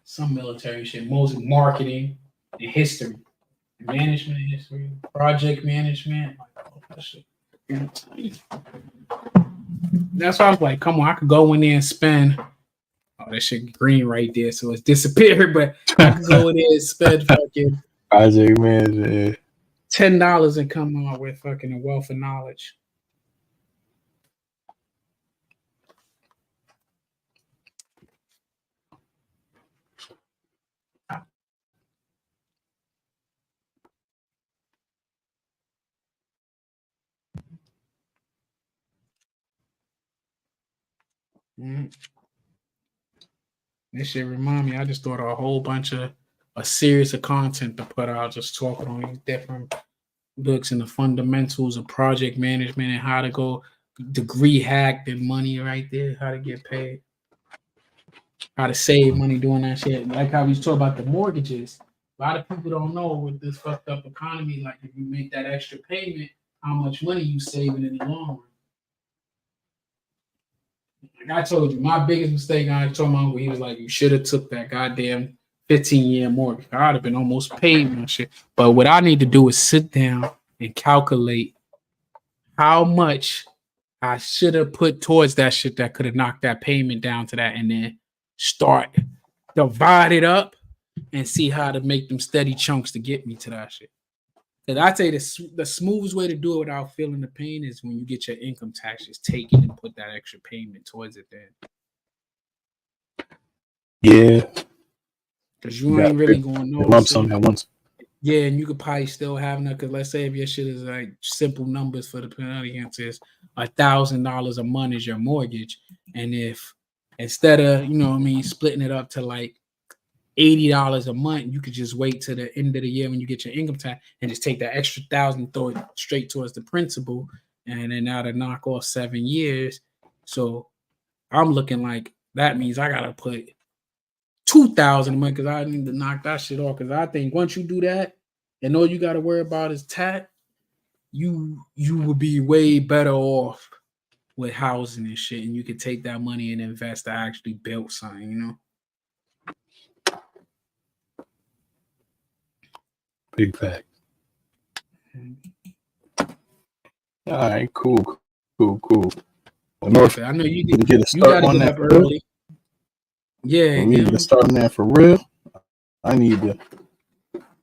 some military shit, mostly marketing and history, management, history, project management, like all that shit. That's why I was like, come on, I could go in there and spend. Oh, that shit green right there, so it's disappeared. But I could go in there and spend fucking project management $10 and come out with fucking a wealth of knowledge. Mm-hmm. This shit remind me. I just thought a whole bunch of a series of content to put out, just talking on these different books and the fundamentals of project management and how to go degree hacked and money right there, how to get paid, how to save money doing that shit. Like how we talk about the mortgages. A lot of people don't know with this fucked up economy, like if you make that extra payment, how much money you saving in the long run. Like I told you, my biggest mistake. I told my uncle, he was like, "You should have took that goddamn 15-year mortgage. I'd have been almost paid my shit." But what I need to do is sit down and calculate how much I should have put towards that shit that could have knocked that payment down to that, and then start divide it up and see how to make them steady chunks to get me to that shit. Because I say the smoothest way to do it without feeling the pain is when you get your income taxes taken and put that extra payment towards it then. Yeah. Because you ain't really going to know. Lump sum at once. Yeah, and you could probably still have enough. Because let's say if your shit is like simple numbers for the penalty against is $1,000 a month is your mortgage, and if instead of splitting it up to like $80 a month, you could just wait till the end of the year when you get your income tax and just take that extra $1,000, throw it straight towards the principal, and then that'll knock off 7 years. So I'm looking like that means I gotta put $2,000 a month because I need to knock that shit off. Because I think once you do that, and all you gotta worry about is tax, you will be way better off with housing and shit, and you can take that money and invest to actually build something, Big fact. All right, cool. I know you need to get a you start gotta on get that up early. Yeah, we need to start on that for real. I need to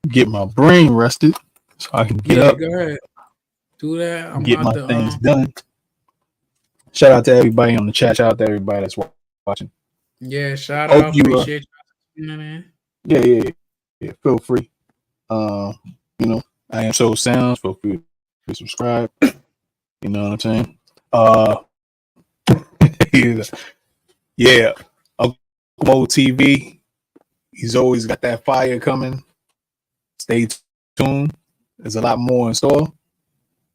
get my brain rested so I can get up. Go ahead. Do that. I'm get my about to, things done. Shout out to everybody on the chat. Shout out to everybody that's watching. Yeah, shout Hope out. you, Appreciate you. Yeah. Feel free. I am Solesoundz. Feel free to subscribe. You know what I'm saying? Yeah. Uncle Moe TV. He's always got that fire coming. Stay tuned. There's a lot more in store.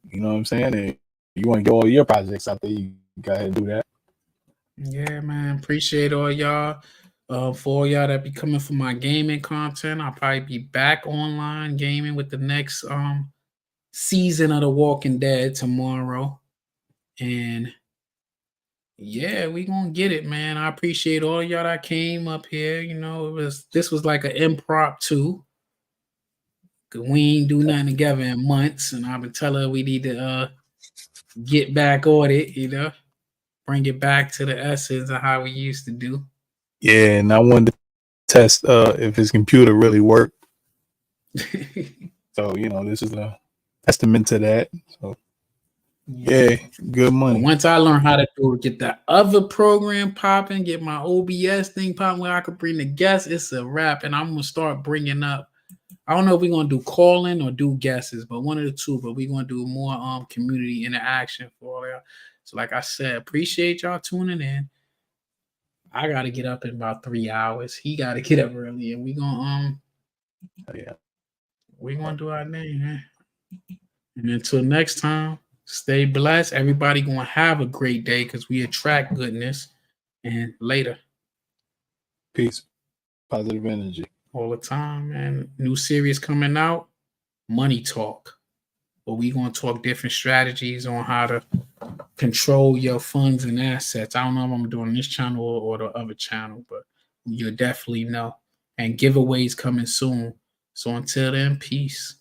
You know what I'm saying? And you want to get all your projects out there, you go ahead and do that. Yeah, man. Appreciate all y'all. For all y'all that be coming for my gaming content, I'll probably be back online gaming with the next season of The Walking Dead tomorrow. And yeah, we gonna get it, man. I appreciate all y'all that came up here. This was like an impromptu. We ain't do nothing together in months, and I've been telling her we need to get back on it, bring it back to the essence of how we used to do. Yeah, and I wanted to test if his computer really worked. So, this is a testament to that. So, yeah, good money. But once I learn how to get that other program popping, get my OBS thing popping where I could bring the guests, it's a wrap. And I'm going to start bringing up, I don't know if we're going to do calling or do guesses, but one of the two. But we're going to do more community interaction for all y'all. So like I said, appreciate y'all tuning in. I got to get up in about 3 hours. He got to get up early, and we're going to do our thing, man. And until next time, stay blessed. Everybody going to have a great day because we attract goodness. And later. Peace. Positive energy. All the time, man. New series coming out, Money Talk. But we going to talk different strategies on how to control your funds and assets. I don't know if I'm doing this channel or the other channel, but you'll definitely know. And giveaways coming soon. So until then, peace.